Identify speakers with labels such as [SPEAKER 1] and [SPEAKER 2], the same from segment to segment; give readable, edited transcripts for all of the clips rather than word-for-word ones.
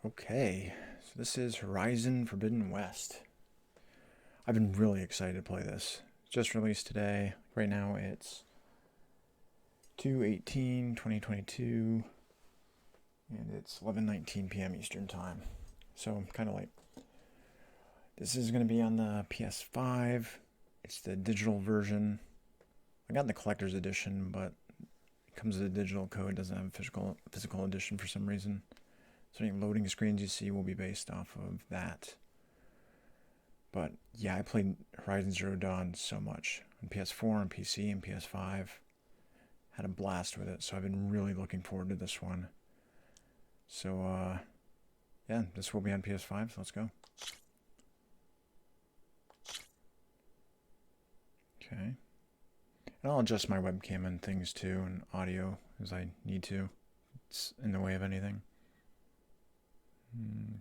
[SPEAKER 1] Okay, so this is Horizon Forbidden West. I've been really excited to play this. Just released today. Right now it's 2/18/2022, and it's 11:19 p.m. Eastern Time. So I'm kind of late. This is going to be on the PS5. It's the digital version. I got the collector's edition, but it comes with a digital code. It doesn't have a physical edition for some reason. So any loading screens you see will be based off of that. But yeah, I played Horizon Zero Dawn so much on PS4 and PC and PS5. Had a blast with it, so I've been really looking forward to this one. So yeah, this will be on PS5, so let's go. Okay. And I'll adjust my webcam and things too, and audio as I need to. It's in the way of anything.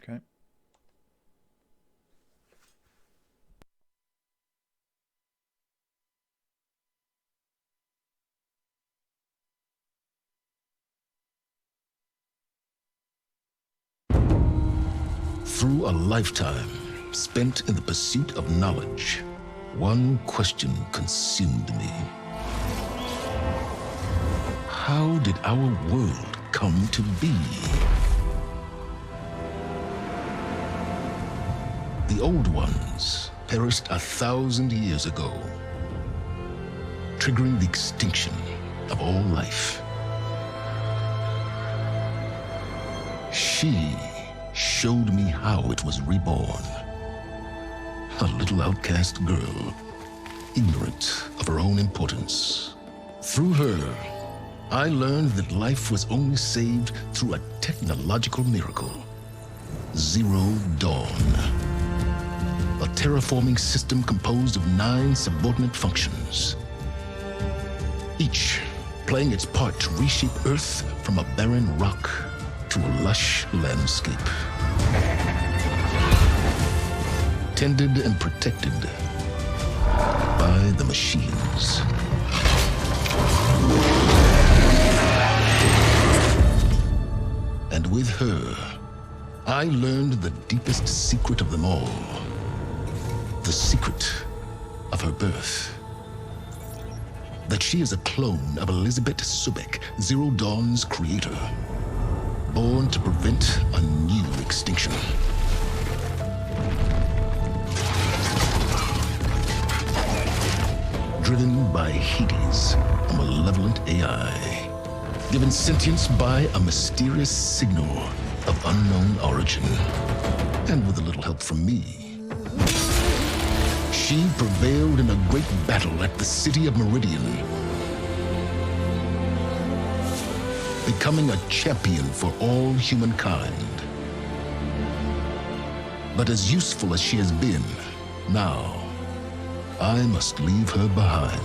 [SPEAKER 1] Okay.
[SPEAKER 2] Through a lifetime spent in the pursuit of knowledge, one question consumed me. How did our world come to be? The old ones perished 1,000 years ago, triggering the extinction of all life. She showed me how it was reborn. A little outcast girl, ignorant of her own importance. Through her, I learned that life was only saved through a technological miracle. Zero Dawn. A terraforming system composed of 9 subordinate functions, each playing its part to reshape Earth from a barren rock to a lush landscape. Tended and protected by the machines. And with her, I learned the deepest secret of them all. The secret of her birth. That she is a clone of Elizabeth Subek, Zero Dawn's creator. Born to prevent a new extinction. Driven by Hades, a malevolent AI. Given sentience by a mysterious signal of unknown origin. And with a little help from me, she prevailed in a great battle at the city of Meridian, becoming a champion for all humankind. But as useful as she has been, now, I must leave her behind.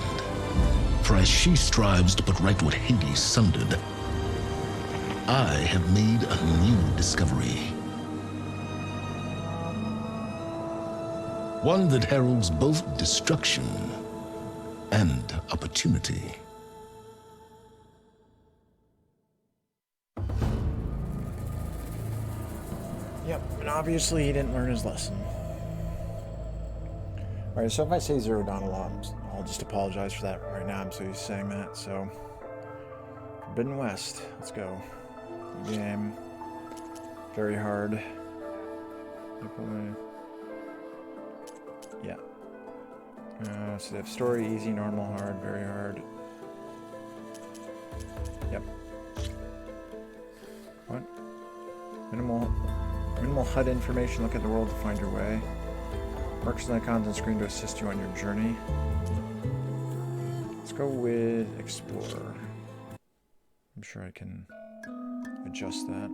[SPEAKER 2] For as she strives to put right what Hades sundered, I have made a new discovery. One that heralds both destruction and opportunity.
[SPEAKER 1] Yep, and obviously he didn't learn his lesson. Alright, so if I say Zero Dawn a lot, I'll just apologize for that right now. I'm so used to saying that, so... Forbidden West, let's go. Good game. Very hard. Yeah. So they have story, easy, normal, hard, very hard. Yep. What? Minimal HUD information. Look at the world to find your way. Markers and icons on screen to assist you on your journey. Let's go with Explorer. I'm sure I can adjust that.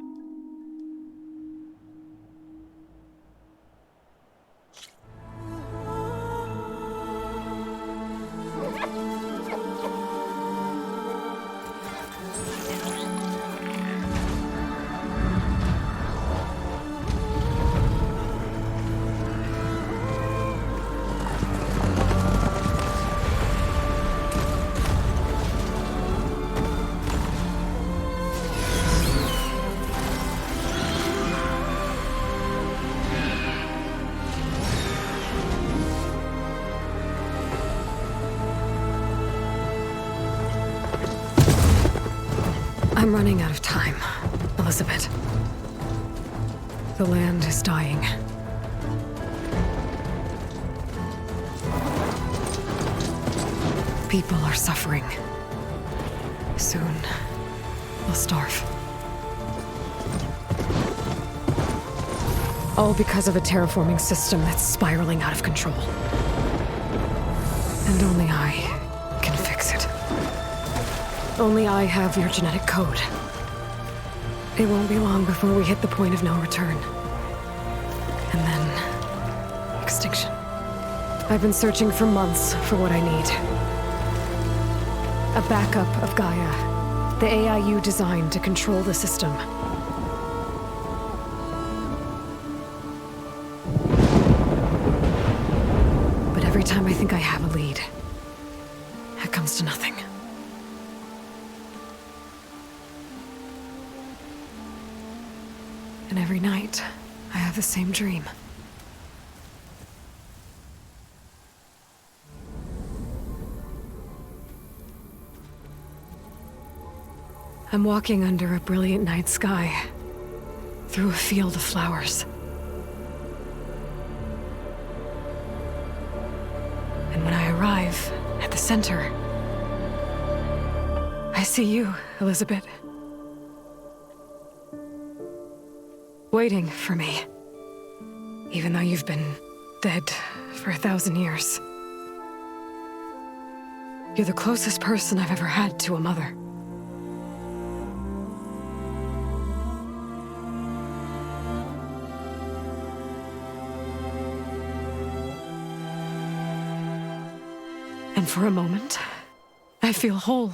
[SPEAKER 3] I'm running out of time, Elizabeth. The land is dying. People are suffering. Soon, they'll starve. All because of a terraforming system that's spiraling out of control. And only I can fix it. Only I have your genetic code. It won't be long before we hit the point of no return. And then... extinction. I've been searching for months for what I need. A backup of Gaia. The AI you designed to control the system. But every time I think I have a lead, it comes to nothing. And every night, I have the same dream. I'm walking under a brilliant night sky, through a field of flowers. And when I arrive at the center, I see you, Elizabeth. Waiting for me. Even though you've been dead for 1,000 years. You're the closest person I've ever had to a mother. And for a moment, I feel whole.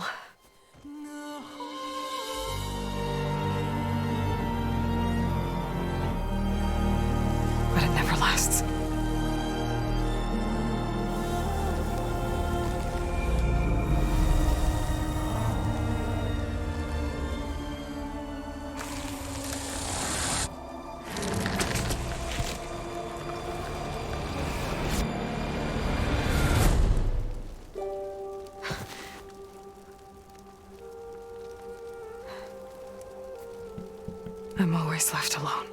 [SPEAKER 3] But it never lasts. I'm always left alone.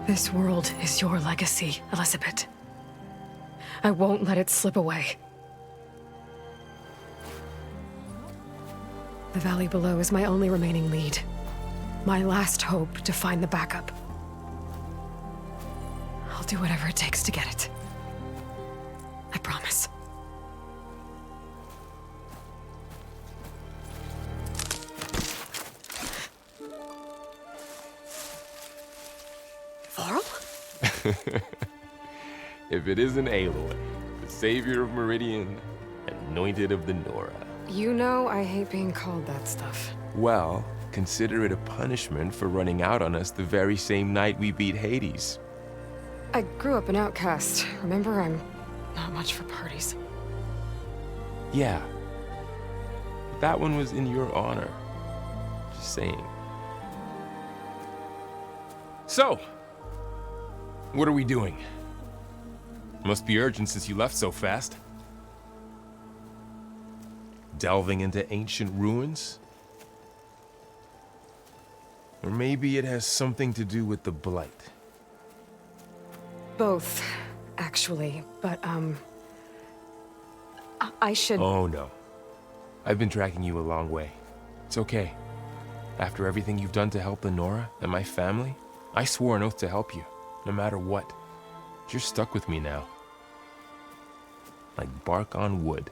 [SPEAKER 3] This world is your legacy, Elizabeth. I won't let it slip away. The valley below is my only remaining lead. My last hope to find the backup. I'll do whatever it takes to get it. I promise. Varl?
[SPEAKER 4] If it isn't Aloy, the savior of Meridian, anointed of the Nora.
[SPEAKER 3] You know I hate being called that stuff.
[SPEAKER 4] Well, consider it a punishment for running out on us the very same night we beat Hades.
[SPEAKER 3] I grew up an outcast. Remember, I'm not much for parties.
[SPEAKER 4] Yeah. But that one was in your honor. Just saying. So, what are we doing? Must be urgent since you left so fast. Delving into ancient ruins? Or maybe it has something to do with the Blight.
[SPEAKER 3] Both, actually, but, I should...
[SPEAKER 4] Oh, no. I've been tracking you a long way. It's okay. After everything you've done to help the Nora and my family, I swore an oath to help you, no matter what. You're stuck with me now. Like bark on wood.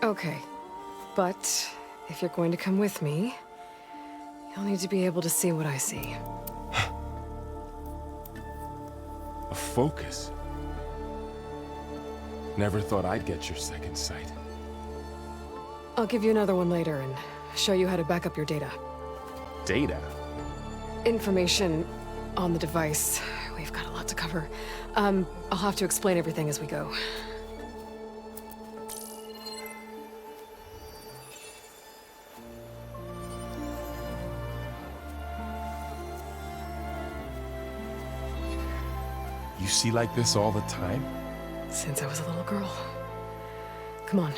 [SPEAKER 3] Okay, but if you're going to come with me, you'll need to be able to see what I see.
[SPEAKER 4] A focus? Never thought I'd get your second sight.
[SPEAKER 3] I'll give you another one later and show you how to back up your data.
[SPEAKER 4] Data?
[SPEAKER 3] Information on the device we we've got a lot to cover. I'll have to explain everything as we go.
[SPEAKER 4] You see like this all the time?
[SPEAKER 3] Since I was a little girl. Come on.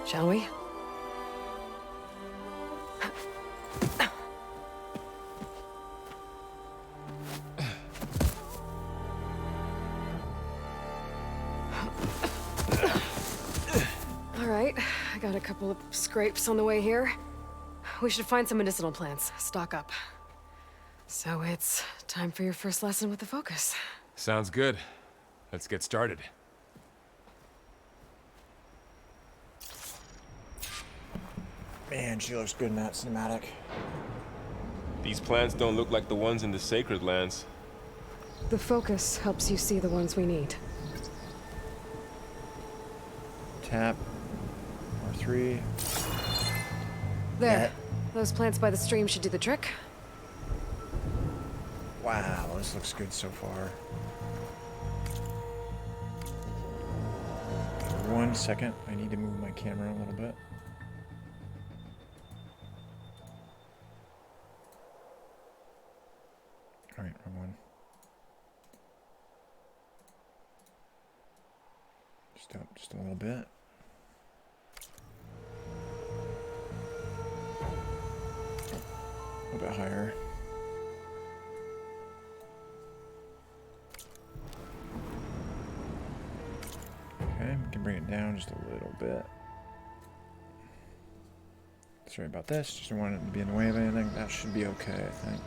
[SPEAKER 3] Shall we? All right, I got a couple of scrapes on the way here. We should find some medicinal plants, stock up. So it's time for your first lesson with the Focus.
[SPEAKER 4] Sounds good. Let's get started.
[SPEAKER 1] Man, she looks good in that cinematic.
[SPEAKER 4] These plants don't look like the ones in the Sacred Lands.
[SPEAKER 3] The Focus helps you see the ones we need.
[SPEAKER 1] Tap. R3.
[SPEAKER 3] There.
[SPEAKER 1] Yeah.
[SPEAKER 3] Those plants by the stream should do the trick.
[SPEAKER 1] Wow, this looks good so far. 1 second, I need to move my camera a little bit. Alright, wrong one. Just up just a little bit. A little bit higher. Okay, we can bring it down just a little bit. Sorry about this, just don't want it to be in the way of anything. That should be okay, I think.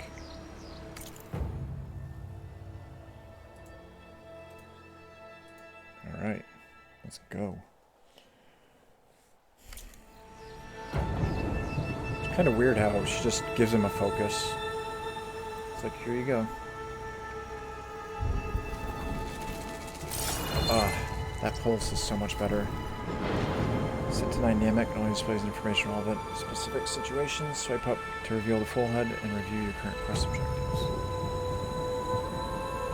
[SPEAKER 1] Alright, let's go. It's kind of weird how she just gives him a focus. It's like, here you go. Ah, that pulse is so much better. Set to dynamic, it only displays information relevant to specific situations. Swipe up to reveal the full HUD and review your current quest objectives.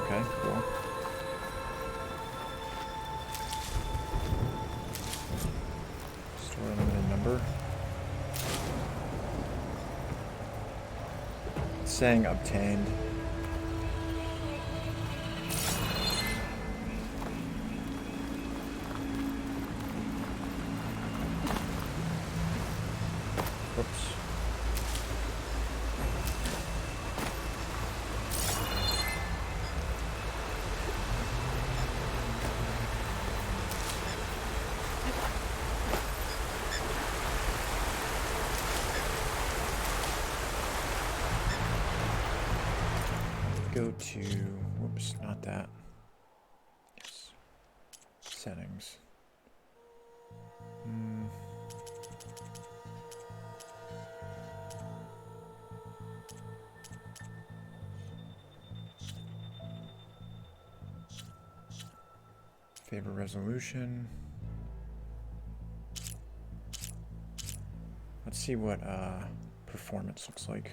[SPEAKER 1] Okay, cool. Store a limited number. It's saying obtained. Whoops. Go to, whoops, not that. Yes. Settings. Favor resolution. Let's see what performance looks like.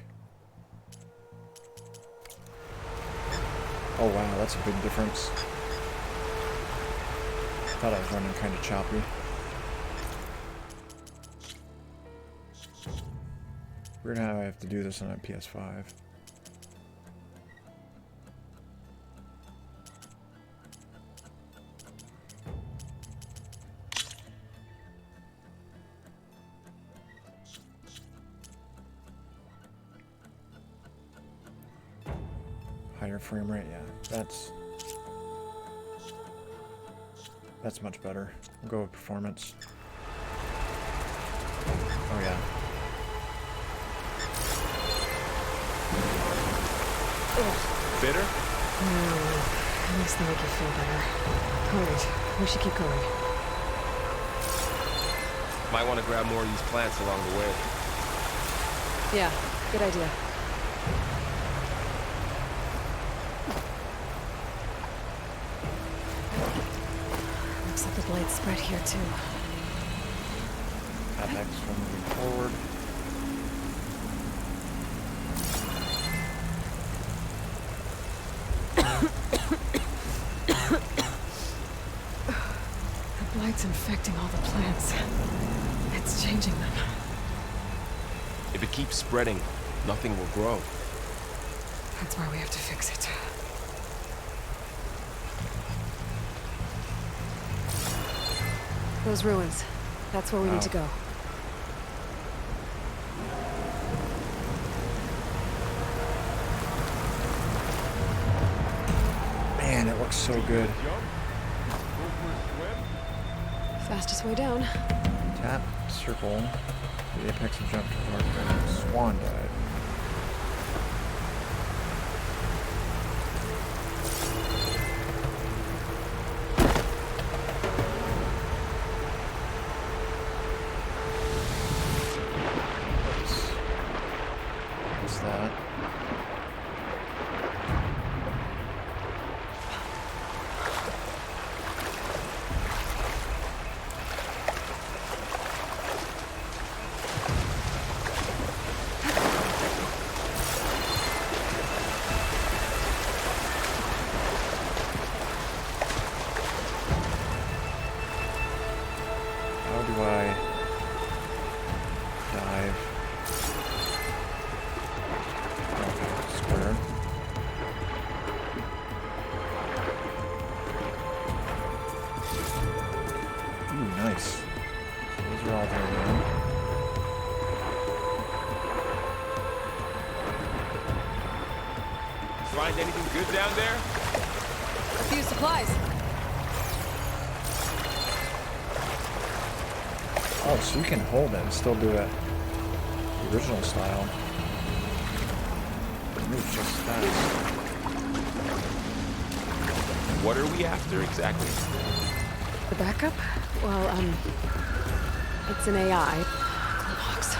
[SPEAKER 1] Oh wow, that's a big difference. Thought I was running kind of choppy. Weird how I have to do this on a PS5. Higher frame rate, yeah. That's much better. We'll go with performance. Oh yeah.
[SPEAKER 4] Bitter?
[SPEAKER 3] No, at least that'll make you feel better. Alright, we should keep going.
[SPEAKER 4] Might want to grab more of these plants along the way.
[SPEAKER 3] Yeah, good idea. The blades spread here too.
[SPEAKER 1] Apex for moving forward.
[SPEAKER 3] The blight's infecting all the plants. It's changing them.
[SPEAKER 4] If it keeps spreading, nothing will grow.
[SPEAKER 3] That's why we have to fix it. Those ruins. That's where we need to go.
[SPEAKER 1] Man, it looks so good.
[SPEAKER 3] Fastest way down.
[SPEAKER 1] Tap, circle, the apex and jump to mark swan dive. What's that? How do I dive? Okay, square. Ooh, nice. Those are all there now.
[SPEAKER 4] Find anything good down there?
[SPEAKER 3] A few supplies.
[SPEAKER 1] Oh, so you can hold it and still do it the original style. It moves just fast.
[SPEAKER 4] What are we after exactly?
[SPEAKER 3] The backup? Well, it's an AI. Clocks.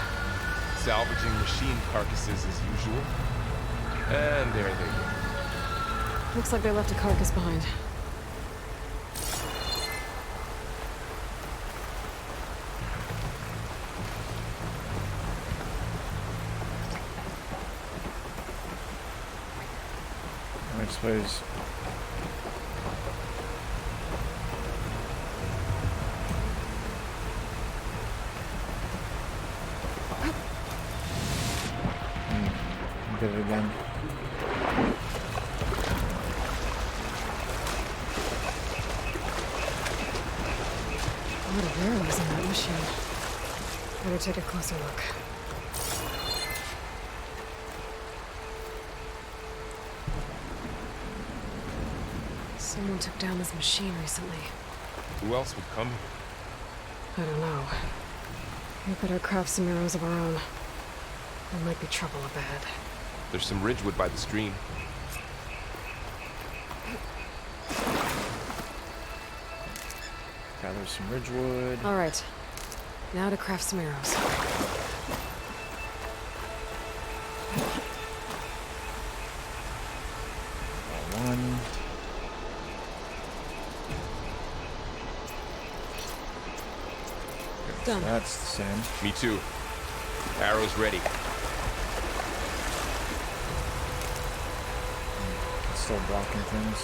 [SPEAKER 4] Salvaging machine carcasses as usual. And there they go.
[SPEAKER 3] Looks like they left a carcass behind.
[SPEAKER 1] I suppose. Did it again.
[SPEAKER 3] A lot of arrows in that machine. Better take a closer look. Someone took down this machine recently.
[SPEAKER 4] Who else would come here?
[SPEAKER 3] I don't know. We better craft some arrows of our own. There might be trouble ahead.
[SPEAKER 4] There's some ridgewood by the stream.
[SPEAKER 1] Gather some ridgewood.
[SPEAKER 3] All right. Now to craft some arrows.
[SPEAKER 1] One.
[SPEAKER 3] Done.
[SPEAKER 1] That's the same.
[SPEAKER 4] Me too. Arrows ready.
[SPEAKER 1] It's still blocking things.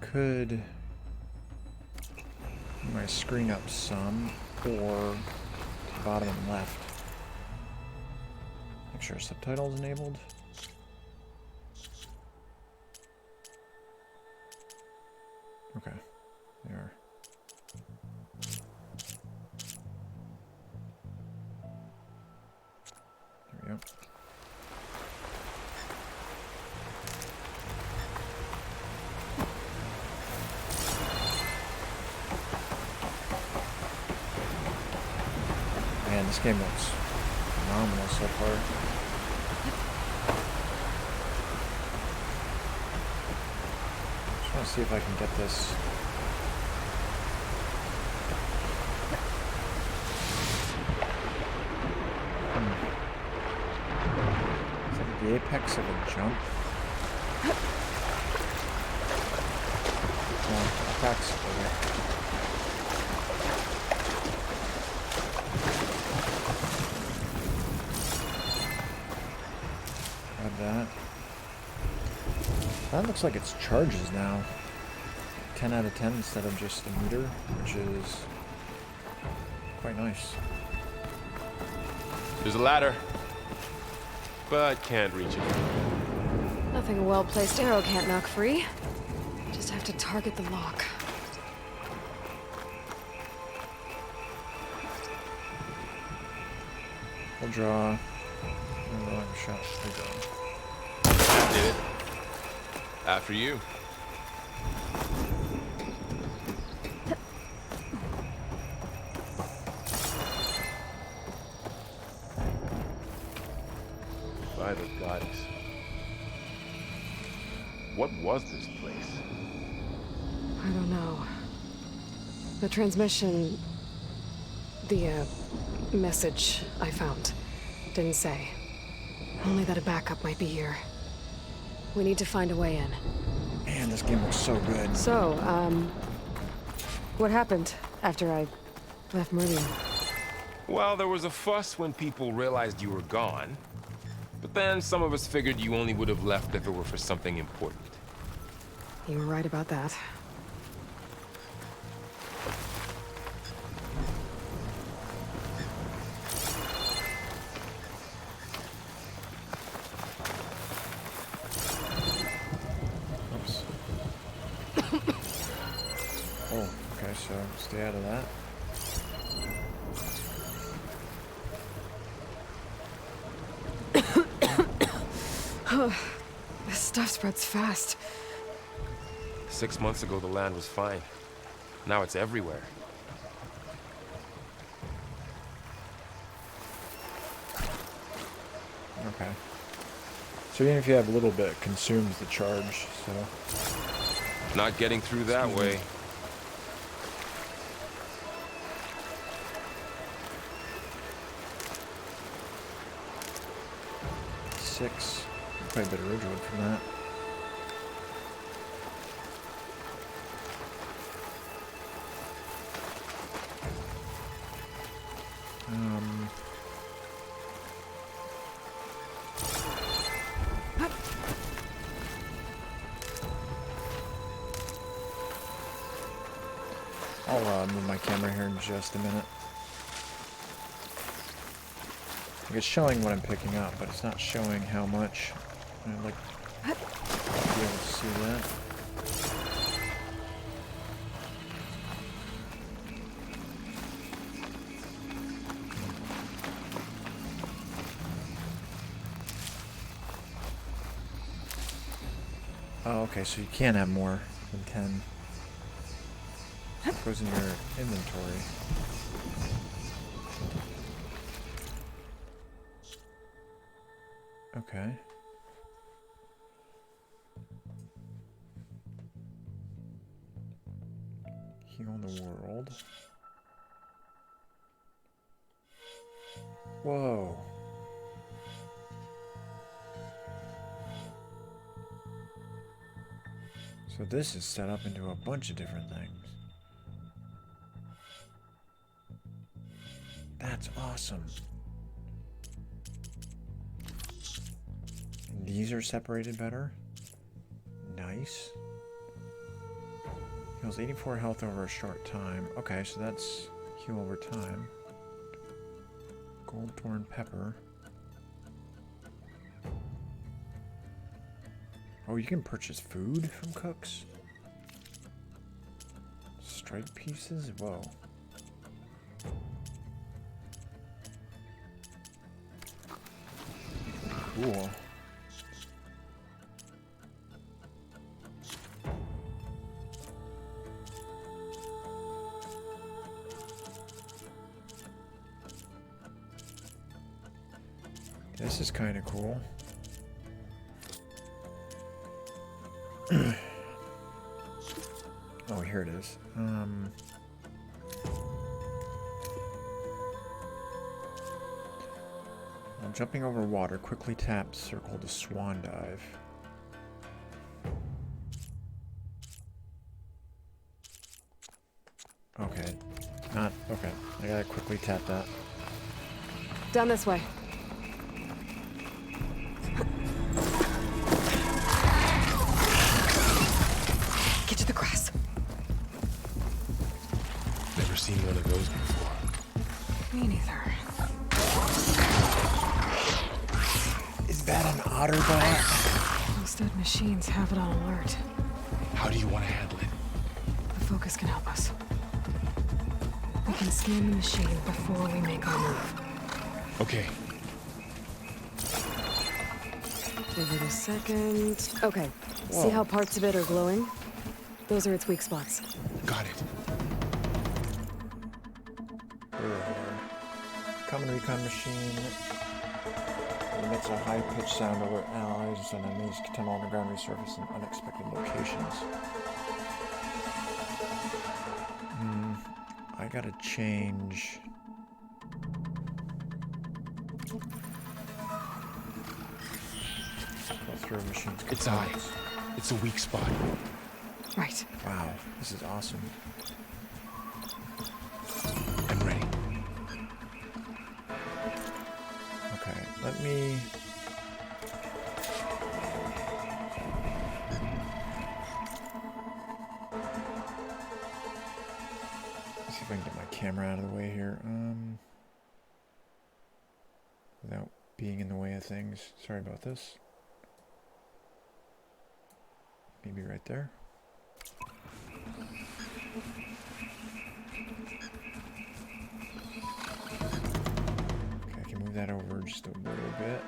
[SPEAKER 1] Could my screen up some, or bottom and left. Make sure subtitles enabled. Okay, they are. There we go. Man, this game looks phenomenal so far. Let's see if I can get this. Is that the apex of a jump? No, approximately. Grab that. That looks like it's charges now. 10 out of 10 instead of just a meter, which is quite nice.
[SPEAKER 4] There's a ladder, but can't reach it.
[SPEAKER 3] Nothing a well-placed arrow can't knock free. Just have to target the lock.
[SPEAKER 1] We'll draw. Long shot. There you go.
[SPEAKER 4] That did it. After you. By the goddess. What was this place?
[SPEAKER 3] I don't know. The transmission... The, message I found didn't say. Only that a backup might be here. We need to find a way in.
[SPEAKER 1] Man, this game looks so good.
[SPEAKER 3] So, what happened after I left Meridian?
[SPEAKER 4] Well, there was a fuss when people realized you were gone. But then some of us figured you only would have left if it were for something important.
[SPEAKER 3] You were right about that.
[SPEAKER 1] Oops. Oh, okay, so stay out of that.
[SPEAKER 3] This stuff spreads fast.
[SPEAKER 4] 6 months ago, the land was fine. Now it's everywhere.
[SPEAKER 1] Okay. So even if you have a little bit, it consumes the charge, so...
[SPEAKER 4] Not getting through that way.
[SPEAKER 1] Six. Quite a bit of ridgewood from that. I'll move my camera here in just a minute. It's showing what I'm picking up, but it's not showing how much. I'd like to be able to see that. Oh, okay, so you can have more than 10. It goes in your inventory. Okay. Heal the world. Whoa. So this is set up into a bunch of different things. That's awesome. And these are separated better. Nice. Heals 84 health over a short time. Okay, so that's heal over time. Gold thorn pepper. Oh, you can purchase food from cooks? Strike pieces? Whoa. Cool. This is kind of cool. Oh, here it is. While jumping over water, quickly tap circle to swan dive. Okay. Not okay. I gotta quickly tap that.
[SPEAKER 3] Down this way. Get to the grass.
[SPEAKER 4] Never seen one of those before.
[SPEAKER 3] Me neither.
[SPEAKER 1] Is that an otterbot?
[SPEAKER 3] Most dead machines have it on alert.
[SPEAKER 4] How do you want to handle it?
[SPEAKER 3] The focus can help us. We can scan the machine before we make our move.
[SPEAKER 4] Okay.
[SPEAKER 3] Give it a second. Okay.
[SPEAKER 1] Whoa.
[SPEAKER 3] See how parts of it are glowing? Those are its weak spots.
[SPEAKER 4] Got it.
[SPEAKER 1] Common recon machine. Emits a high-pitched sound alert allies and enemies can tunnel underground resurface in unexpected locations. I gotta change. Go through a machine's
[SPEAKER 4] It's high.
[SPEAKER 1] components.
[SPEAKER 4] It's a weak spot.
[SPEAKER 3] Right.
[SPEAKER 1] Wow, this is awesome.
[SPEAKER 4] I'm ready.
[SPEAKER 1] Okay, let me... Let's see if I can get my camera out of the way here. Without being in the way of things. Sorry about this. Maybe right there. Okay, I can move that over just a little bit.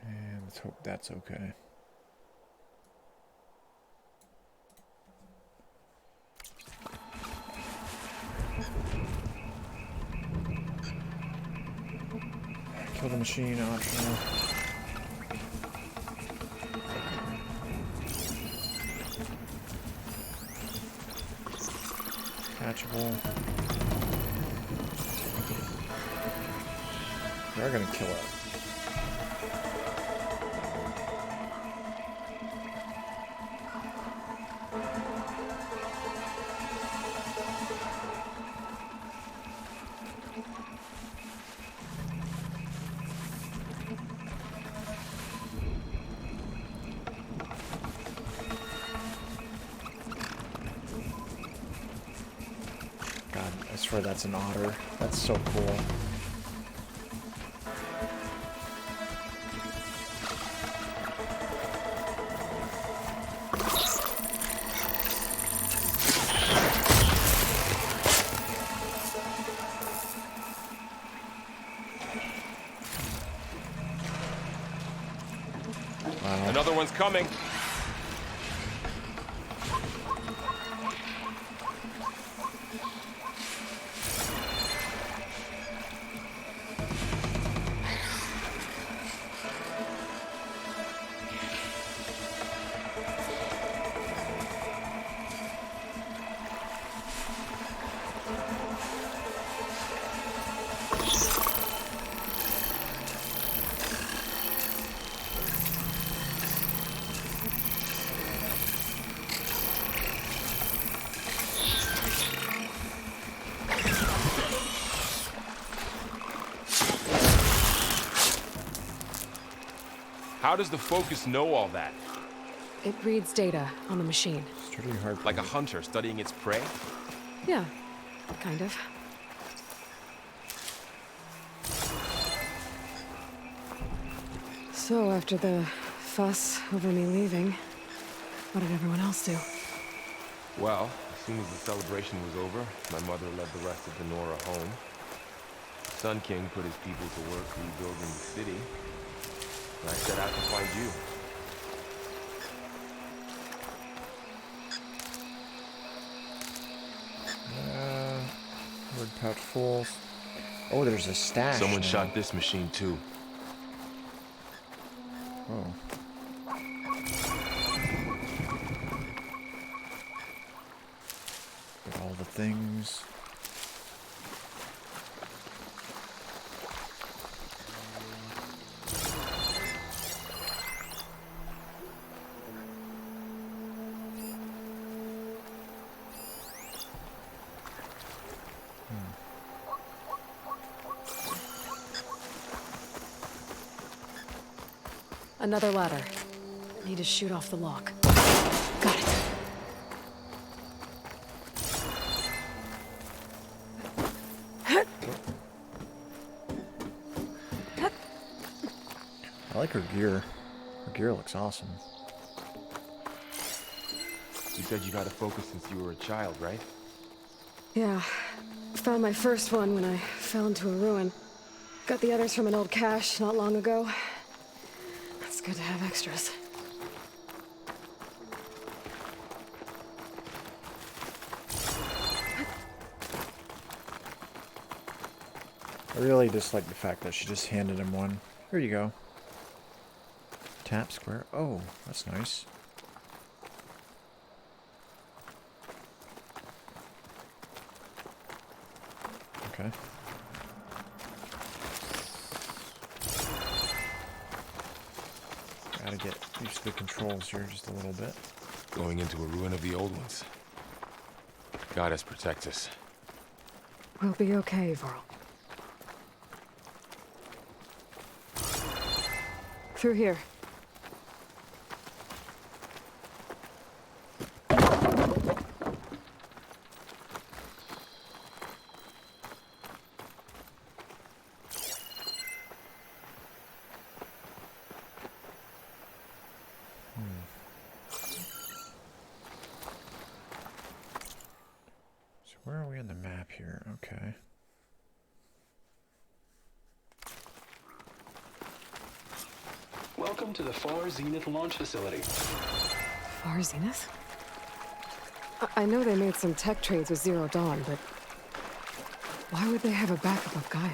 [SPEAKER 1] And let's hope that's okay. Kill the machine, optional. Catchable. They're gonna kill it. God, I swear that's an otter. That's so cool. Wow.
[SPEAKER 4] Another one's coming. How does the focus know all that?
[SPEAKER 3] It reads data on the machine.
[SPEAKER 1] Sturdy hard.
[SPEAKER 4] Like a hunter studying its prey?
[SPEAKER 3] Yeah, kind of. So, after the fuss over me leaving, what did everyone else do?
[SPEAKER 4] Well, as soon as the celebration was over, my mother led the rest of the Nora home. The Sun King put his people to work rebuilding the city. And I set out to find you.
[SPEAKER 1] Word pouch full. Oh, there's a stash.
[SPEAKER 4] Someone
[SPEAKER 1] now.
[SPEAKER 4] shot this machine too.
[SPEAKER 1] Oh. Get all the things.
[SPEAKER 3] Another ladder. Need to shoot off the lock. Got it.
[SPEAKER 1] I like her gear. Her gear looks awesome.
[SPEAKER 4] You said you got a focus since you were a child, right?
[SPEAKER 3] Yeah. Found my first one when I fell into a ruin. Got the others from an old cache not long ago. It's good to have extras.
[SPEAKER 1] I really dislike the fact that she just handed him one. Here you go. Tap square. Oh, that's nice. Okay. Gotta get used to the controls here just a little bit.
[SPEAKER 4] Going into a ruin of the old ones. Goddess protect us.
[SPEAKER 3] We'll be okay, Varl. Through here.
[SPEAKER 1] So where are we on the map here? Okay.
[SPEAKER 5] Welcome to the Far Zenith launch facility.
[SPEAKER 3] Far Zenith? I know they made some tech trades with Zero Dawn, but why would they have a backup of Gaia?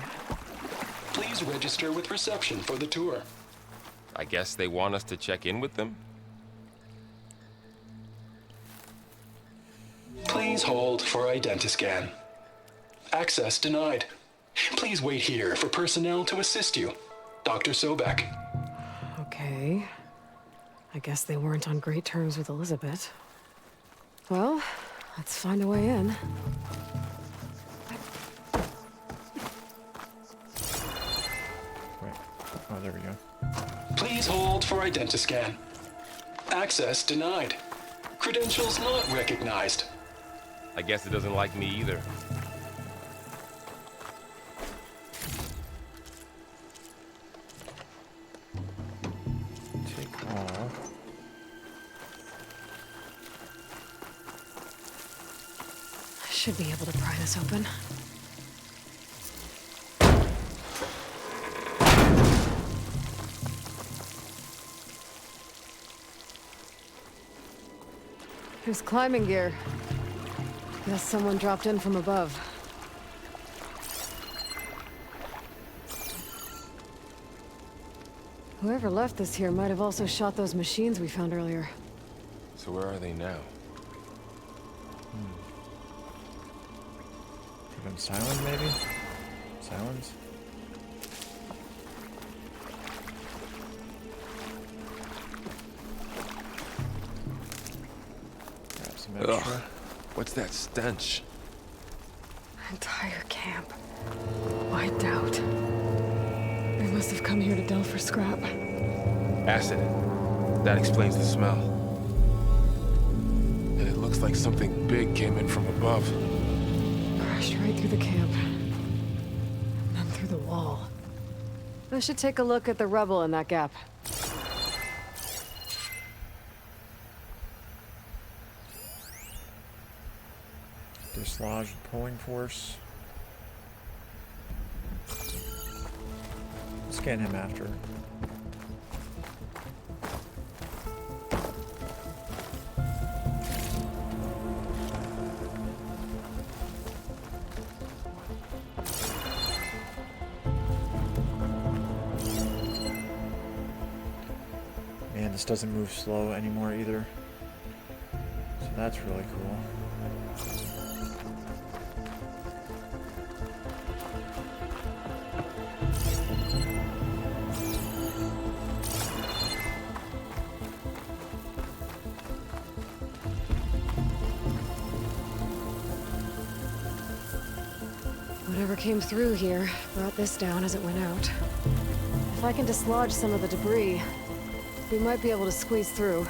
[SPEAKER 5] Please register with reception for the tour.
[SPEAKER 4] I guess they want us to check in with them?
[SPEAKER 5] Please hold for identiscan. Access denied. Please wait here for personnel to assist you. Dr. Sobek.
[SPEAKER 3] Okay. I guess they weren't on great terms with Elizabeth. Well, let's find a way in.
[SPEAKER 1] Wait. Oh, there we go.
[SPEAKER 5] Please hold for identiscan. Access denied. Credentials not recognized.
[SPEAKER 4] I guess it doesn't like me either.
[SPEAKER 1] Take all.
[SPEAKER 3] I should be able to pry this open. There's climbing gear. Guess someone dropped in from above. Whoever left this here might have also shot those machines we found earlier.
[SPEAKER 4] So where are they now?
[SPEAKER 1] Put them silent, maybe? Silence? Grab some extra.
[SPEAKER 4] Ugh. What's that stench?
[SPEAKER 3] Entire camp. Wiped out. They must have come here to delve for scrap.
[SPEAKER 4] Acid. That explains the smell. And it looks like something big came in from above.
[SPEAKER 3] Crashed right through the camp. And then through the wall. I should take a look at the rubble in that gap.
[SPEAKER 1] Dislodge the pulling force. Scan him after. Man, this doesn't move slow anymore either. So that's really cool.
[SPEAKER 3] Whatever came through here brought this down as it went out. If I can dislodge some of the debris, we might be able to squeeze through.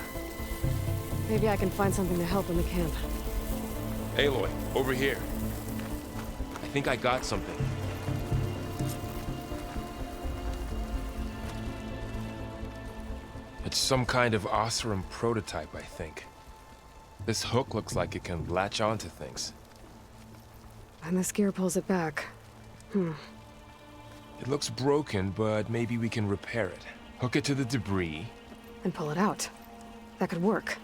[SPEAKER 3] Maybe I can find something to help in the camp.
[SPEAKER 4] Aloy, over here. I think I got something. It's some kind of Oseram prototype, I think. This hook looks like it can latch onto things.
[SPEAKER 3] And this gear pulls it back.
[SPEAKER 4] It looks broken, but maybe we can repair it. Hook it to the debris.
[SPEAKER 3] And pull it out. That could work.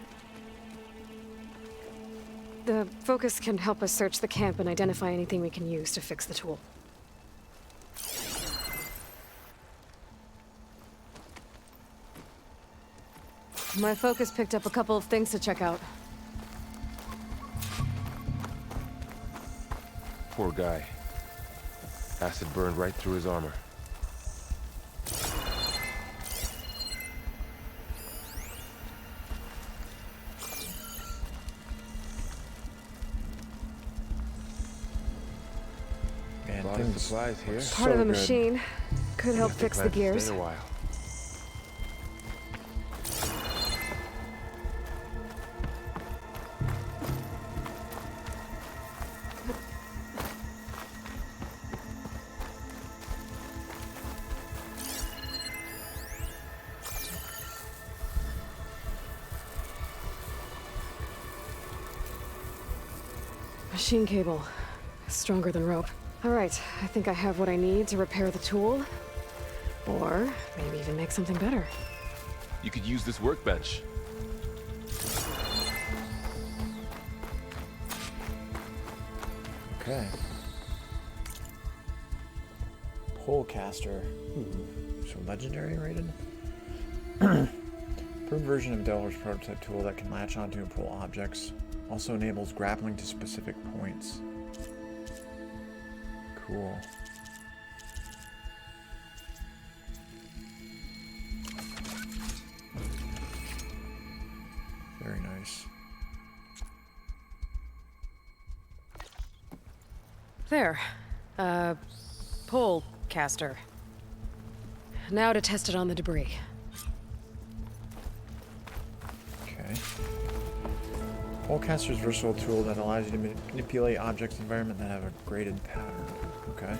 [SPEAKER 3] The focus can help us search the camp and identify anything we can use to fix the tool. My focus picked up a couple of things to check out.
[SPEAKER 4] Poor guy. Acid burned right through his armor.
[SPEAKER 1] Man,
[SPEAKER 4] A lot of
[SPEAKER 1] things
[SPEAKER 4] supplies here.
[SPEAKER 3] Part of the
[SPEAKER 1] good.
[SPEAKER 3] machine. Could help
[SPEAKER 4] Have to
[SPEAKER 3] fix the
[SPEAKER 4] plan to
[SPEAKER 3] gears.
[SPEAKER 4] stay a while.
[SPEAKER 3] Machine cable. Stronger than rope. All right, I think I have what I need to repair the tool. Or maybe even make something better.
[SPEAKER 4] You could use this workbench.
[SPEAKER 1] Okay. Polecaster. So legendary rated? Improved version of Delver's prototype tool that can latch onto and pull objects. Also enables grappling to specific points. Cool. Very nice.
[SPEAKER 3] There. Pole caster. Now to test it on the debris.
[SPEAKER 1] Okay. Polecaster's a versatile tool that allows you to manipulate objects in the environment that have a graded pattern. Okay.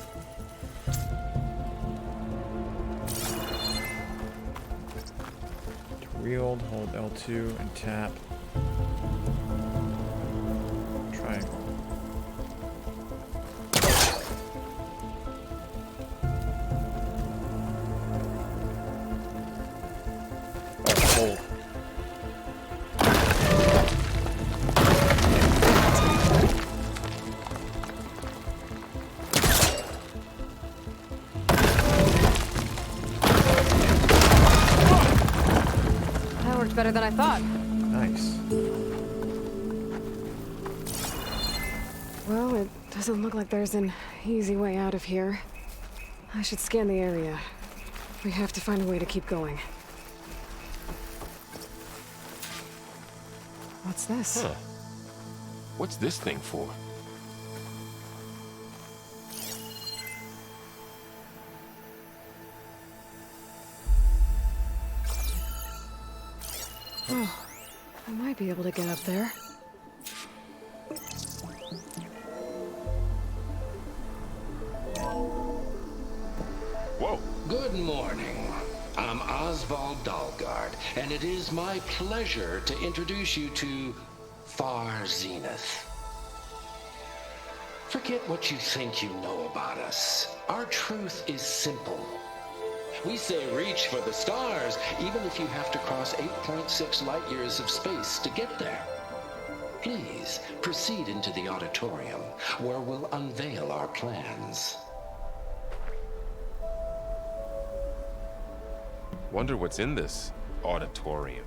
[SPEAKER 1] To wield, hold L2 and tap. Triangle. Oh, hold.
[SPEAKER 3] That worked better than I thought.
[SPEAKER 1] Nice.
[SPEAKER 3] Well, it doesn't look like there's an easy way out of here. I should scan the area. We have to find a way to keep going. What's this?
[SPEAKER 4] Huh. What's this thing for?
[SPEAKER 3] Oh, I might be able to get up there.
[SPEAKER 4] Whoa!
[SPEAKER 6] Good morning. I'm Oswald Dalgard, and it is my pleasure to introduce you to Far Zenith. Forget what you think you know about us. Our truth is simple. We say reach for the stars, even if you have to cross 8.6 light years of space to get there. Please proceed into the auditorium, where we'll unveil our plans.
[SPEAKER 4] Wonder what's in this auditorium.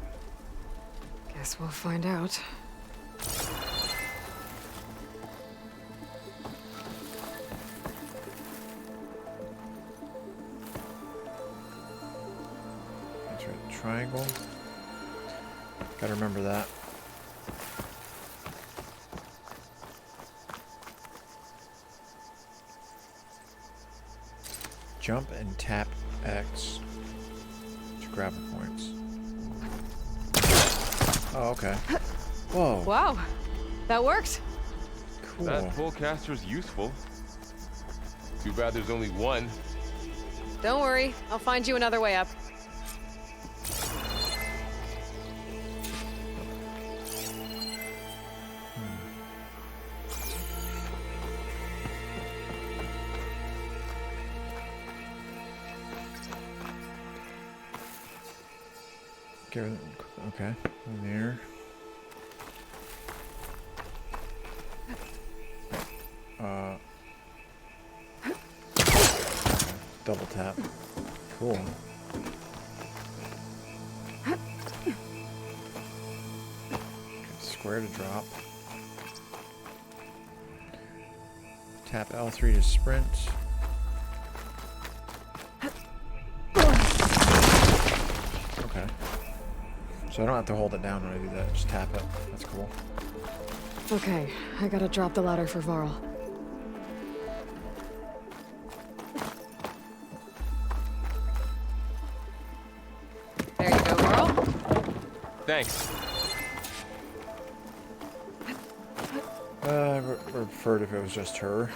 [SPEAKER 3] Guess we'll find out.
[SPEAKER 1] That's right, triangle. Gotta remember that. Jump and tap X to grab the points. Oh, okay. Whoa.
[SPEAKER 3] Wow, that worked.
[SPEAKER 1] Cool.
[SPEAKER 4] That pullcaster's useful. Too bad there's only one.
[SPEAKER 3] Don't worry, I'll find you another way up.
[SPEAKER 1] Okay, in there. Double tap. Cool. Square to drop. Tap L3 to sprint. Okay. So I don't have to hold it down when I do that, just tap it. That's cool.
[SPEAKER 3] Okay, I gotta drop the ladder for Varl. There you go, Varl.
[SPEAKER 4] Thanks.
[SPEAKER 1] I preferred if it was just her.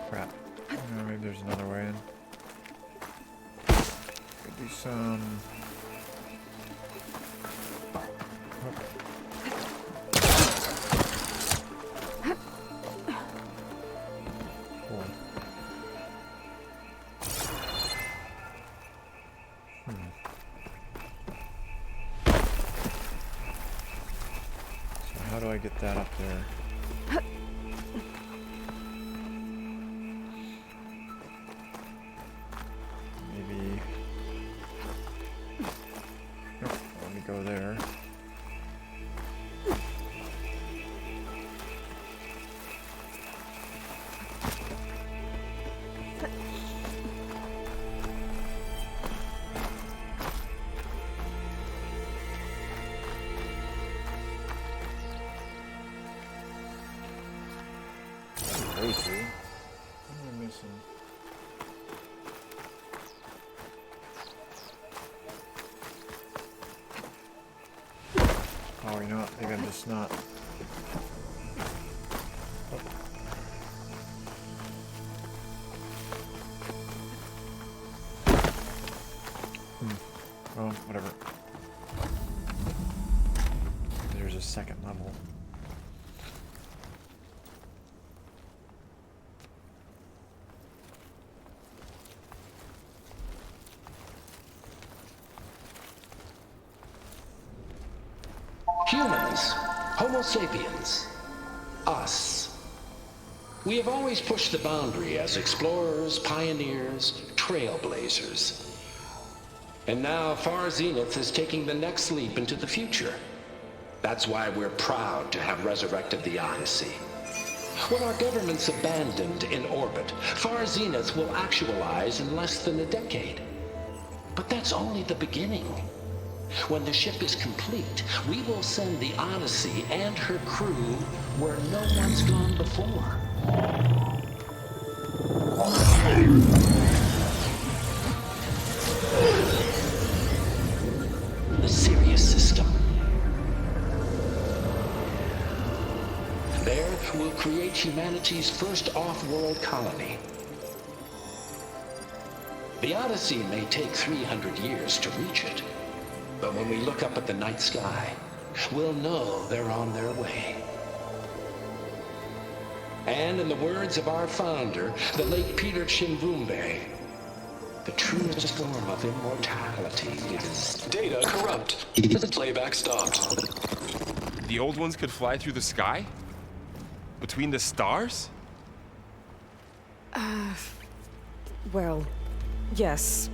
[SPEAKER 1] Crap. Maybe there's another way in. Could do some... Cool. So how do I get that up there? Maybe... Nope, let me go there. Way too. What am I missing? Oh, you know what? Maybe I'm just not. Oh, whatever. There's a second level.
[SPEAKER 6] Humans, Homo sapiens, us. We have always pushed the boundary as explorers, pioneers, trailblazers. And now Far Zenith is taking the next leap into the future. That's why we're proud to have resurrected the Odyssey. What our governments abandoned in orbit, Far Zenith will actualize in less than a decade. But that's only the beginning. When the ship is complete, we will send the Odyssey and her crew where no one's gone before. The Sirius system. There, we'll create humanity's first off-world colony. The Odyssey may take 300 years to reach it. But when we look up at the night sky, we'll know they're on their way. And in the words of our founder, the late Peter Chimvumbe, the truest form of immortality is...
[SPEAKER 5] Data corrupt. Playback stopped.
[SPEAKER 4] The old ones could fly through the sky? Between the stars?
[SPEAKER 3] Well, yes,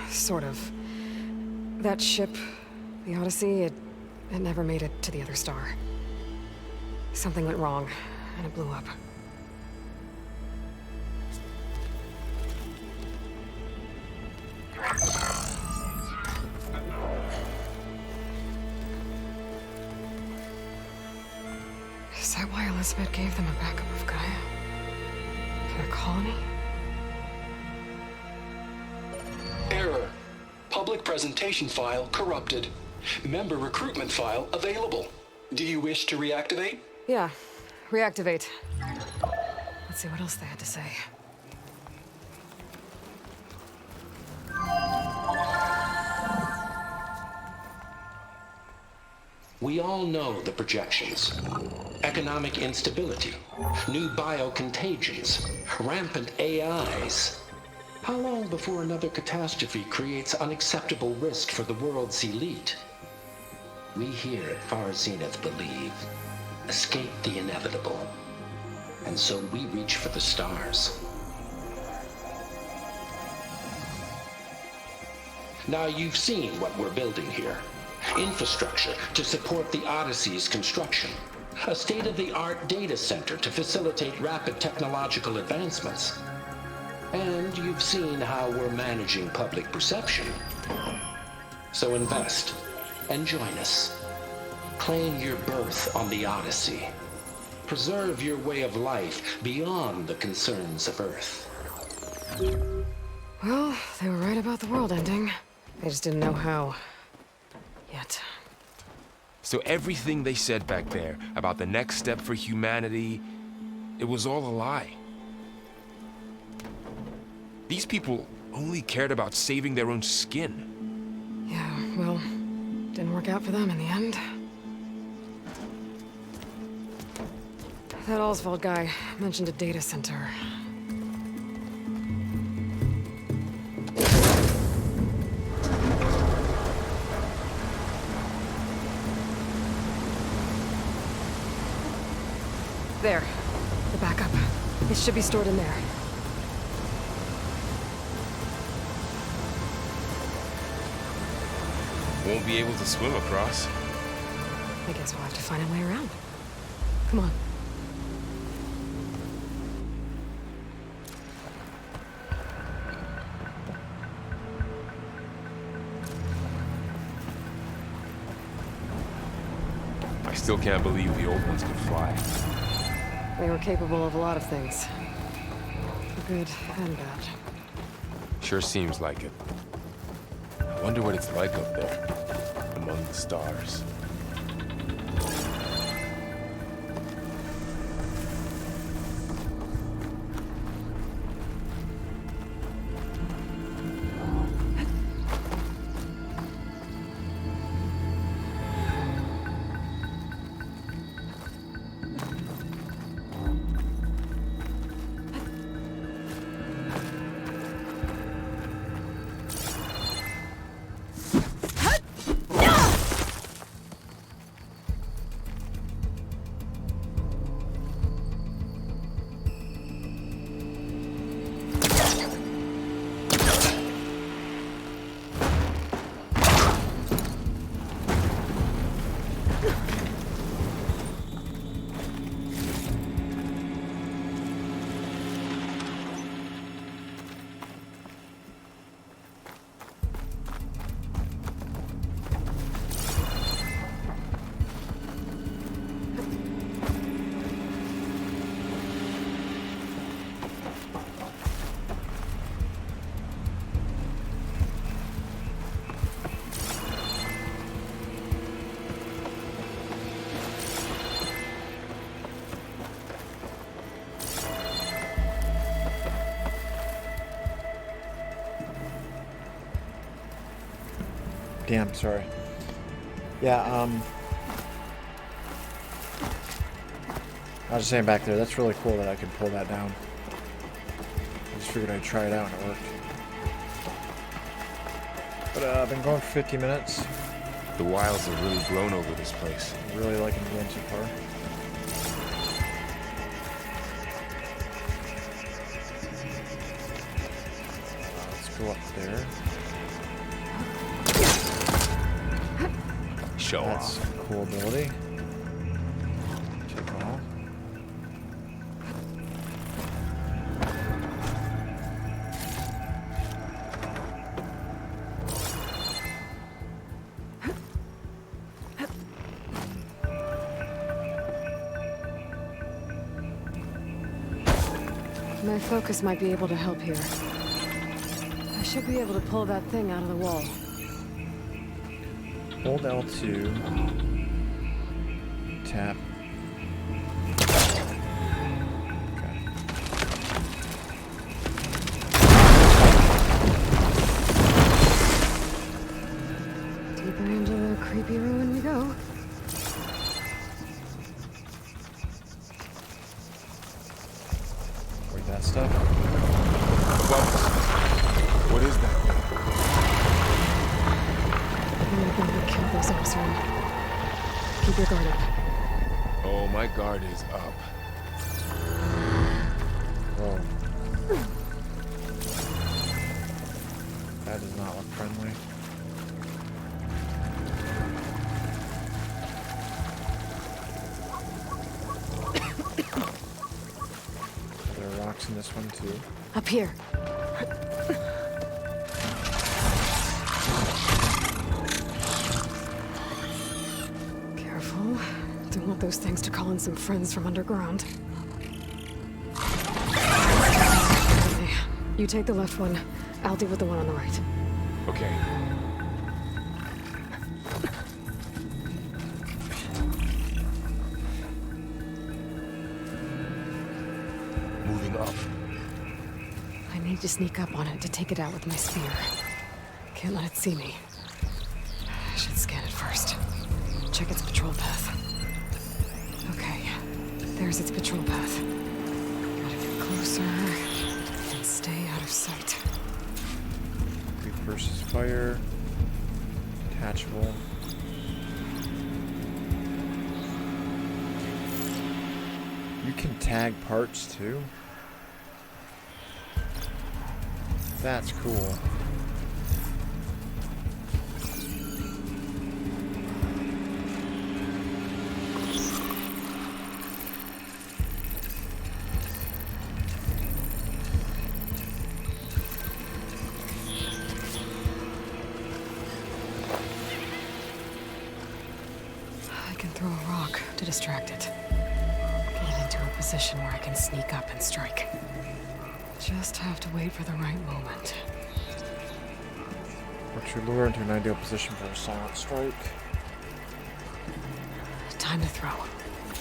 [SPEAKER 3] sort of. That ship, the Odyssey, it never made it to the other star. Something went wrong, and it blew up. Aspet gave them a backup of Gaia? For their colony?
[SPEAKER 5] Error. Public presentation file corrupted. Member recruitment file available. Do you wish to reactivate?
[SPEAKER 3] Yeah. Reactivate. Let's see what else they had to say.
[SPEAKER 6] We all know the projections. Economic instability, new biocontagions, rampant AIs. How long before another catastrophe creates unacceptable risk for the world's elite? We here at Far Zenith believe, escape the inevitable. And so we reach for the stars. Now you've seen what we're building here. Infrastructure to support the Odyssey's construction. A state-of-the-art data center to facilitate rapid technological advancements. And you've seen how we're managing public perception. So invest and join us. Claim your berth on the Odyssey. Preserve your way of life beyond the concerns of Earth.
[SPEAKER 3] Well, they were right about the world ending. They just didn't know how. Yet.
[SPEAKER 4] So everything they said back there about the next step for humanity, it was all a lie. These people only cared about saving their own skin.
[SPEAKER 3] Yeah, well, didn't work out for them in the end. That Oswald guy mentioned a data center. There. The backup. It should be stored in there.
[SPEAKER 4] Won't be able to swim across.
[SPEAKER 3] I guess we'll have to find a way around. Come on.
[SPEAKER 4] I still can't believe the old ones could fly.
[SPEAKER 3] They were capable of a lot of things. Good and bad.
[SPEAKER 4] Sure seems like it. I wonder what it's like up there, among the stars.
[SPEAKER 1] Damn, sorry. Yeah, I was just saying back there, that's really cool that I could pull that down. I just figured I'd try it out and it worked. But I've been going for 50 minutes.
[SPEAKER 4] The wilds have really grown over this place.
[SPEAKER 1] I'm really liking the game so far. Let's go up there.
[SPEAKER 4] Show
[SPEAKER 1] That's
[SPEAKER 4] off.
[SPEAKER 1] a cool ability. Check all.
[SPEAKER 3] My focus might be able to help here. I should be able to pull that thing out of the wall.
[SPEAKER 1] Hold L2. Tap. Okay.
[SPEAKER 3] Deeper into the creepy ruin we go.
[SPEAKER 1] Where's that stuff?
[SPEAKER 4] What is that?
[SPEAKER 3] I think we killed those Osram. Keep your guard up.
[SPEAKER 4] Oh, my guard is up.
[SPEAKER 1] Whoa. That does not look friendly. There are rocks in this one too.
[SPEAKER 3] Up here. Careful. Don't want those things to call in some friends from underground. Okay. You take the left one. I'll deal with the one on the right.
[SPEAKER 4] Okay. Moving up.
[SPEAKER 3] I need to sneak up on it to take it out with my spear. Can't let it see me. I should scan it first. Check its patrol path. Okay. There's its patrol path. Gotta get closer and stay out of sight.
[SPEAKER 1] Quick versus fire. Detachable. You can tag parts too. That's cool.
[SPEAKER 3] I can throw a rock to distract it. Get it into a position where I can sneak up and strike. Just have to wait for the right moment.
[SPEAKER 1] Works your lure into an ideal position for a silent strike.
[SPEAKER 3] Time to throw.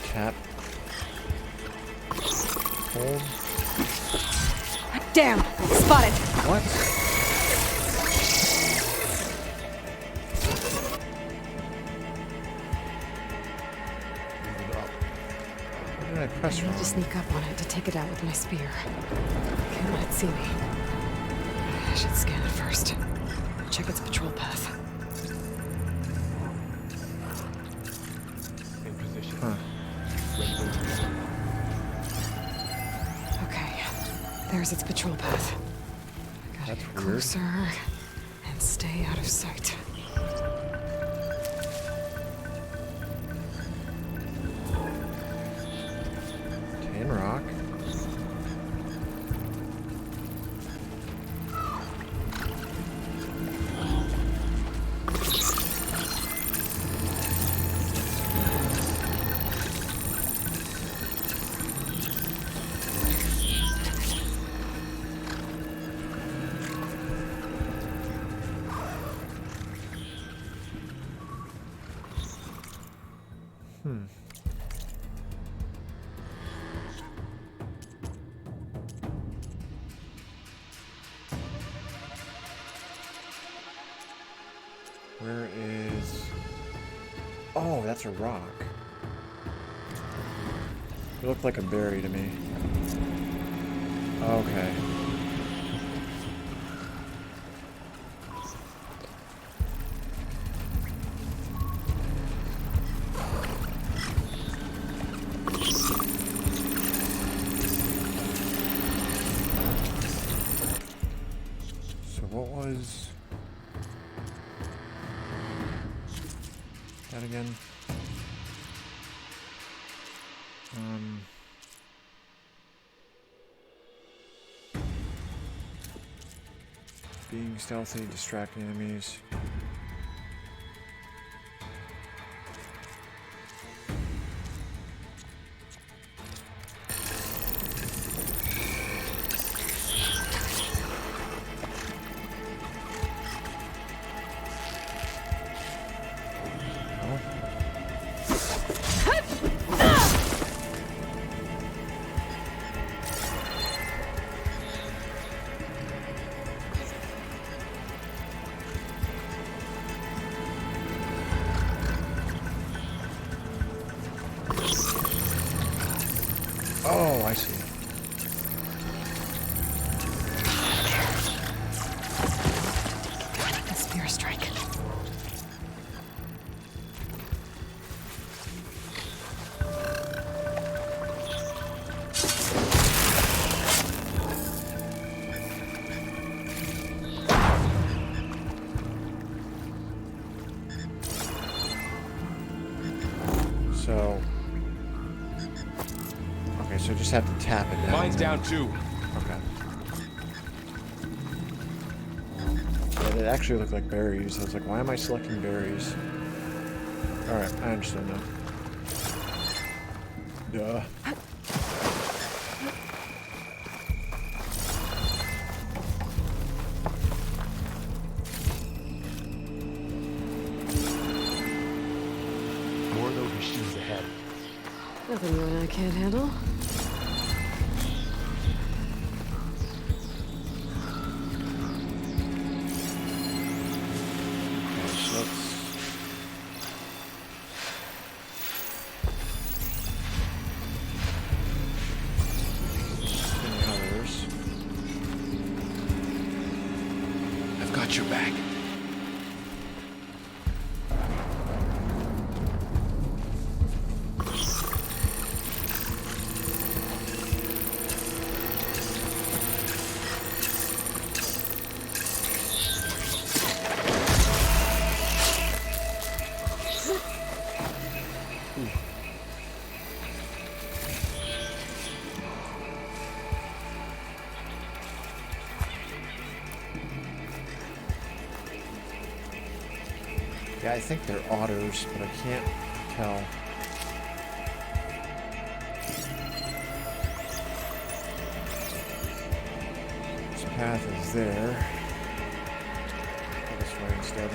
[SPEAKER 1] Tap. Hold.
[SPEAKER 3] Damn! Spotted!
[SPEAKER 1] What?
[SPEAKER 4] Moving up.
[SPEAKER 1] What did I press
[SPEAKER 3] I need
[SPEAKER 1] wrong?
[SPEAKER 3] to sneak up on it to take it out with my spear. Can't let it see me. I should scan it first. Check its patrol path.
[SPEAKER 4] In position.
[SPEAKER 1] Huh.
[SPEAKER 4] Ready to move.
[SPEAKER 3] Okay. There's its patrol path. Gotta
[SPEAKER 1] That's
[SPEAKER 3] get
[SPEAKER 1] weird.
[SPEAKER 3] closer and stay out of sight.
[SPEAKER 1] Tan rock. Where is... Oh, that's a rock. It looked like a berry to me. Okay. So what was... that again? Being stealthy, distracting enemies. Oh, I see.
[SPEAKER 3] A spear strike.
[SPEAKER 1] So, okay, so just have to tap it down.
[SPEAKER 4] Mine's down too.
[SPEAKER 1] Okay. Yeah, it actually looked like berries. I was like, why am I selecting berries? Alright, I understand now. Duh.
[SPEAKER 4] More of those machines ahead.
[SPEAKER 3] Nothing you and I can't handle.
[SPEAKER 1] Okay, so let's... Any others?
[SPEAKER 4] I've got your back.
[SPEAKER 1] Yeah, I think they're otters, but I can't tell. This path is there. Go this way instead.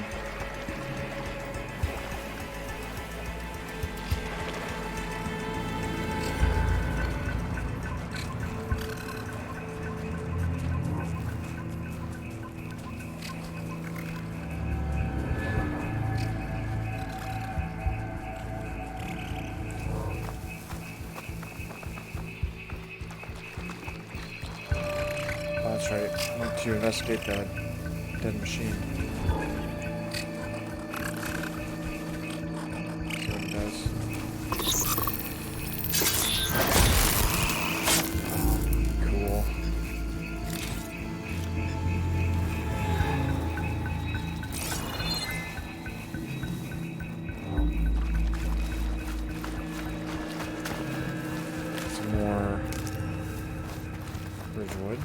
[SPEAKER 1] Oh, that's right. I want to investigate that dead machine. See what it does. Cool. Some more bridgewood.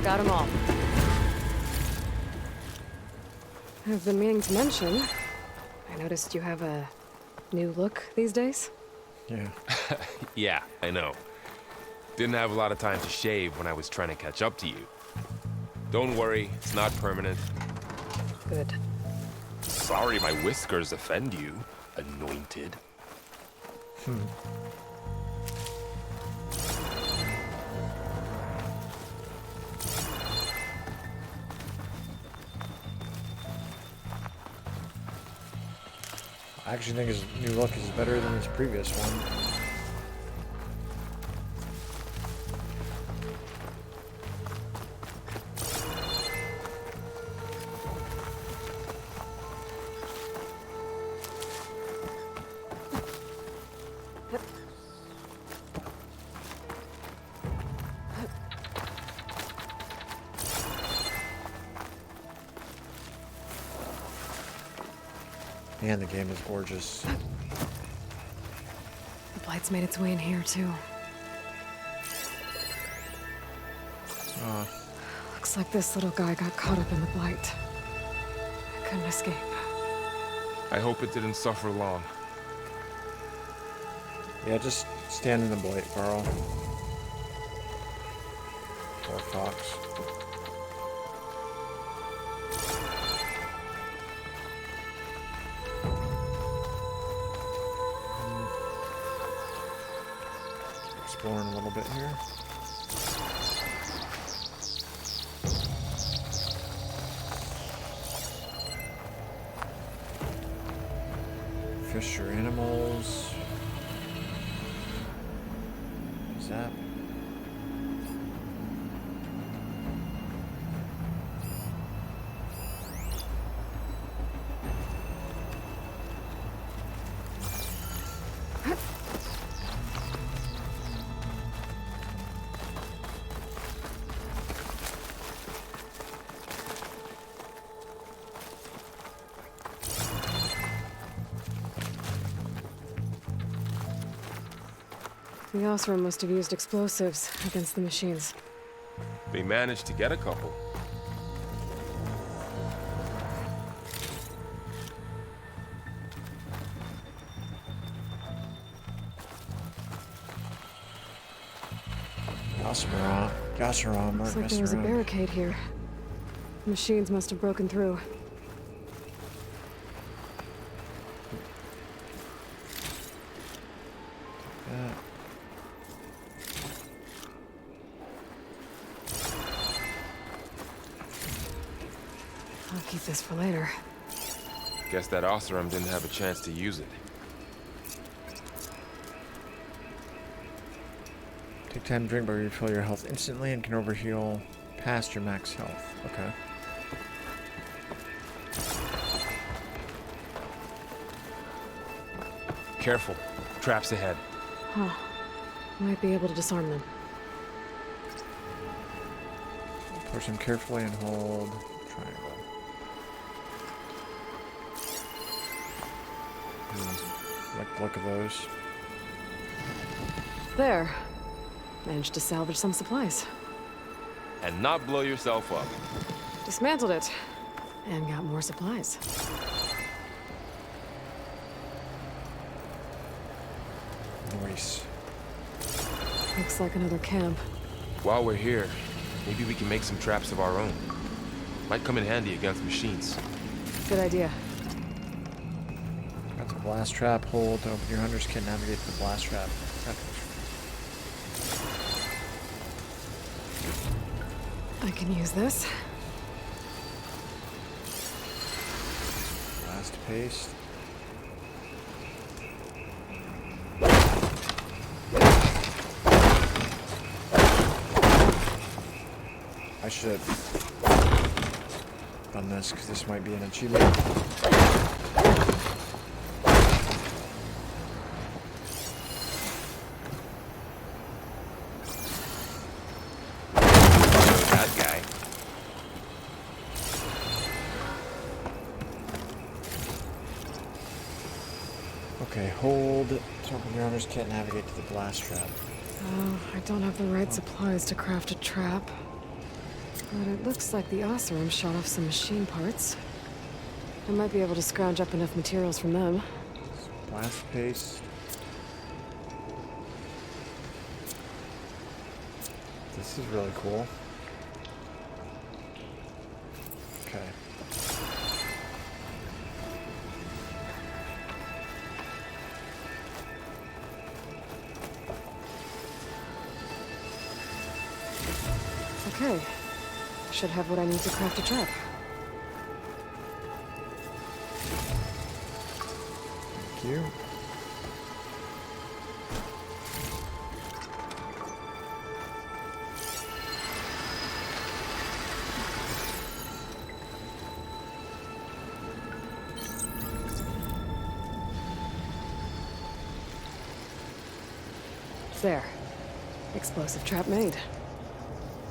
[SPEAKER 3] Got them all. I've been meaning to mention, I noticed you have a new look these days.
[SPEAKER 1] Yeah.
[SPEAKER 4] Yeah, I know. Didn't have a lot of time to shave when I was trying to catch up to you. Don't worry, it's not permanent.
[SPEAKER 3] Good.
[SPEAKER 4] Sorry my whiskers offend you, anointed.
[SPEAKER 1] I actually think his new look is better than his previous one. Man, the game is gorgeous.
[SPEAKER 3] The Blight's made its way in here, too. Looks like this little guy got caught up in the Blight. Couldn't escape.
[SPEAKER 4] I hope it didn't suffer long.
[SPEAKER 1] Yeah, just stand in the Blight, Carl. Or Fox. Exploring a little bit here. Fish or animals. Zap.
[SPEAKER 3] The Osram must have used explosives against the machines.
[SPEAKER 4] They managed to get a couple.
[SPEAKER 1] Yasseron,
[SPEAKER 3] Looks like there was a barricade here. The machines must have broken through. I'll keep this for later.
[SPEAKER 4] Guess that Osram didn't have a chance to use it.
[SPEAKER 1] Take time to drink, but refill your health instantly and can overheal past your max health. Okay.
[SPEAKER 4] Careful. Traps ahead.
[SPEAKER 3] Huh. Might be able to disarm them.
[SPEAKER 1] Push them carefully and hold triangle. Like the look of those.
[SPEAKER 3] There. Managed to salvage some supplies.
[SPEAKER 4] And not blow yourself up.
[SPEAKER 3] Dismantled it. And got more supplies.
[SPEAKER 1] Nice.
[SPEAKER 3] Looks like another camp.
[SPEAKER 4] While we're here, maybe we can make some traps of our own. Might come in handy against machines.
[SPEAKER 3] Good idea.
[SPEAKER 1] Got the blast trap. Hold to open your hunter's kit. Navigate to the blast trap.
[SPEAKER 3] I can use this.
[SPEAKER 1] Blast paste. I should have done this because this might be an achievement.
[SPEAKER 4] That guy.
[SPEAKER 1] Okay, hold to open your owner's kit. Navigate to the blast trap.
[SPEAKER 3] Oh, I don't have the right supplies to craft a trap. But it looks like the Osram shot off some machine parts. I might be able to scrounge up enough materials from them.
[SPEAKER 1] Blast paste. This is really cool. Okay.
[SPEAKER 3] Okay. Should have what I need to craft a trap.
[SPEAKER 1] Thank you.
[SPEAKER 3] There. Explosive trap made.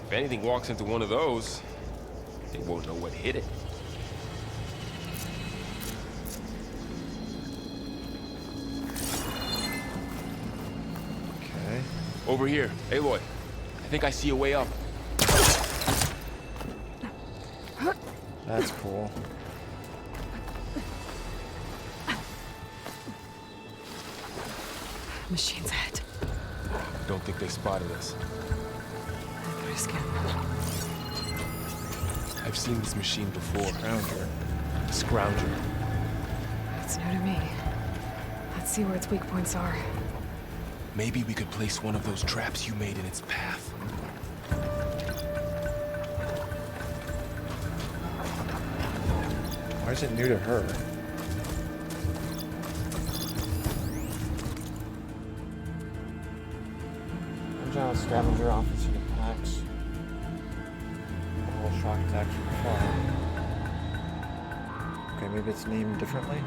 [SPEAKER 4] If anything walks into one of those, they won't know what hit it. Over here. Aloy, I think I see a way up.
[SPEAKER 1] That's cool.
[SPEAKER 3] Machine's ahead.
[SPEAKER 4] Don't think they spotted us.
[SPEAKER 3] I better scan.
[SPEAKER 4] I've seen this machine before.
[SPEAKER 1] Scrounger.
[SPEAKER 4] Scrounger.
[SPEAKER 3] It's new to me. Let's see where its weak points are.
[SPEAKER 4] Maybe we could place one of those traps you made in its path.
[SPEAKER 1] Why is it new to her? Agile scavenger offers you the packs. All shock attacks from far. Okay, maybe it's named differently.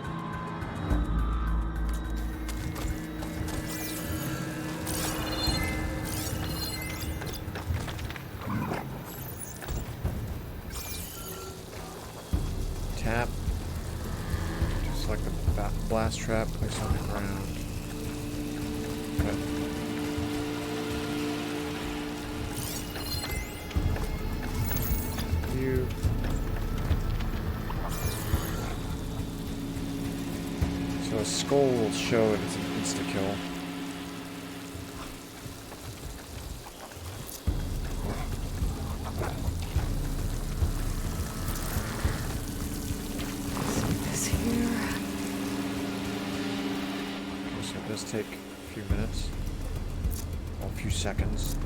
[SPEAKER 1] Tap. Just like the blast trap, place on the ground. Okay. You. So a skull will show if it's an insta-kill.
[SPEAKER 3] This here.
[SPEAKER 1] Okay, so it does take a few minutes. Well, a few seconds.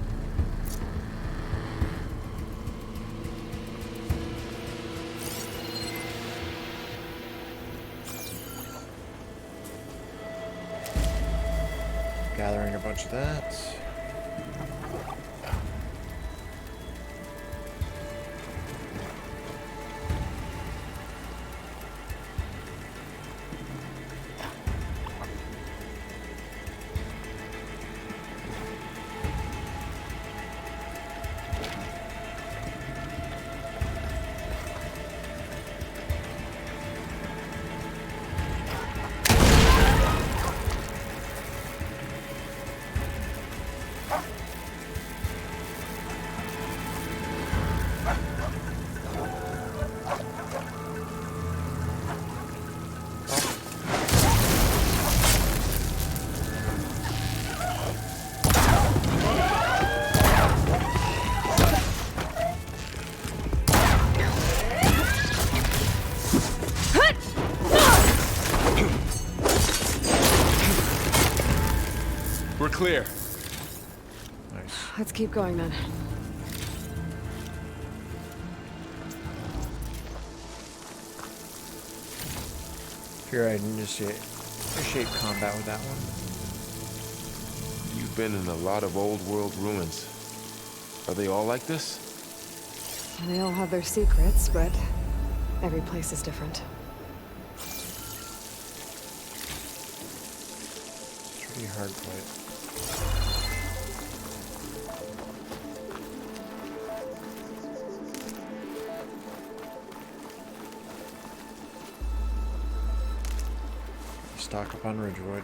[SPEAKER 1] Gathering a bunch of that.
[SPEAKER 4] We're clear.
[SPEAKER 1] Nice.
[SPEAKER 3] Let's keep going then.
[SPEAKER 1] Here I appreciate combat with that one.
[SPEAKER 4] You've been in a lot of old world ruins. Are they all like this?
[SPEAKER 3] They all have their secrets, but every place is different.
[SPEAKER 1] It's pretty hard fight. Stock up on Ridgewood.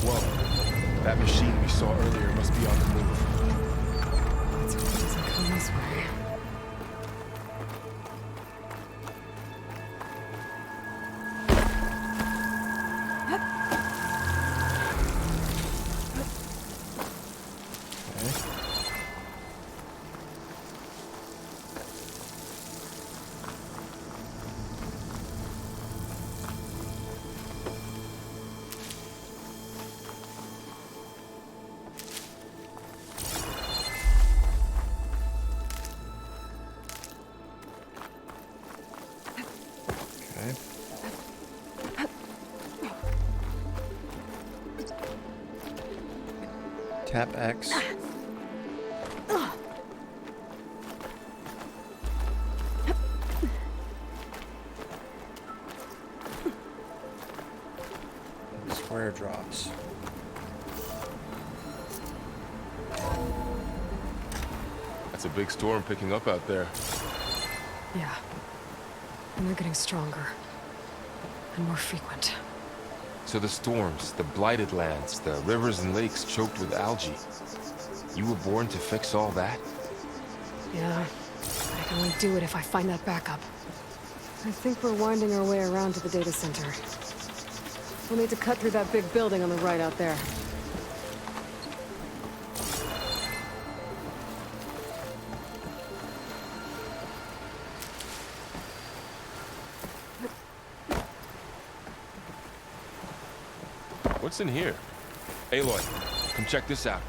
[SPEAKER 4] Whoa. That machine we saw earlier must be on the move.
[SPEAKER 3] Let's hope it doesn't come this way. Tap X.
[SPEAKER 1] for airdrops.
[SPEAKER 4] That's a big storm picking up out there.
[SPEAKER 3] Yeah. And they're getting stronger. And more frequent.
[SPEAKER 4] So the storms, the blighted lands, the rivers and lakes choked with algae. You were born to fix all that?
[SPEAKER 3] Yeah. But I can only do it if I find that backup. I think we're winding our way around to the data center. We'll need to cut through that big building on the right out there.
[SPEAKER 4] What's in here? Aloy, come check this out.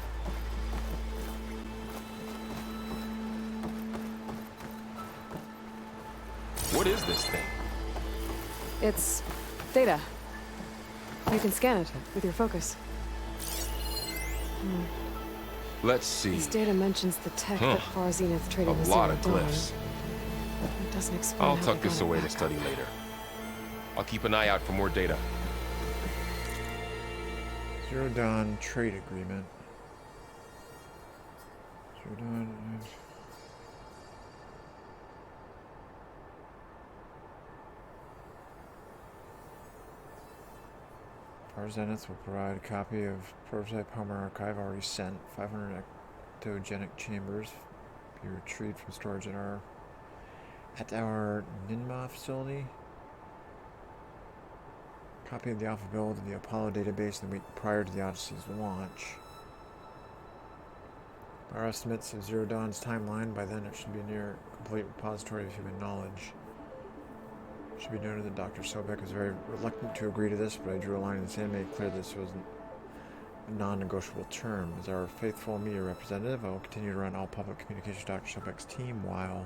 [SPEAKER 4] What is this thing?
[SPEAKER 3] It's data. You can scan it with your focus.
[SPEAKER 4] Let's see.
[SPEAKER 3] This data mentions the tech that Far Zenith
[SPEAKER 4] A
[SPEAKER 3] traded with
[SPEAKER 4] lot
[SPEAKER 3] Zero
[SPEAKER 4] of
[SPEAKER 3] Dawn.
[SPEAKER 4] glyphs.
[SPEAKER 3] It doesn't explain
[SPEAKER 4] I'll
[SPEAKER 3] how
[SPEAKER 4] tuck
[SPEAKER 3] they
[SPEAKER 4] this
[SPEAKER 3] got it
[SPEAKER 4] away to
[SPEAKER 3] back
[SPEAKER 4] study
[SPEAKER 3] up.
[SPEAKER 4] later. I'll keep an eye out for more data.
[SPEAKER 1] Zero Dawn trade agreement. Zero Dawn. Far Zenith will provide a copy of prototype Homer archive already sent. 500 ectogenic chambers be retrieved from storage at our Ninma facility. Copy of the alpha build of the Apollo database in the week prior to the Odyssey's launch. By our estimates of Zero Dawn's timeline, by then it should be a near complete repository of human knowledge. It should be noted that Dr. Sobek was very reluctant to agree to this, but I drew a line in the sand and made clear this was a non-negotiable term. As our faithful media representative, I will continue to run all public communications to Dr. Sobek's team while...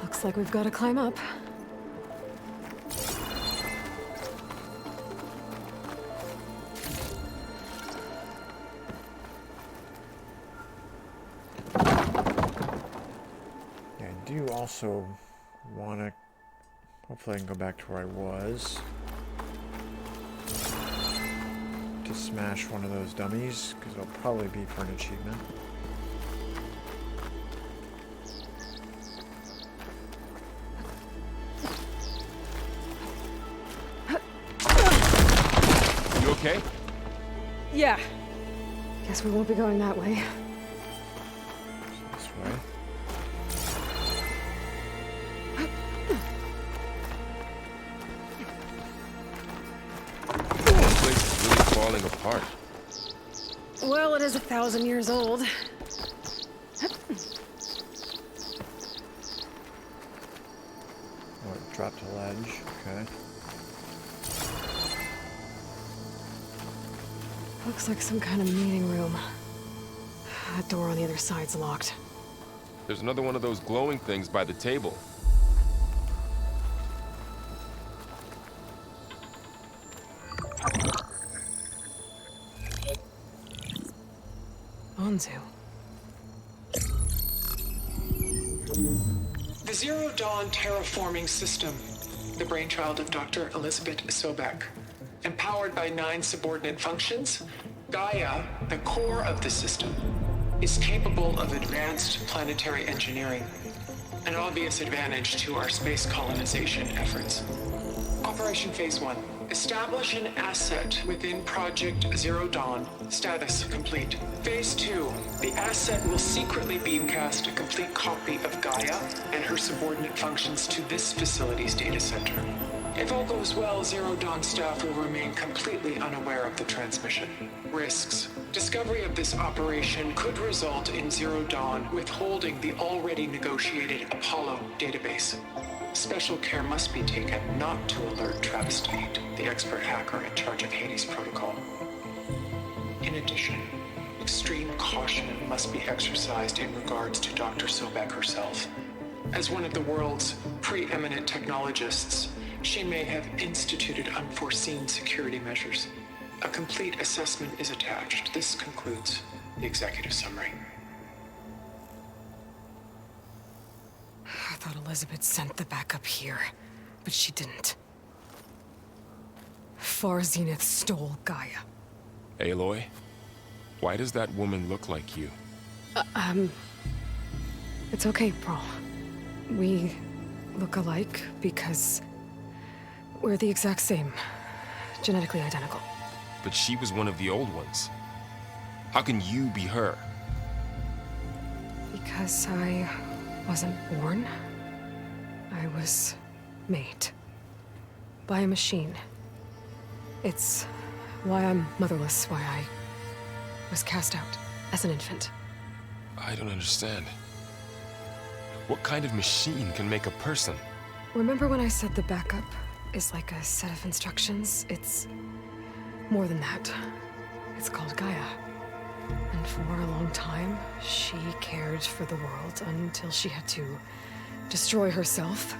[SPEAKER 3] Looks like we've got to climb up.
[SPEAKER 1] Yeah, I do also want to... Hopefully I can go back to where I was. To smash one of those dummies, because it'll probably be for an achievement.
[SPEAKER 4] You okay?
[SPEAKER 3] Yeah. Guess we won't be going that way.
[SPEAKER 1] This way.
[SPEAKER 4] This place is really falling apart.
[SPEAKER 3] Well, it is 1,000 years old.
[SPEAKER 1] Oh, it dropped a ledge. Okay.
[SPEAKER 3] Looks like some kind of meeting room. That door on the other side's locked.
[SPEAKER 4] There's another one of those glowing things by the table.
[SPEAKER 3] Onzu.
[SPEAKER 7] The Zero Dawn terraforming system, the brainchild of Dr. Elizabeth Sobek. Empowered by 9 subordinate functions, Gaia, the core of the system, is capable of advanced planetary engineering, an obvious advantage to our space colonization efforts. Operation Phase 1. Establish an asset within Project Zero Dawn. Status complete. Phase 2. The asset will secretly beamcast a complete copy of Gaia and her subordinate functions to this facility's data center. If all goes well, Zero Dawn staff will remain completely unaware of the transmission. Risks. Discovery of this operation could result in Zero Dawn withholding the already negotiated Apollo database. Special care must be taken not to alert Travis Tate, the expert hacker in charge of Hades Protocol. In addition, extreme caution must be exercised in regards to Dr. Sobek herself. As one of the world's preeminent technologists, she may have instituted unforeseen security measures. A complete assessment is attached. This concludes the executive summary.
[SPEAKER 3] I thought Elizabeth sent the backup here, but she didn't. Far Zenith stole Gaia.
[SPEAKER 4] Aloy, why does that woman look like you?
[SPEAKER 3] It's okay, Pearl. We look alike because we're the exact same. Genetically identical.
[SPEAKER 4] But she was one of the old ones. How can you be her?
[SPEAKER 3] Because I wasn't born. I was made. By a machine. It's why I'm motherless, why I was cast out as an infant.
[SPEAKER 4] I don't understand. What kind of machine can make a person?
[SPEAKER 3] Remember when I said the backup is like a set of instructions? It's more than that. It's called Gaia. And for a long time, she cared for the world until she had to destroy herself.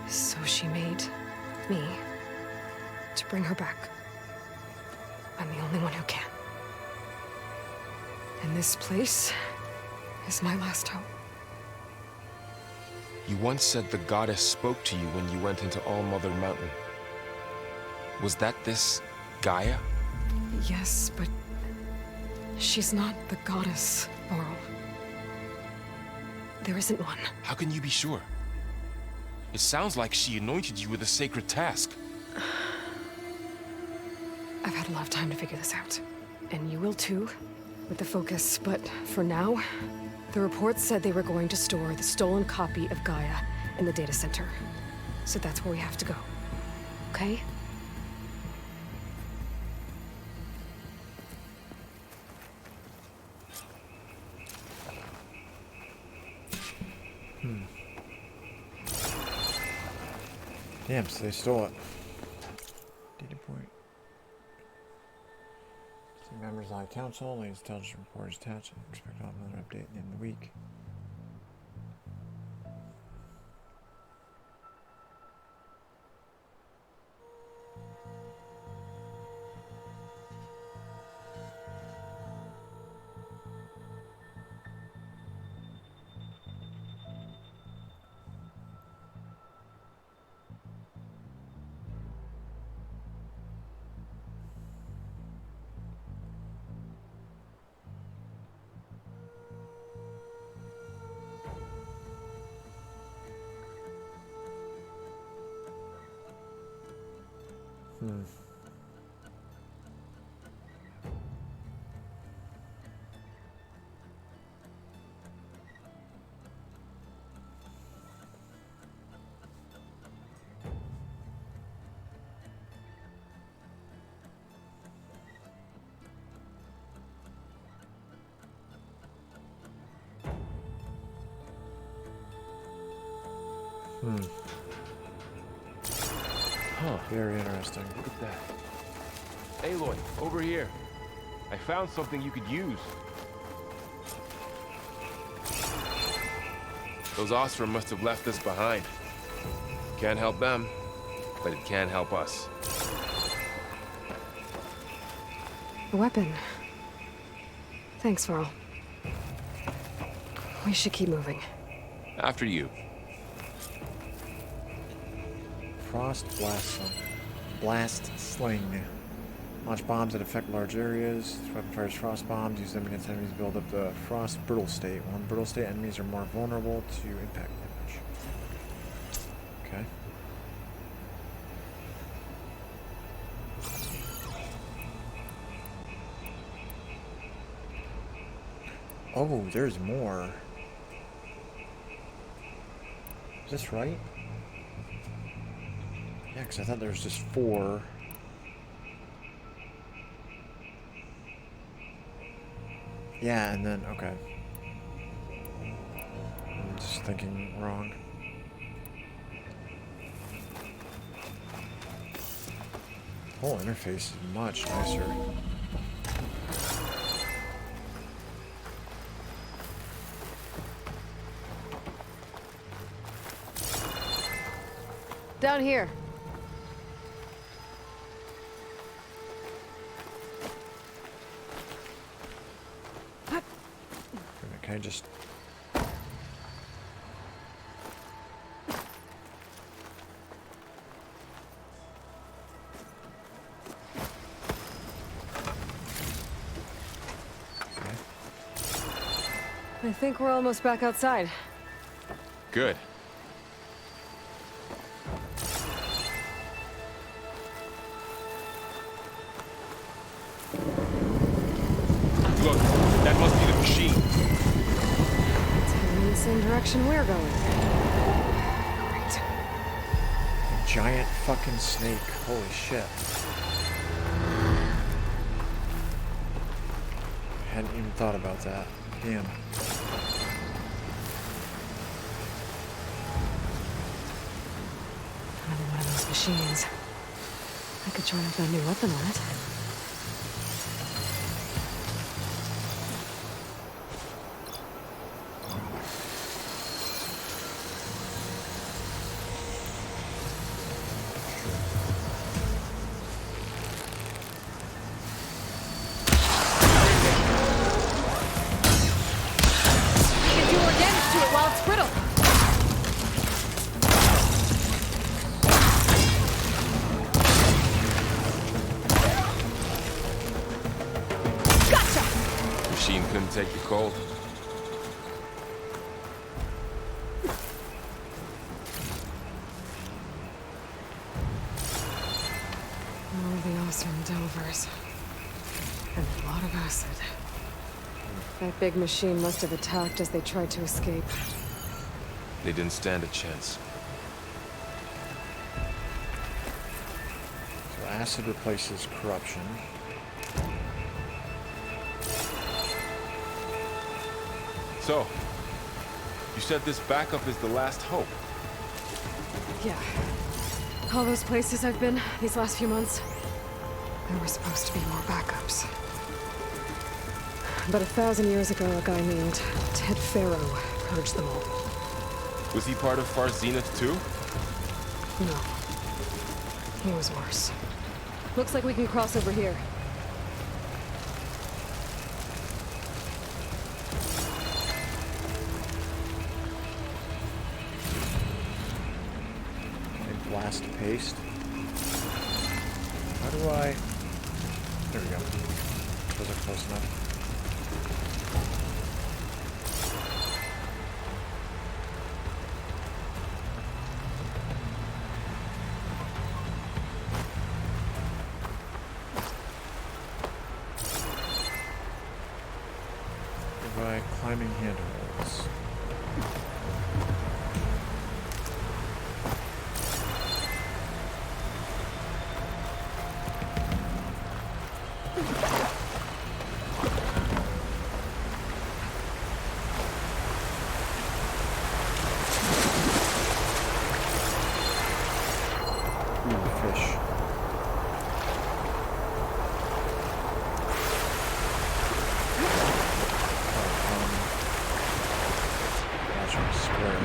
[SPEAKER 3] So she made me to bring her back. I'm the only one who can. And this place is my last hope.
[SPEAKER 4] You once said the goddess spoke to you when you went into All Mother Mountain. Was that this Gaia?
[SPEAKER 3] Yes, but she's not the goddess, Laurel. There isn't one.
[SPEAKER 4] How can you be sure? It sounds like she anointed you with a sacred task.
[SPEAKER 3] I've had a lot of time to figure this out. And you will too, with the focus. But for now, the report said they were going to store the stolen copy of Gaia in the data center. So that's where we have to go. Okay?
[SPEAKER 1] Damn, so they stole it. Data point. See members of the council, latest intelligence report is attached. Expect to have another update at the end of the week.
[SPEAKER 4] Huh.
[SPEAKER 1] Very interesting.
[SPEAKER 4] Look at that. Aloy, over here. I found something you could use. Those Ostrom must have left this behind. Can't help them, but it can help us.
[SPEAKER 3] A weapon. Thanks, Varl. We should keep moving.
[SPEAKER 4] After you.
[SPEAKER 1] Frost blast sling. Launch bombs that affect large areas. This weapon fires frost bombs. Use them against enemies to build up the frost brittle state. While in brittle state, enemies are more vulnerable to impact damage. Okay. Oh, there's more. Is this right? Yeah, because I thought there was just 4. Yeah, and then, okay. I'm just thinking wrong. whole interface is much nicer.
[SPEAKER 3] Down here.
[SPEAKER 1] Can I just...
[SPEAKER 3] I think we're almost back outside.
[SPEAKER 4] Good. Look, that must be the machine.
[SPEAKER 3] It's heading in the same direction we're going. Great.
[SPEAKER 1] A giant fucking snake. Holy shit. I hadn't even thought about that. Damn.
[SPEAKER 3] Another one of those machines. I could try out that new weapon on it. You can do more damage to it while it's brittle.
[SPEAKER 4] Machine couldn't take the cold.
[SPEAKER 3] More of the awesome Delvers. And a lot of acid. That big machine must have attacked as they tried to escape.
[SPEAKER 4] They didn't stand a chance.
[SPEAKER 1] So acid replaces corruption.
[SPEAKER 4] So, you said this backup is the last hope.
[SPEAKER 3] Yeah. All those places I've been these last few months, there were supposed to be more backups. But 1,000 years ago, a guy named Ted Pharaoh purged them all.
[SPEAKER 4] Was he part of Far Zenith too?
[SPEAKER 3] No. He was worse. Looks like we can cross over here.
[SPEAKER 1] Blast paste. How do I... There we go. Those are close enough. By climbing handrails. Fish. Square.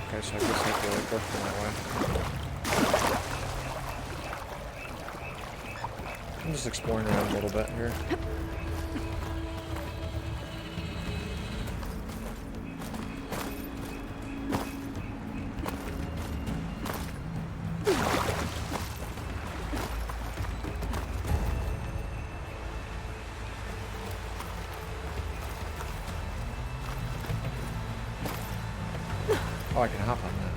[SPEAKER 1] Okay, so I guess I have to go from that way. I'm just exploring around a little bit here. Oh, I can hop on that.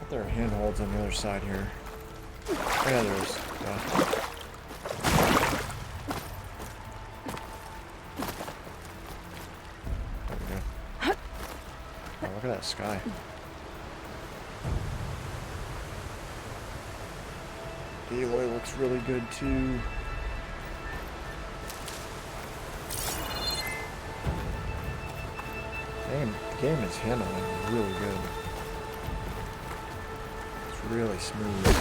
[SPEAKER 1] There are handholds on the other side here. Oh yeah, there is. Yeah. There we go. Oh, look at that sky. Aloy looks really good too. The game is handling really good. Really smooth.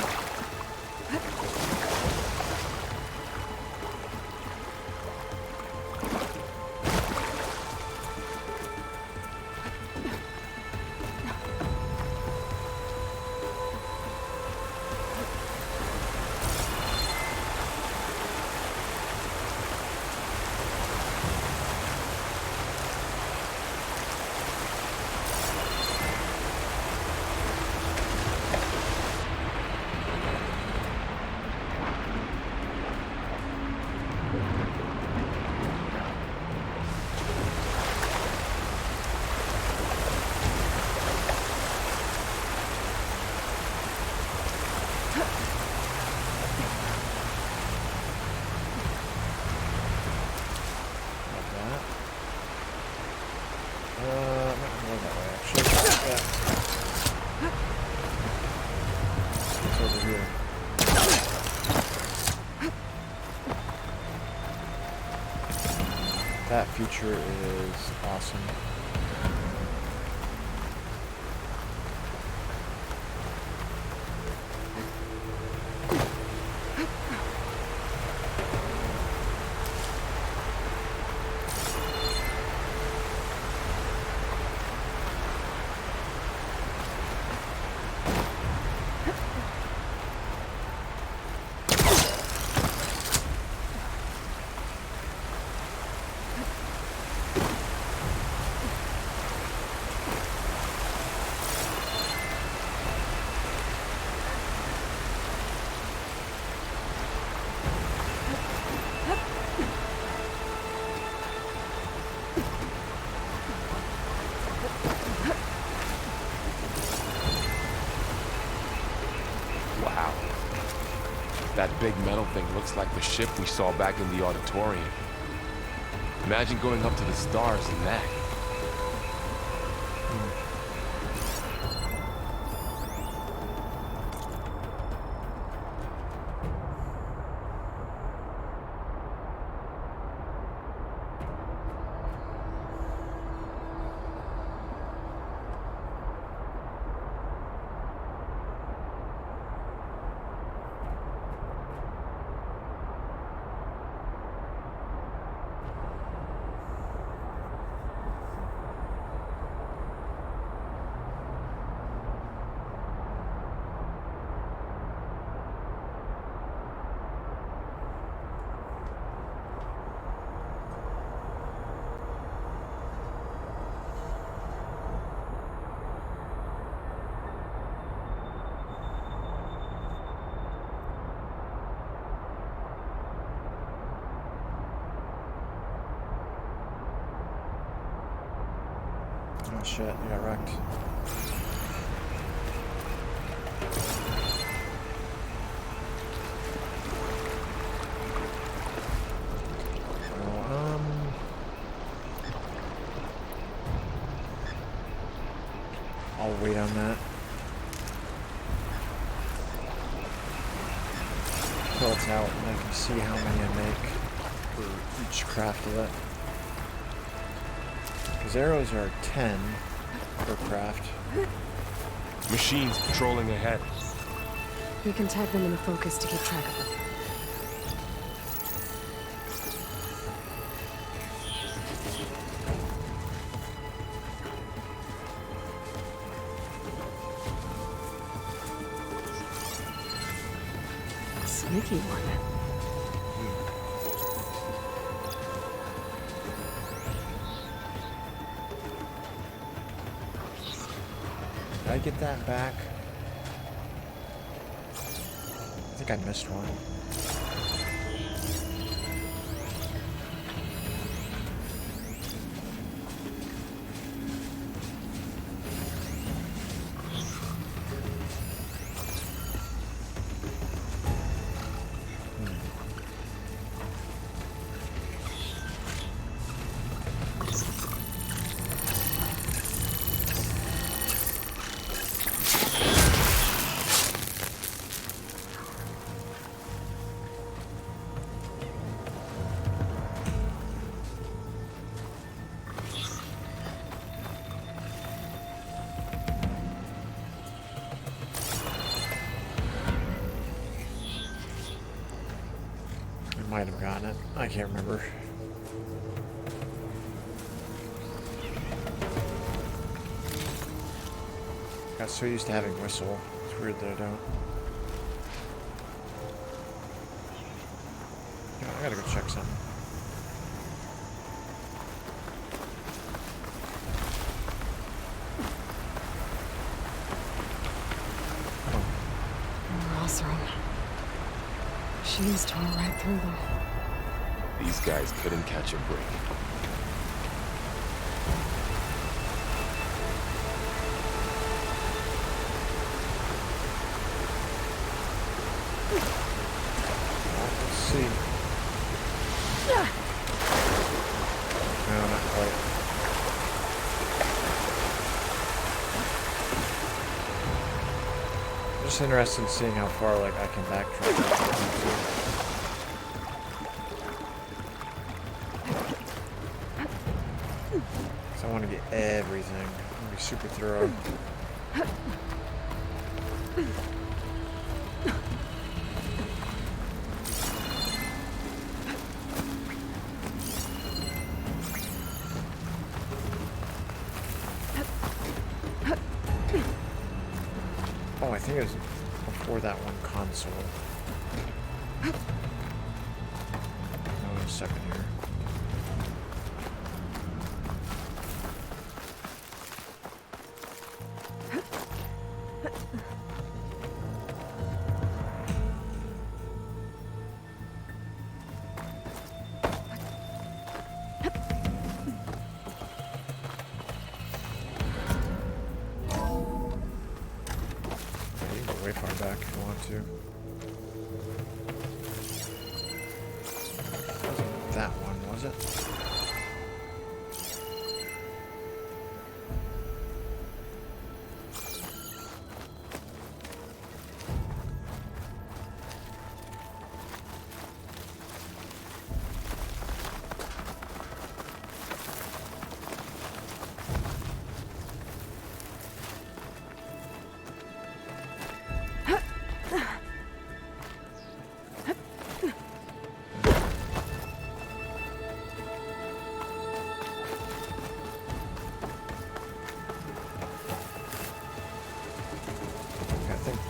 [SPEAKER 1] That feature is awesome.
[SPEAKER 4] That big metal thing looks like the ship we saw back in the auditorium. Imagine going up to the stars in that. Oh shit, you got wrecked. Well, I'll wait on that. Until it's out and I can see how many I make for each craft of it. Because arrows are 10 per craft. Machines patrolling ahead.
[SPEAKER 3] We can tag them in the focus to keep track of them. sneaky one.
[SPEAKER 1] Did I get that back? I think I missed one. Might have gotten it. I can't remember. Got so used to having whistle. It's weird that I don't. Yeah, I gotta go check something.
[SPEAKER 3] Rosram. She's tore right through them.
[SPEAKER 4] These guys couldn't catch a break.
[SPEAKER 1] Let's see. No, not quite. I'm just interested in seeing how far like I can backtrack. So I want to get everything. I'm gonna be super thorough. Oh, I think it was before that one console. Oh, a second here. Way far back if you want to. Wasn't that one, was it?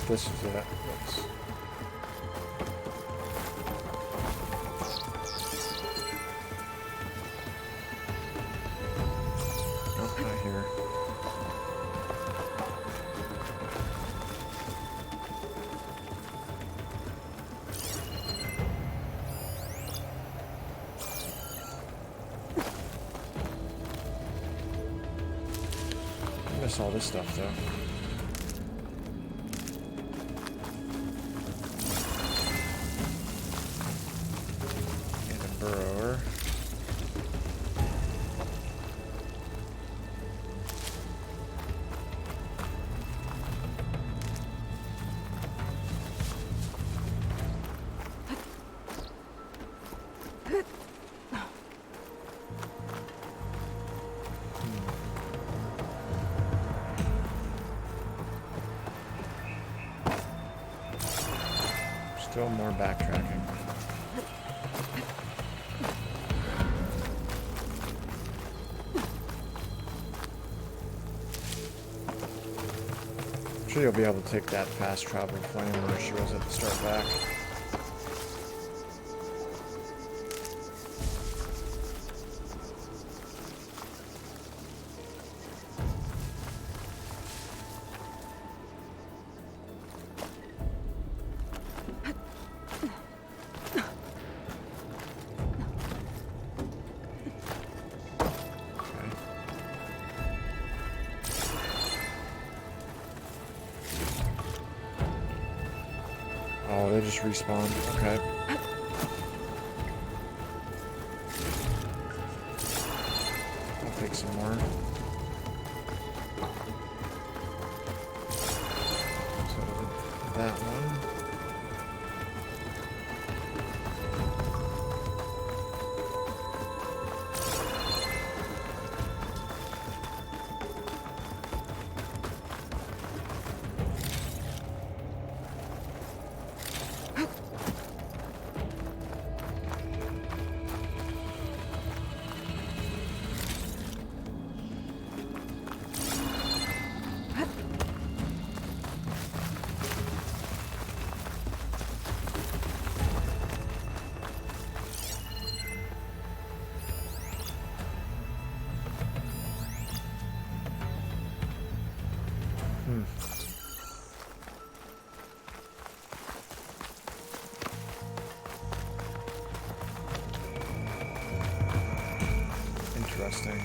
[SPEAKER 1] This is it. Let's... Nope, not here. I miss all this stuff though. Burrower. Still more backtracking. I'm sure you'll be able to take that fast travel flame where she was at the start back. Oh, they just respawned. Okay. I'll take some more. So that one. Interesting.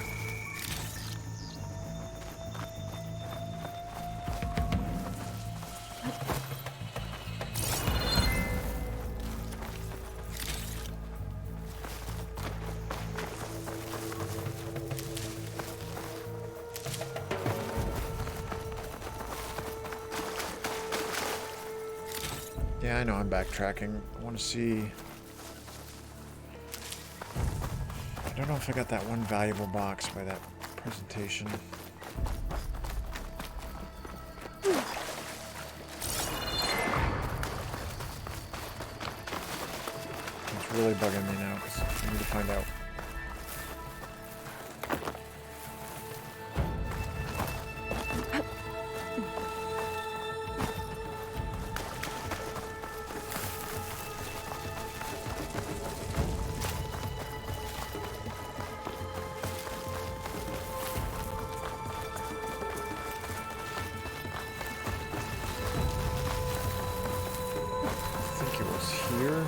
[SPEAKER 1] Yeah, I know I'm backtracking. I want to see... I don't know if I got that one valuable box by that presentation. It's really bugging me now because I need to find out. Here.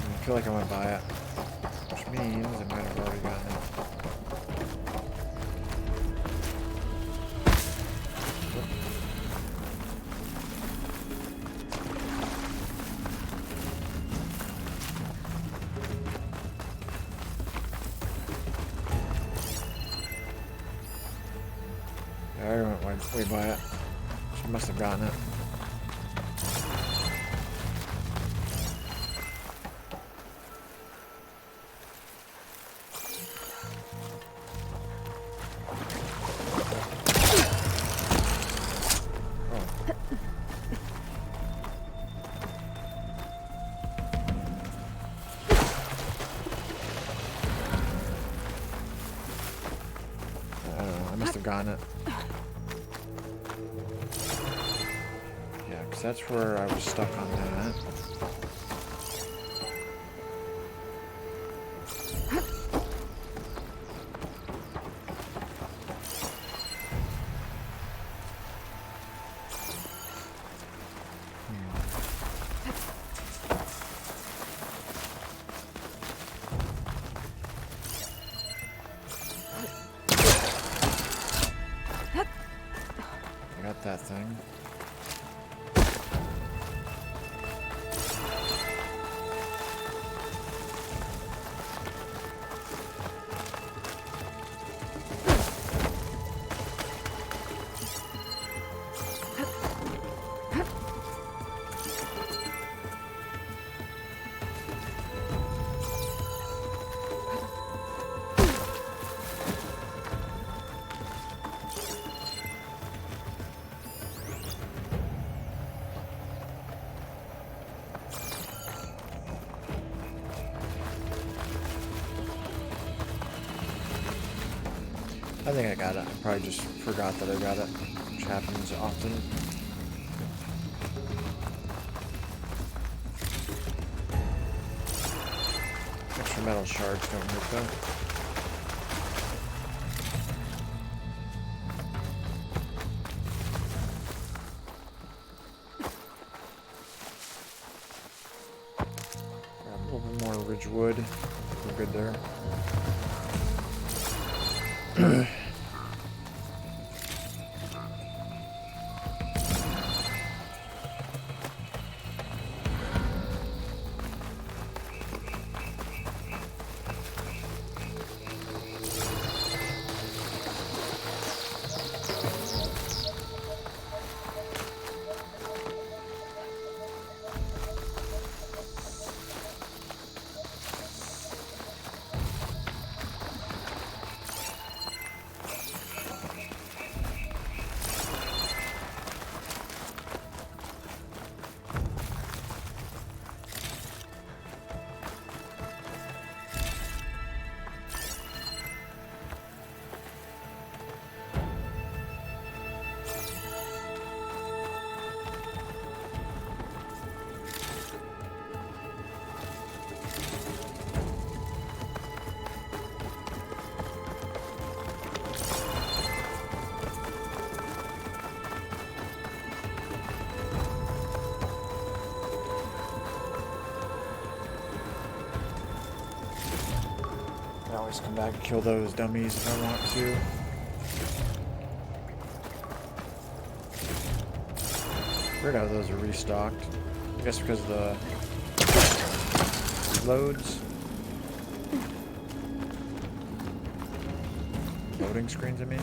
[SPEAKER 1] I feel like I want to buy it, which means I might have already gotten it. I went way by it. She must have gotten it. I must have gotten it. Yeah, because that's where I was stuck on that. I got that thing. I think I got it. I probably just forgot that I got it, which happens often. Extra metal shards don't hurt though. Grab a little bit more ridgewood. We're good there. I always come back and kill those dummies if I want to. Weird how those are restocked. I guess because of the loads. Loading screens, I mean.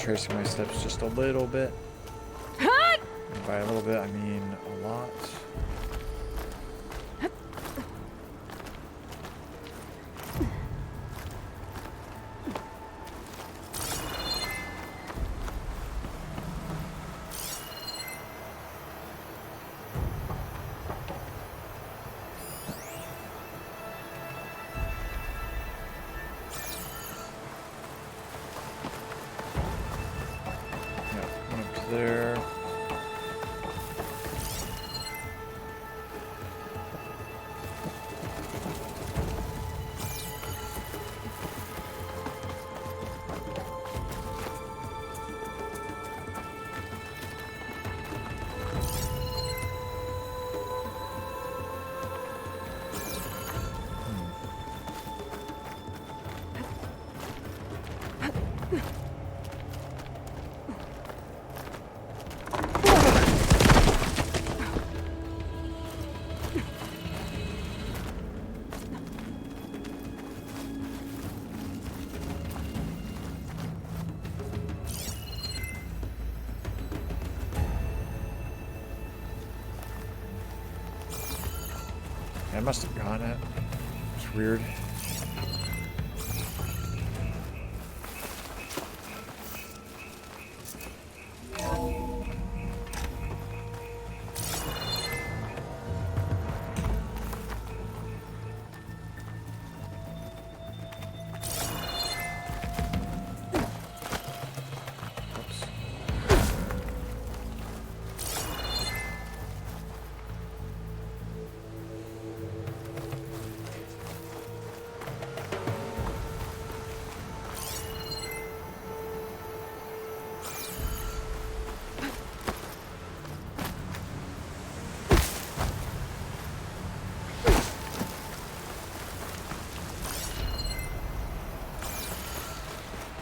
[SPEAKER 1] Retracing my steps just a little bit. And by a little bit, I mean a lot. There. I must have gone it. It's weird.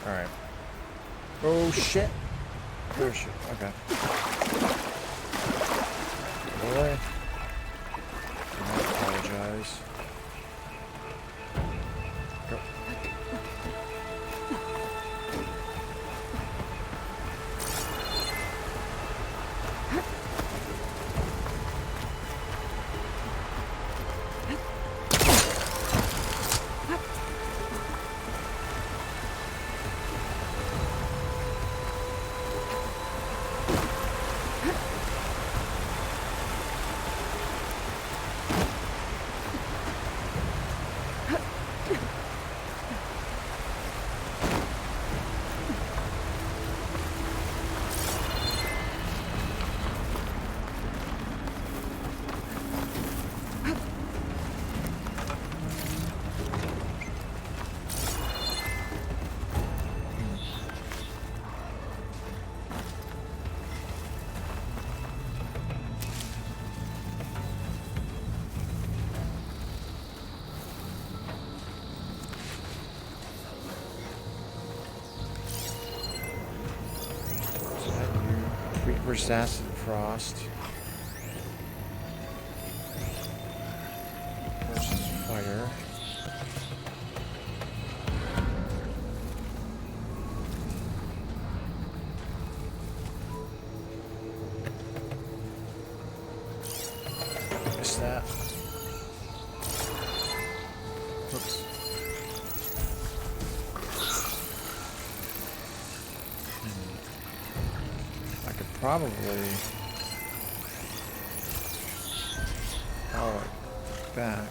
[SPEAKER 1] Alright. Oh shit. Oh shit. Okay. Go away. I apologize. Go. Versus acid frost. Versus fire. Missed that. Oops. I could probably power it back.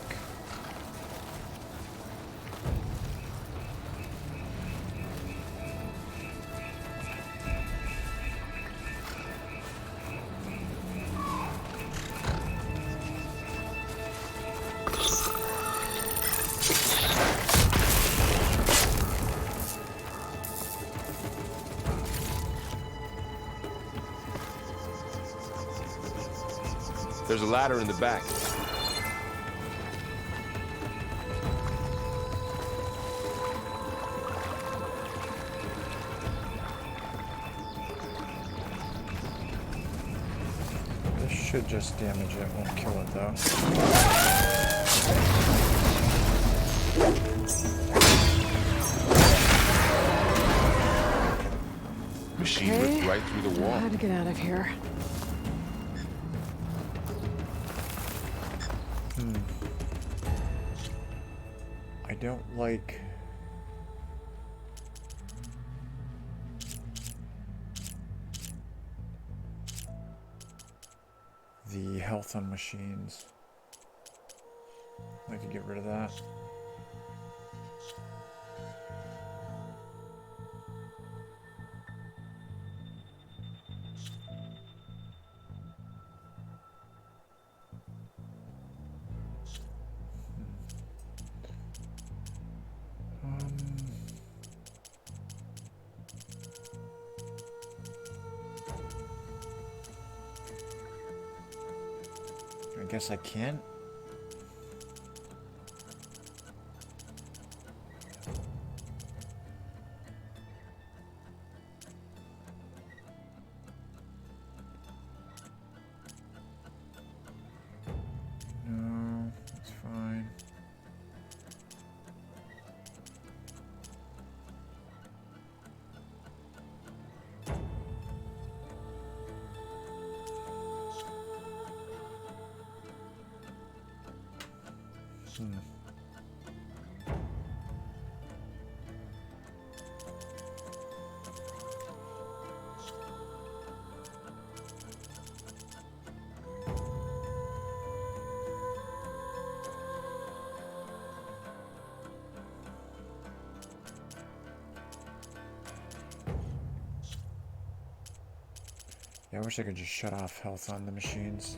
[SPEAKER 4] There's a ladder in the back.
[SPEAKER 1] This should just damage it, won't kill it though.
[SPEAKER 4] Machine ripped right through the wall.
[SPEAKER 3] How to get out of here?
[SPEAKER 1] I don't like the health on machines. I'd like to get rid of that. I guess I can't. No, it's fine. Yeah, I wish I could just shut off health on the machines.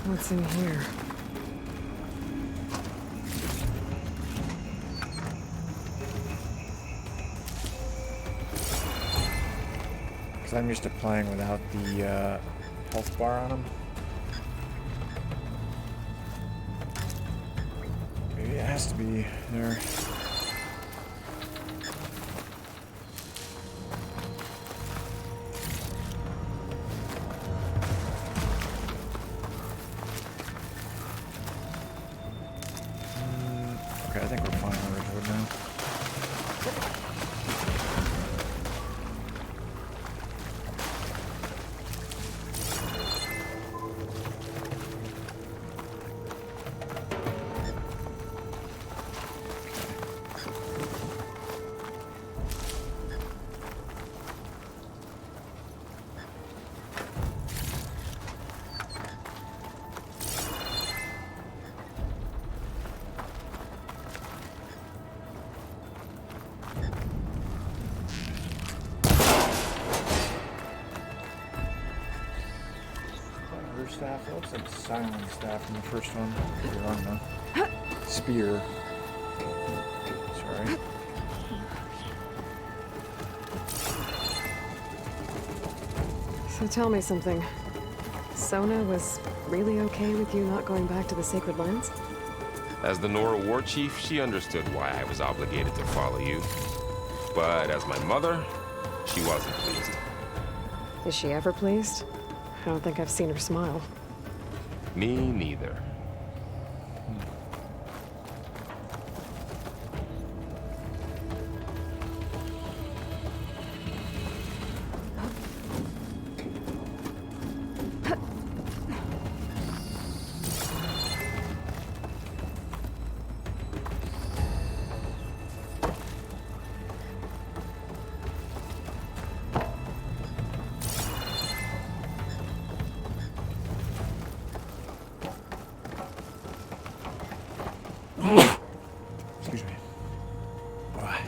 [SPEAKER 3] What's in here?
[SPEAKER 1] Because I'm used to playing without the health bar on them. Maybe it has to be there. Okay, I think we're fine on Ridgewood now. Staff. It looks like silent staff in the first one. Could be wrong though. Spear. Sorry.
[SPEAKER 3] So tell me something. Sona was really okay with you not going back to the Sacred Lands?
[SPEAKER 4] As the Nora war chief, she understood why I was obligated to follow you. But as my mother, she wasn't pleased.
[SPEAKER 3] Is she ever pleased? I don't think I've seen her smile.
[SPEAKER 4] Me neither.
[SPEAKER 1] Excuse me. Why?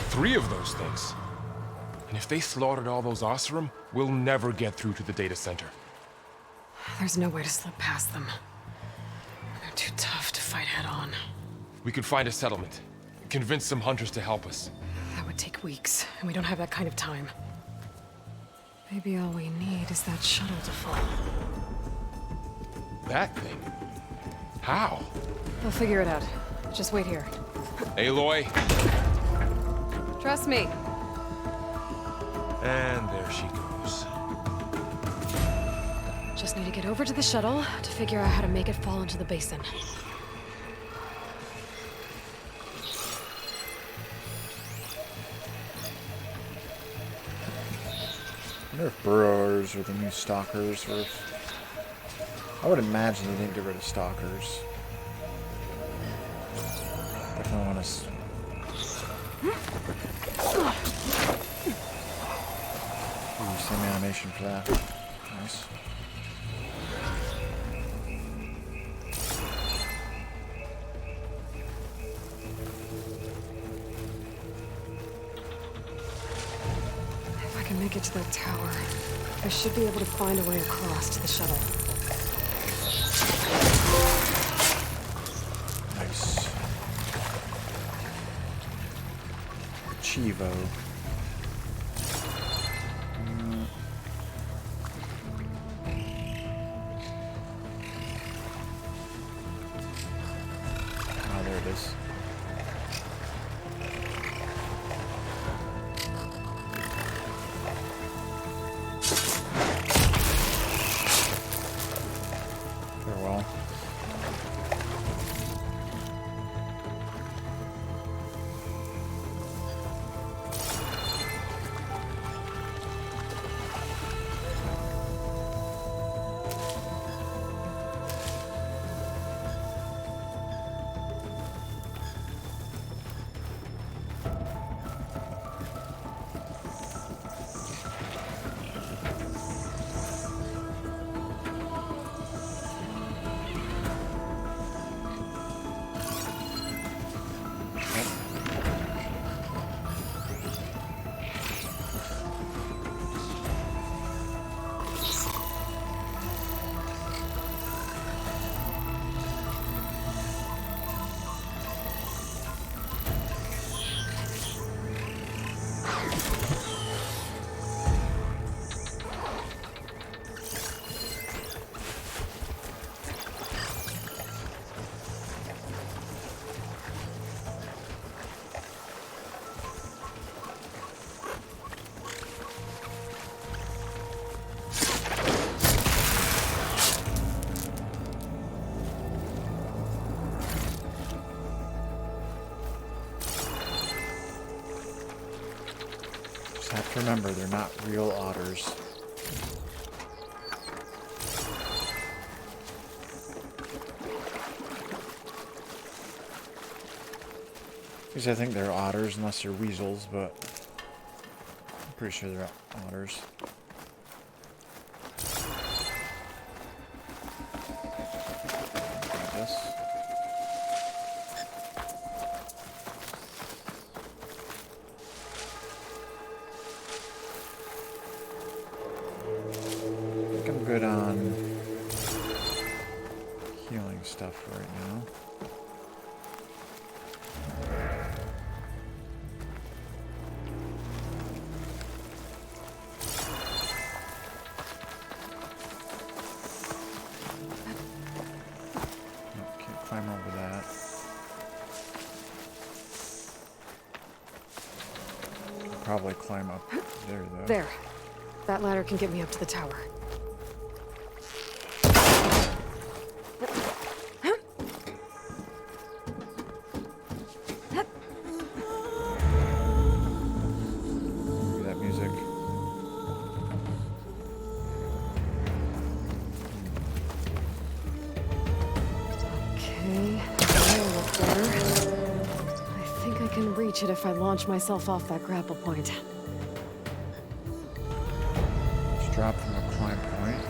[SPEAKER 4] Three of those things. And if they slaughtered all those Oseram, we'll never get through to the data center.
[SPEAKER 3] There's no way to slip past them. They're too tough to fight head on.
[SPEAKER 4] We could find a settlement. Convince some hunters to help us.
[SPEAKER 3] That would take weeks, and we don't have that kind of time. Maybe all we need is that shuttle to fall.
[SPEAKER 4] That thing? How?
[SPEAKER 3] We'll figure it out. Just wait here.
[SPEAKER 4] Aloy.
[SPEAKER 3] Trust me.
[SPEAKER 4] And there she goes.
[SPEAKER 3] Just need to get over to the shuttle to figure out how to make it fall into the basin.
[SPEAKER 1] I wonder if burrowers are the new stalkers, or if... I would imagine they didn't get rid of stalkers. Definitely want to... Ooh, same animation for that. Nice.
[SPEAKER 3] If I can make it to that tower, I should be able to find a way across to the shuttle.
[SPEAKER 1] Nice. Chivo. Oh, there it is. Farewell. Have to remember, they're not real otters. Because I think they're otters, unless they're weasels, but I'm pretty sure they're otters. Like this. probably climb up there, though.
[SPEAKER 3] There. That ladder can get me up to the tower.
[SPEAKER 1] Maybe that music.
[SPEAKER 3] Okay, rail up there. I think I can reach it if I launch myself off that grapple point.
[SPEAKER 1] Let's drop from a climb point.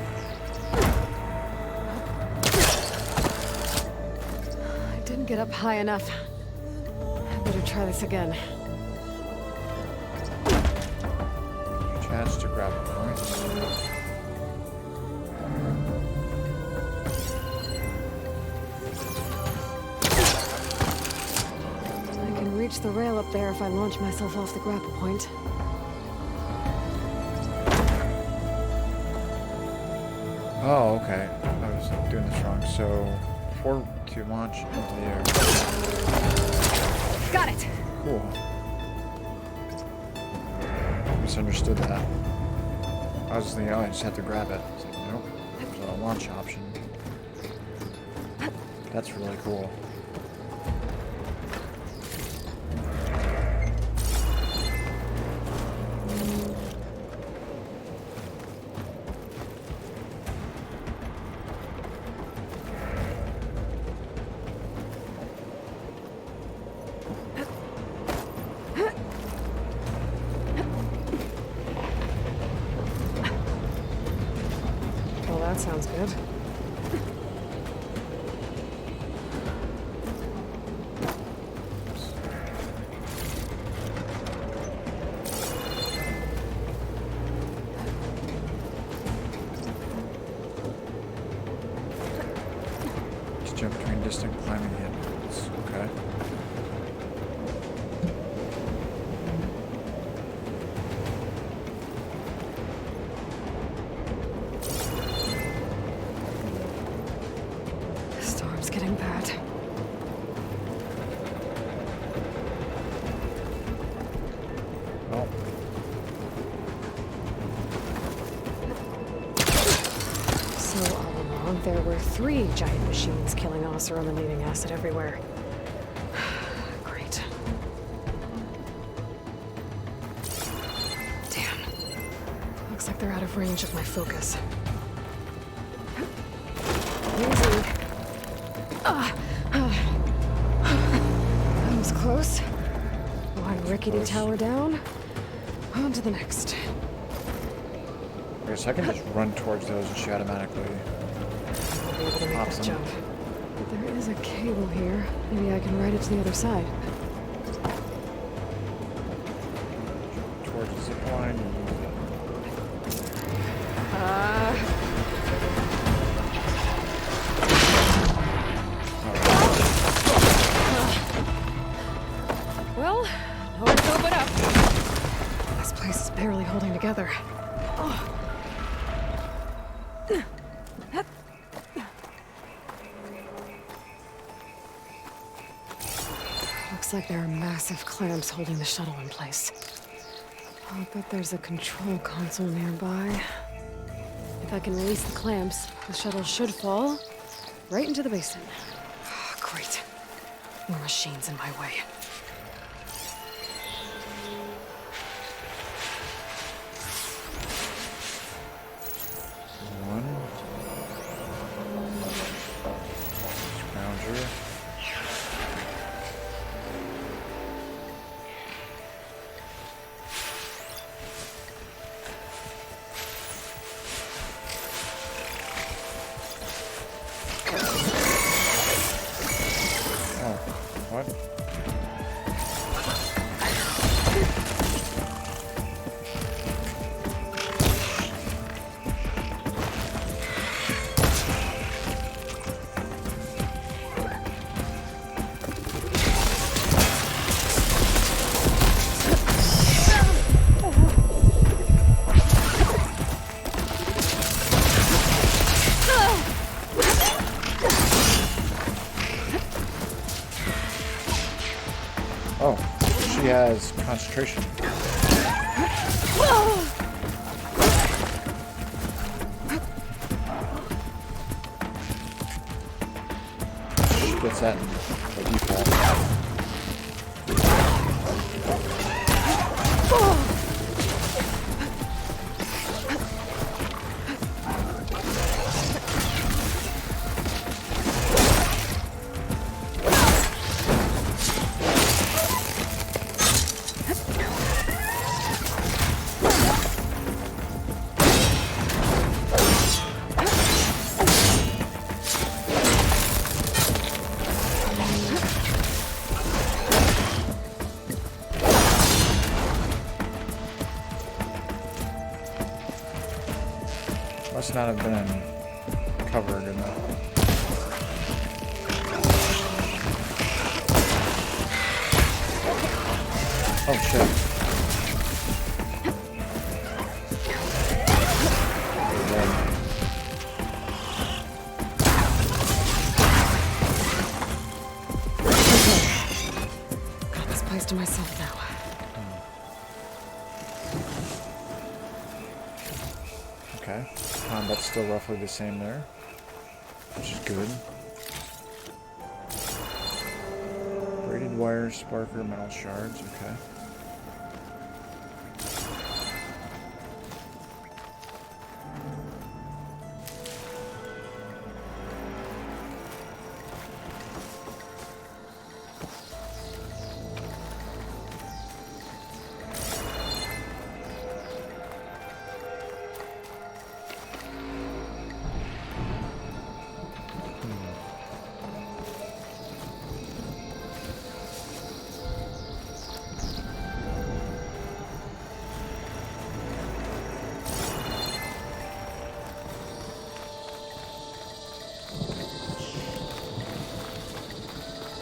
[SPEAKER 3] I didn't get up high enough. I better try this again.
[SPEAKER 1] Chance to grab points.
[SPEAKER 3] I can reach the rail up there if I launch myself off the grapple point.
[SPEAKER 1] Oh, okay. I was doing this wrong. So, 4 to launch into the air.
[SPEAKER 3] Got it!
[SPEAKER 1] Cool. Misunderstood that. I was thinking, oh, I just have to grab it. It's like, nope. There's a launch option. That's really cool.
[SPEAKER 3] Well, that sounds good.
[SPEAKER 1] Just jump between distant climbing hits. Okay.
[SPEAKER 3] The storm's getting bad.
[SPEAKER 1] Well,
[SPEAKER 3] So all along, there were 3 giant machines killing us or emanating acid everywhere. Great. Damn. Looks like they're out of range of my focus. Easy. That was close. One rickety
[SPEAKER 1] Close.
[SPEAKER 3] tower down. On to the next.
[SPEAKER 1] I guess I can just run towards those and she automatically.
[SPEAKER 3] I'll be able to make
[SPEAKER 1] Pop
[SPEAKER 3] that
[SPEAKER 1] them.
[SPEAKER 3] jump. There is a cable here. Maybe I can ride it to the other side.
[SPEAKER 1] Towards the zip line and use it.
[SPEAKER 3] Well, nowhere to go but up. This place is barely holding together. Oh. Looks like there are massive clamps holding the shuttle in place. I'll bet there's a control console nearby. If I can release the clamps, the shuttle should fall right into the basin. Great. More machines in my way.
[SPEAKER 1] One. Scrounger. Oh, what? Oh, she has concentration. Gets that by default. Must not have been covered enough. Oh shit.
[SPEAKER 3] Got this place to myself now.
[SPEAKER 1] Okay. Combat's still roughly the same there, which is good. Braided wires, sparker, metal shards, okay.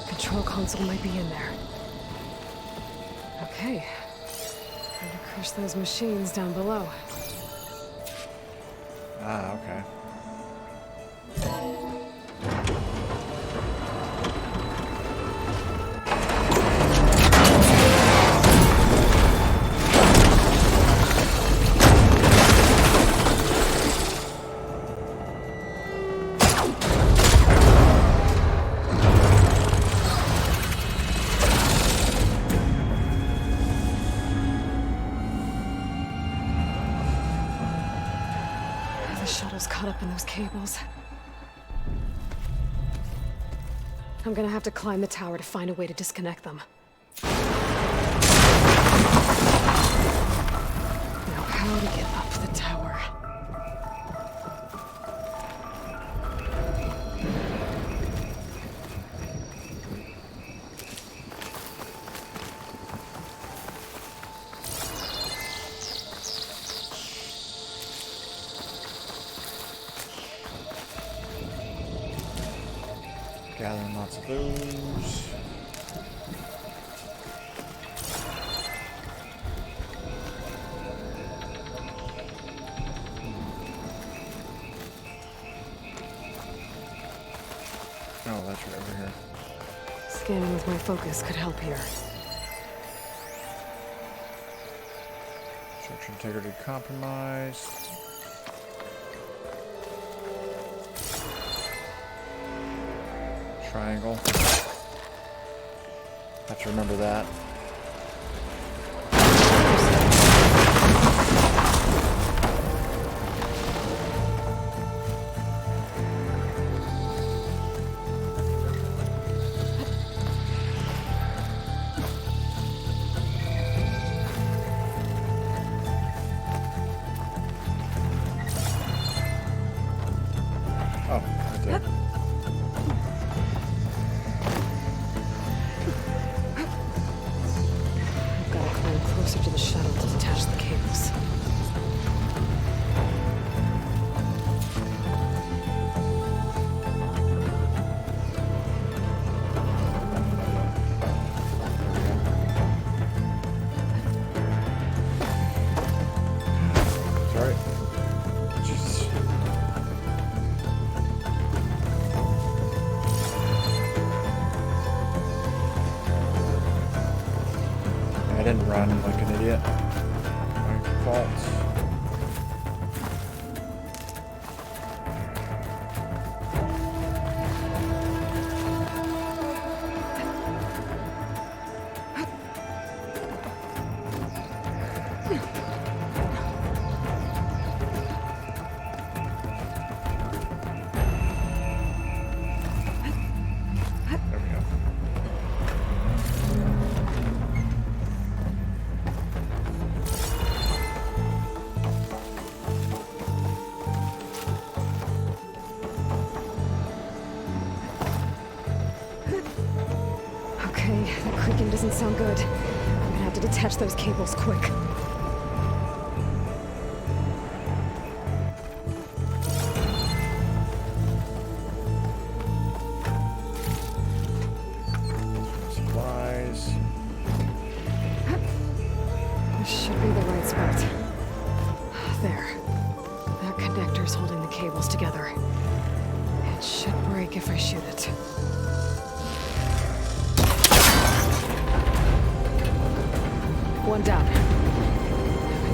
[SPEAKER 3] Control console might be in there. Okay. Time to crush those machines down below.
[SPEAKER 1] Ah, okay.
[SPEAKER 3] The shuttle's caught up in those cables. I'm gonna have to climb the tower to find a way to disconnect them. Now, how to get up the tower?
[SPEAKER 1] Gathering lots of those. Oh, that's right over here.
[SPEAKER 3] Scanning with my focus could help here.
[SPEAKER 1] Structure integrity compromised. Triangle. Have to remember that. Oh, right there. Vaults.
[SPEAKER 3] Doesn't sound good. I'm gonna have to detach those cables quick.
[SPEAKER 1] Supplies.
[SPEAKER 3] This should be the right spot. There. That connector's holding the cables together. It should break if I shoot it. One down. I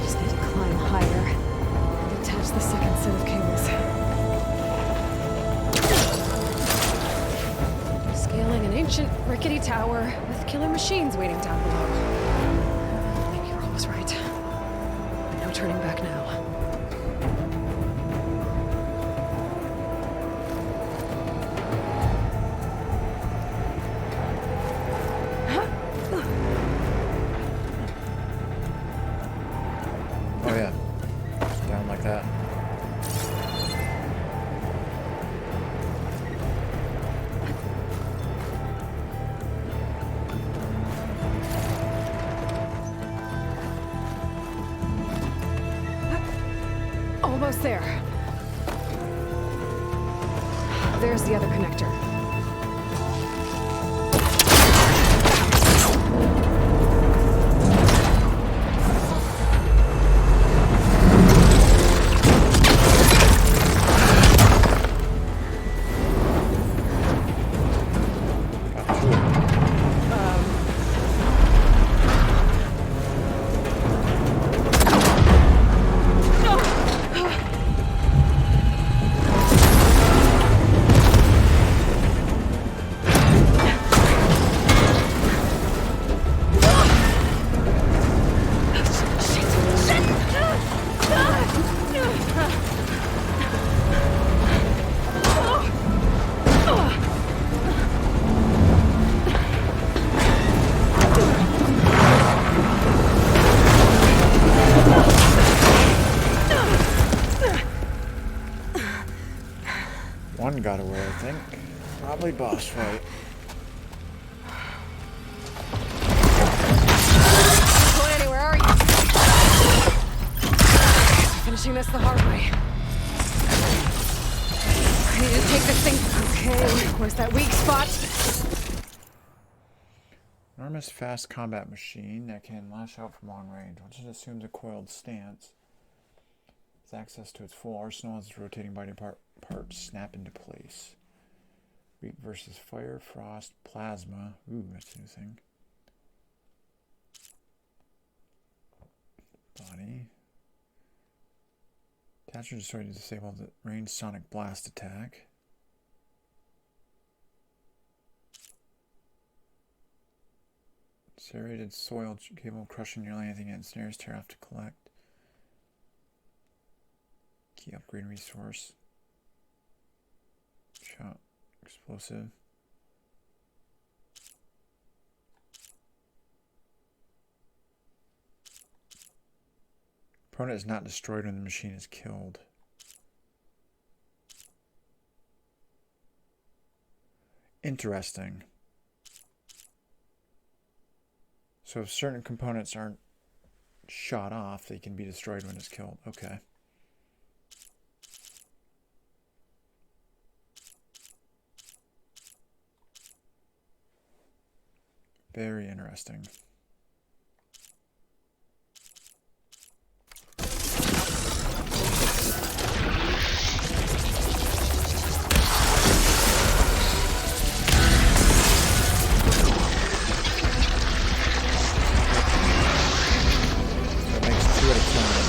[SPEAKER 3] just need to climb higher and detach the second set of cables. Scaling an ancient, rickety tower with killer machines waiting down below. Maybe Earl was right. No turning back now.
[SPEAKER 1] Oh yeah, down like that.
[SPEAKER 3] Almost there. There's the other connector.
[SPEAKER 1] One got away, I think. Probably boss fight.
[SPEAKER 3] Going anywhere, are you? Finishing this the hard way. I need to take this thing. Okay, where's that weak spot?
[SPEAKER 1] Enormous fast combat machine that can lash out from long range. Once it assumes a coiled stance, its access to its full arsenal as its rotating body parts snap into place. Weak versus fire, frost, plasma. Ooh, that's a new thing. Body. Attach or destroy to disable the ranged sonic blast attack. Serrated soil cable crushing nearly anything it ensnares, tear off to collect. Key upgrade resource. Shot. Explosive. Opponent is not destroyed when the machine is killed. Interesting. So if certain components aren't shot off, they can be destroyed when it's killed. Okay. Very interesting. That makes 2 at a time.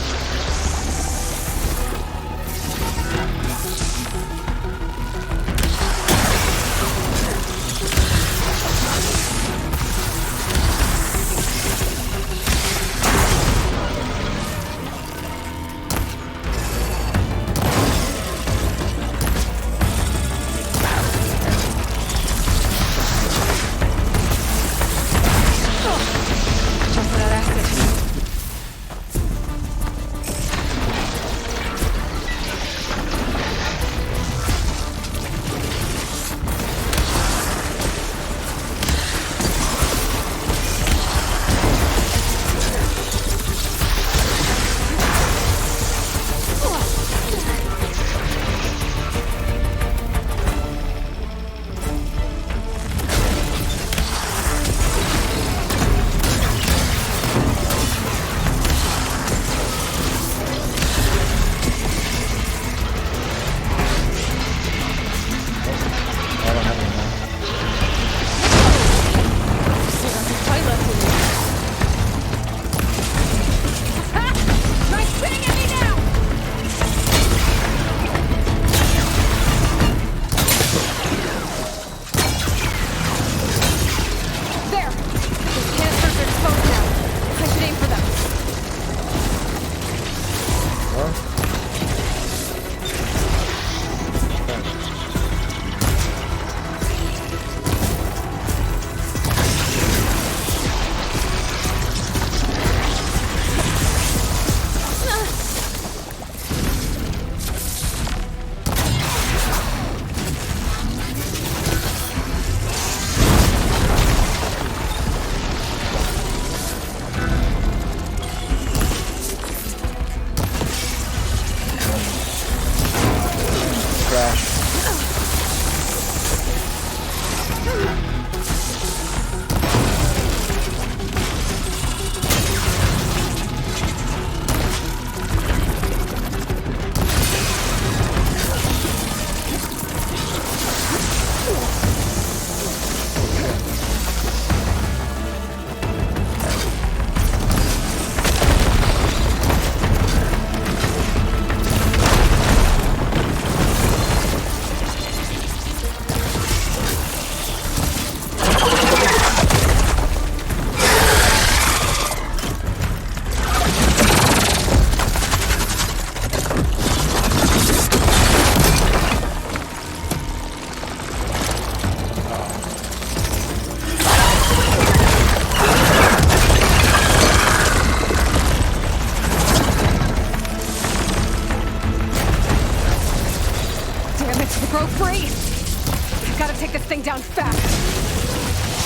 [SPEAKER 3] take this thing down fast.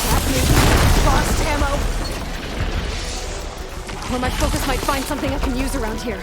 [SPEAKER 3] Trap me. Lost ammo. Or my focus might find something I can use around here.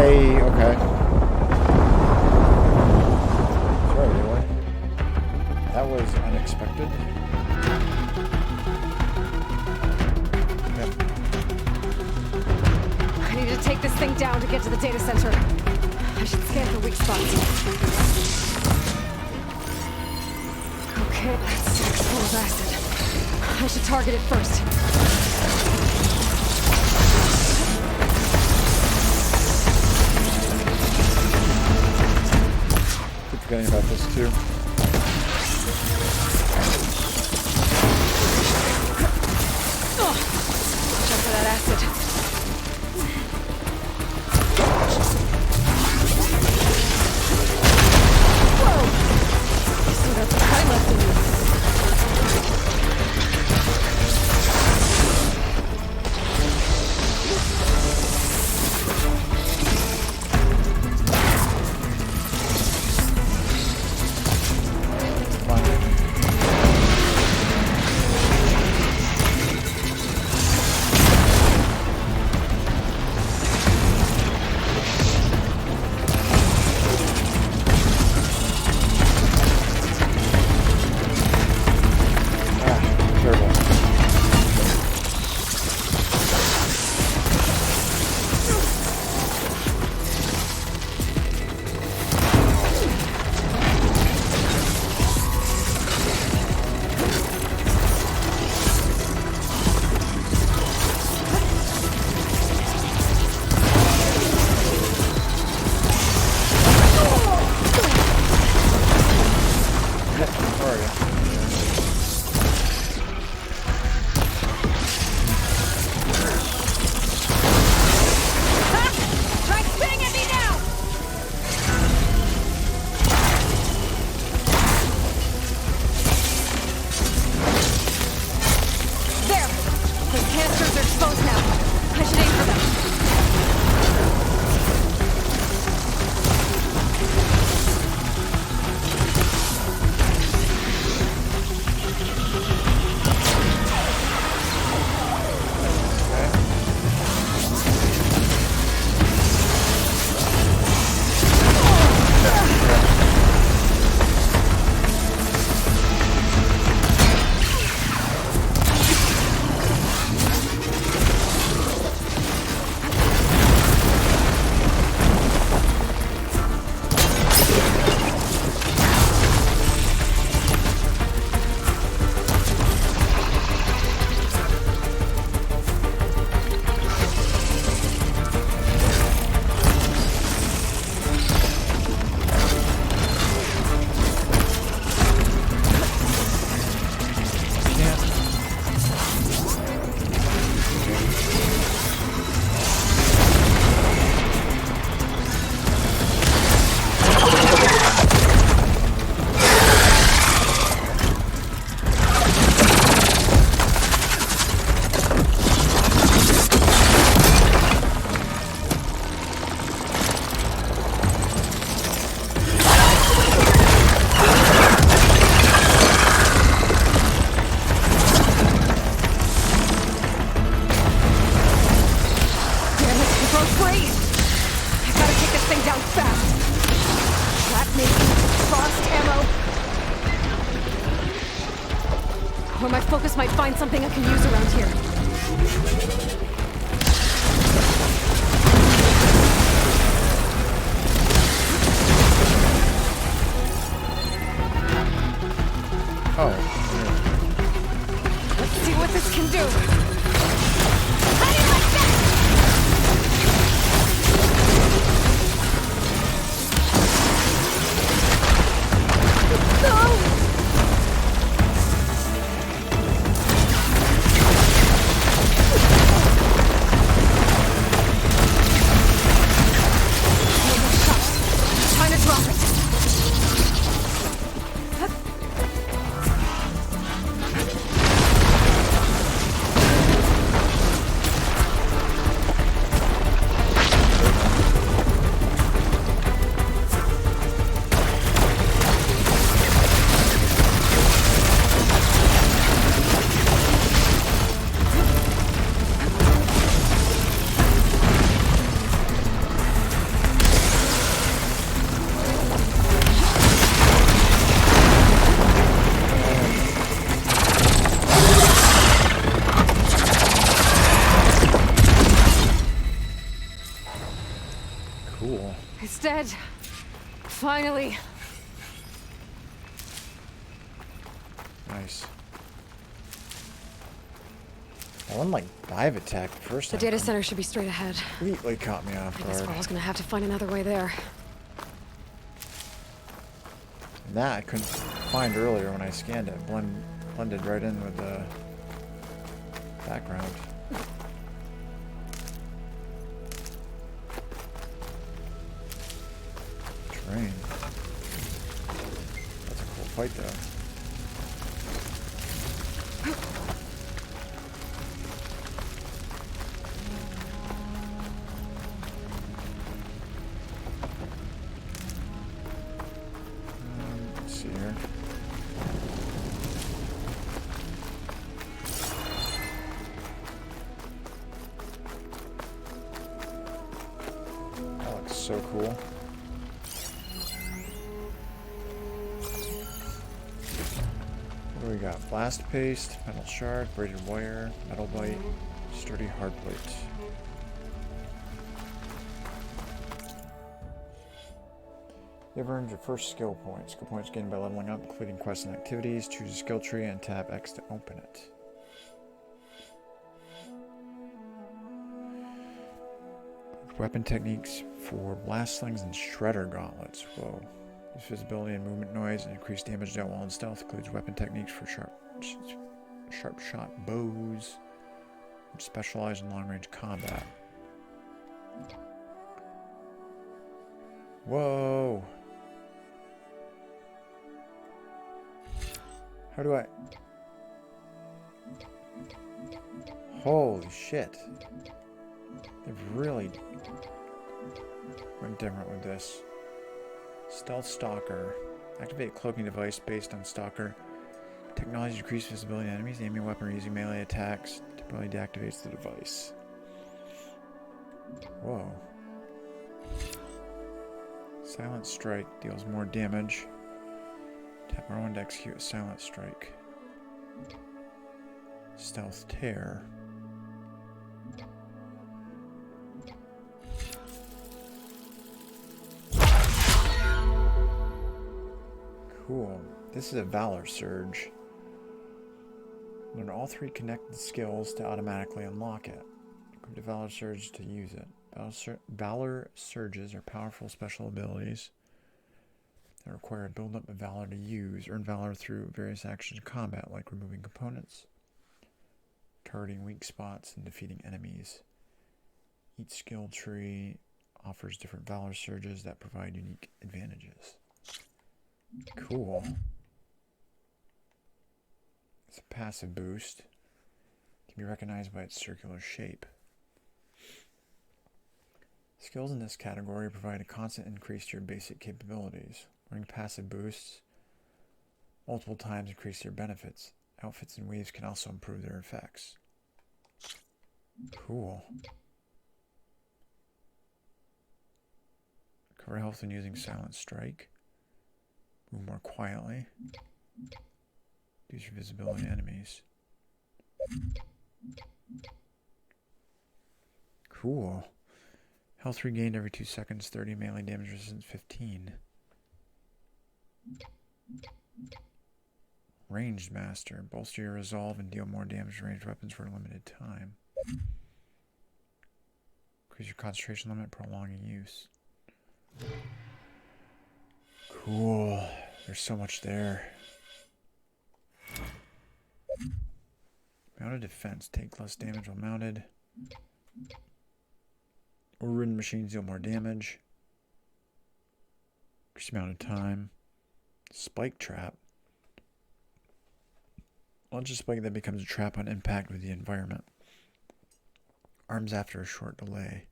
[SPEAKER 1] Okay. Sorry, really? That was unexpected. Yep.
[SPEAKER 3] I need to take this thing down to get to the data center. I should scan for weak spots. Okay, that's 6 full of acid. I should target it first.
[SPEAKER 1] Forgetting about this too.
[SPEAKER 3] Check for that acid. Whoa! So that's a time left in me. where my focus might find something I can use around here.
[SPEAKER 1] Oh.
[SPEAKER 3] Let's see what this can do. How do you like that? No! Trying to drop it.
[SPEAKER 1] Cool.
[SPEAKER 3] It's dead. Finally.
[SPEAKER 1] Nice. That one, like, dive attack the first
[SPEAKER 3] The
[SPEAKER 1] time.
[SPEAKER 3] data center should be straight ahead.
[SPEAKER 1] Completely caught me off
[SPEAKER 3] I guess
[SPEAKER 1] guard.
[SPEAKER 3] Paul's gonna have to find another way there.
[SPEAKER 1] And that I couldn't find earlier when I scanned it. Blended right in with the background. Train. That's a cool fight, though. Let's see here. That looks so cool. What do we got? Blast paste, metal shard, braided wire, metal bite, sturdy hard plate. You've earned your first skill point. Skill points gained by leveling up, including quests and activities. Choose a skill tree and tap X to open it. Weapon techniques for blast slings and shredder gauntlets. Whoa. Use visibility and movement noise and increase damage dealt while in stealth. Includes weapon techniques for sharp shot bows, which specialize in long range combat. Whoa. How do I... Holy shit. They've really went different with this. Stealth Stalker. Activate cloaking device based on Stalker. Technology decreases visibility of enemies. Aiming a weapon or using melee attacks temporarily deactivates the device. Whoa. Silent Strike deals more damage. Tap R1 to execute a Silent Strike. Stealth Tear. Cool. This is a Valor Surge. Learn all three connected skills to automatically unlock it. Equip the Valor Surge to use it. Valor Surges are powerful special abilities that require a build-up of Valor to use. Earn Valor through various actions in combat, like removing components, targeting weak spots, and defeating enemies. Each skill tree offers different Valor Surges that provide unique advantages. Cool. It's a passive boost. It can be recognized by its circular shape. Skills in this category provide a constant increase to your basic capabilities. Learning passive boosts multiple times increase their benefits. Outfits and weaves can also improve their effects. Cool. Recover health when using Silent Strike. Move more quietly. Reduce your visibility to enemies. Cool. Health regained every 2 seconds, 30 melee damage resistance, 15. Ranged Master. Bolster your resolve and deal more damage to ranged weapons for a limited time. Increase your concentration limit, prolonging use. Cool. There's so much there. Mounted defense. Take less damage while mounted. Overridden machines deal more damage. Increase mounted time. Spike trap. Launch a spike that becomes a trap on impact with the environment. Arms after a short delay.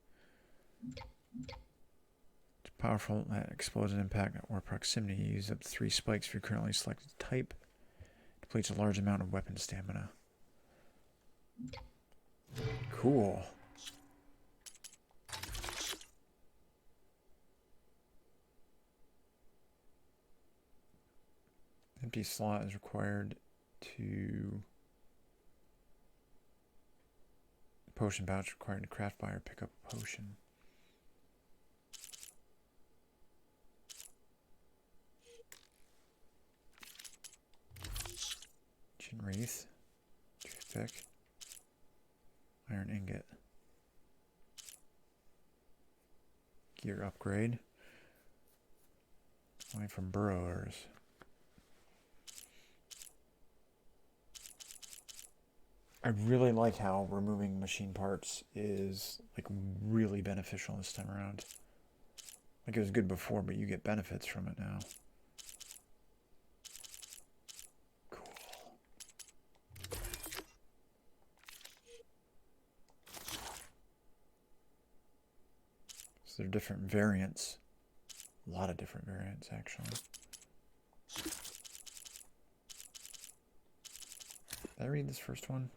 [SPEAKER 1] It's powerful that explodes an impact or proximity. Use up to 3 spikes for your currently selected type. Depletes a large amount of weapon stamina. Cool. Empty slot is required to... Potion pouch required to craft by or pick up a potion. Chin wreath. Toothpick. Iron ingot. Gear upgrade. Only from burrowers. I really like how removing machine parts is like really beneficial this time around. Like it was good before, but you get benefits from it now. Cool. So there are different variants. A lot of different variants, actually. Did I read this first one?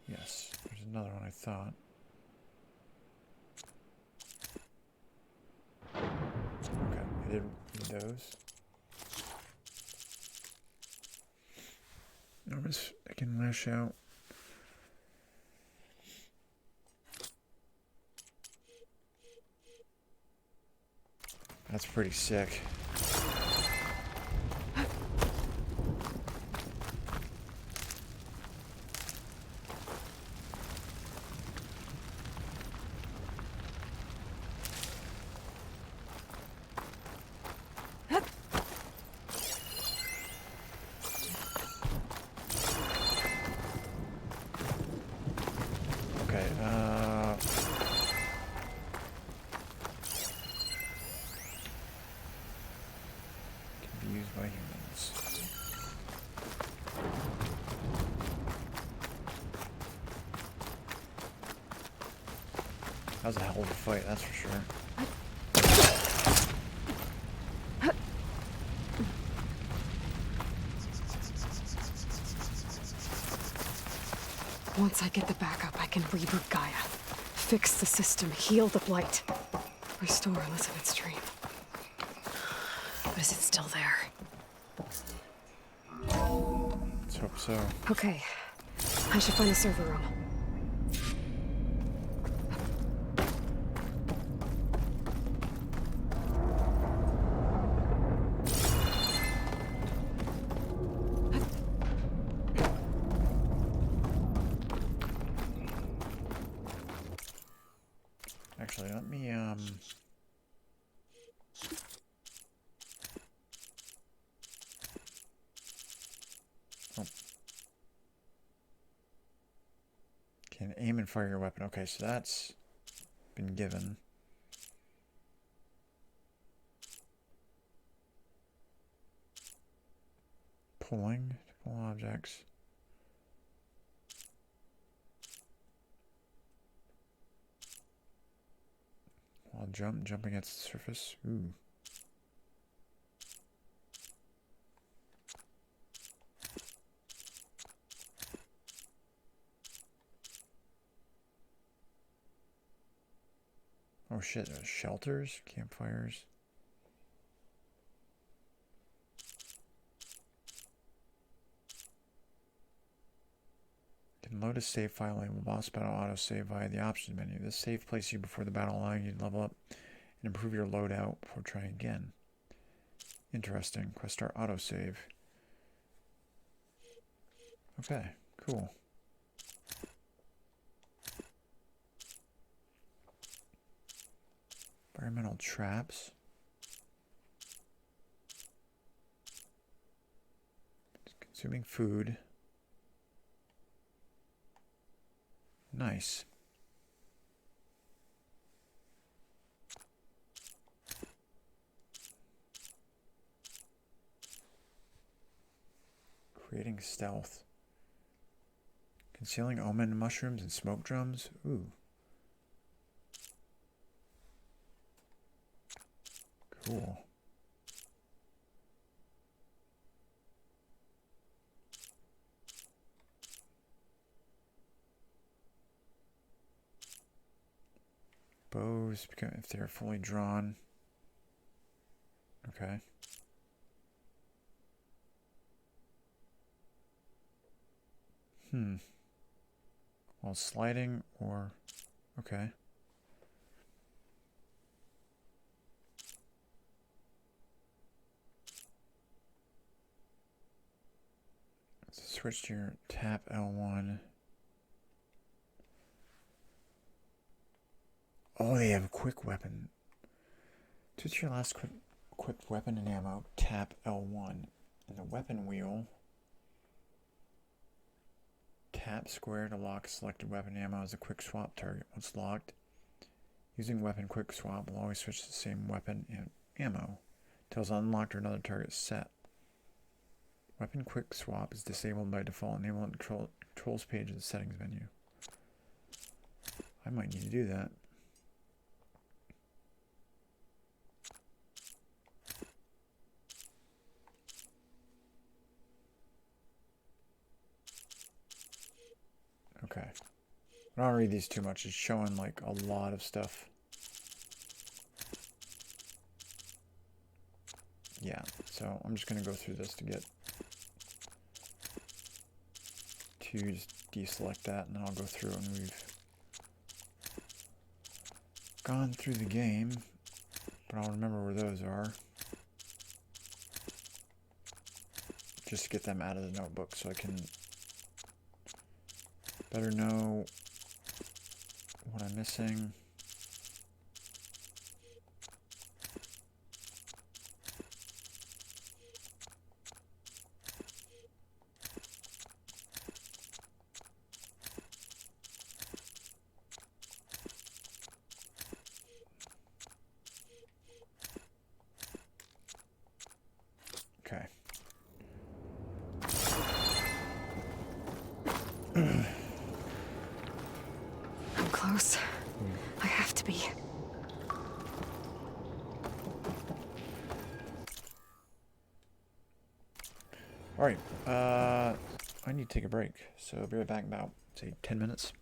[SPEAKER 1] Yes, there's another one I thought. Okay, I did read those. I can lash out. That's pretty sick. That was a hell of a fight, that's for sure.
[SPEAKER 3] Once I get the backup, I can reboot Gaia. Fix the system, heal the blight. Restore Elizabeth's dream. But is it still there?
[SPEAKER 1] Let's hope so.
[SPEAKER 3] Okay. I should find the server room.
[SPEAKER 1] Actually, let me, Oh. Can aim and fire your weapon. Okay, so that's been given. Pulling to pull objects. While jumping against the surface. Ooh. Oh shit, there's shelters, campfires. can load a save file labeled boss battle autosave via the options menu. This save places you before the battle, allowing you to level up and improve your loadout before trying again. Interesting. Quest start autosave. Okay, cool. Environmental traps. Consuming food. Nice. Creating stealth. Concealing omen mushrooms and smoke drums. Ooh. Cool. Bows, if they're fully drawn. Okay. While sliding or... Okay. So switch to your tap L1. Oh, they have a quick weapon. Switch your last equipped weapon and ammo. Tap L1. And the weapon wheel. Tap square to lock selected weapon ammo as a quick swap target. Once locked, using weapon quick swap will always switch to the same weapon and ammo until it's unlocked or another target set. Weapon quick swap is disabled by default. Enable on the controls page of the settings menu. I might need to do that. Okay. I don't read these too much. It's showing like a lot of stuff. Yeah, so I'm just going to go through this to get to just deselect that, and then I'll go through and we've gone through the game, but I'll remember where those are. Just to get them out of the notebook so I can better know what I'm missing. Okay.
[SPEAKER 3] I'm close. I have to be.
[SPEAKER 1] Alright, I need to take a break, so I'll be right back in about, say, 10 minutes.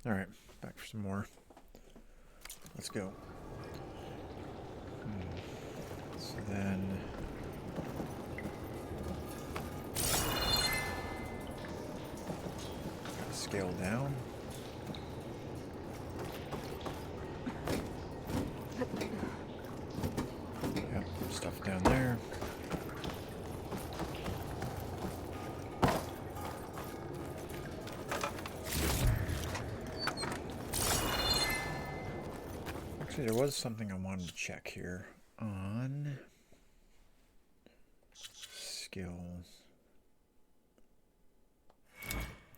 [SPEAKER 1] Alright, back for some more. Let's go. So then... scale down. Yep, stuff down there. Actually, there was something I wanted to check here on skills.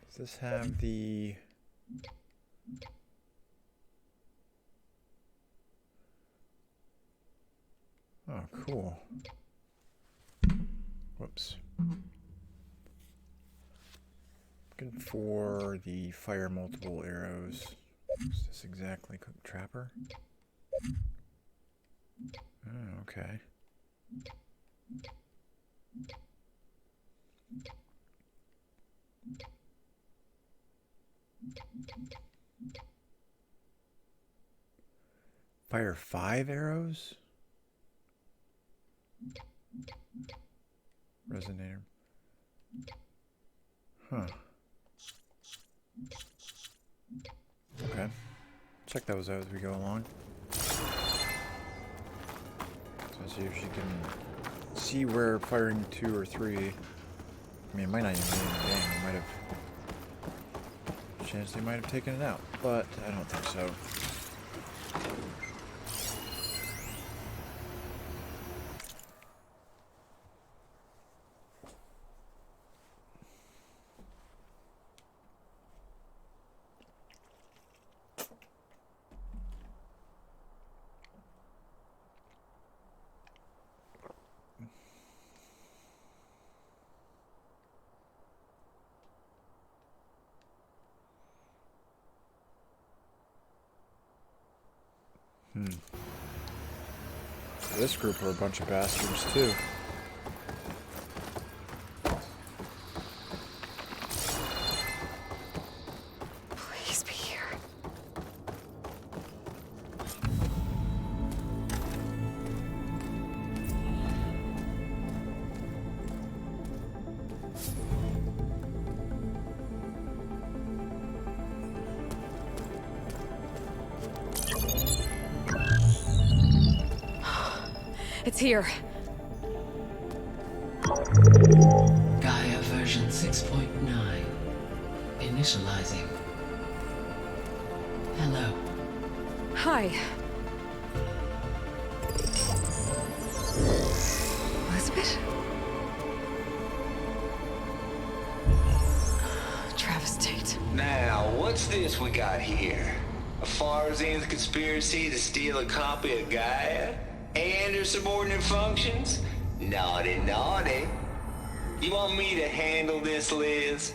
[SPEAKER 1] Does this have the... Oh, cool. Whoops. Looking for the fire multiple arrows. Is this exactly Cook Trapper? Oh, okay. Fire 5 arrows? Resonator. Huh. Okay. Check those out as we go along. So see if she can see where firing 2 or 3. I mean, it might not even be in the game. It might have... chance they might have taken it out, but I don't think so. This group are a bunch of bastards, too.
[SPEAKER 3] Please be here. It's here.
[SPEAKER 8] Gaia version 6.9. Initializing. Hello.
[SPEAKER 3] Hi. Elizabeth? Travis Tate.
[SPEAKER 9] Now, what's this we got here? A Farzan's conspiracy to steal a copy of Gaia? And her subordinate functions? Naughty, naughty. You want me to handle this, Liz?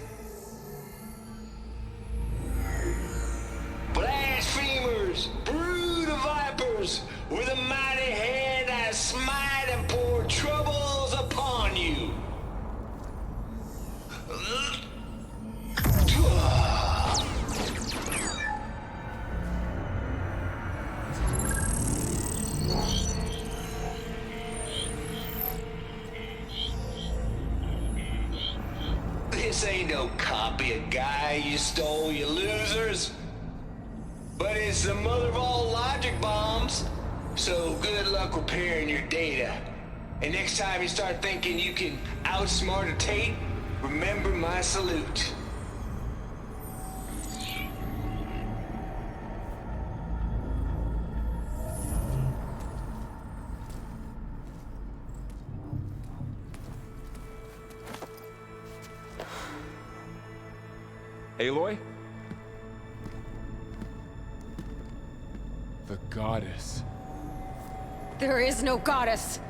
[SPEAKER 9] Blasphemers, brood of vipers, with a mighty hand I smite and pour troubles upon you. This ain't no copy of Gaia you stole, you losers. But it's the mother of all logic bombs. So good luck repairing your data. And next time you start thinking you can outsmart a Tate, remember my salute.
[SPEAKER 4] Aloy? The goddess.
[SPEAKER 3] There is no goddess.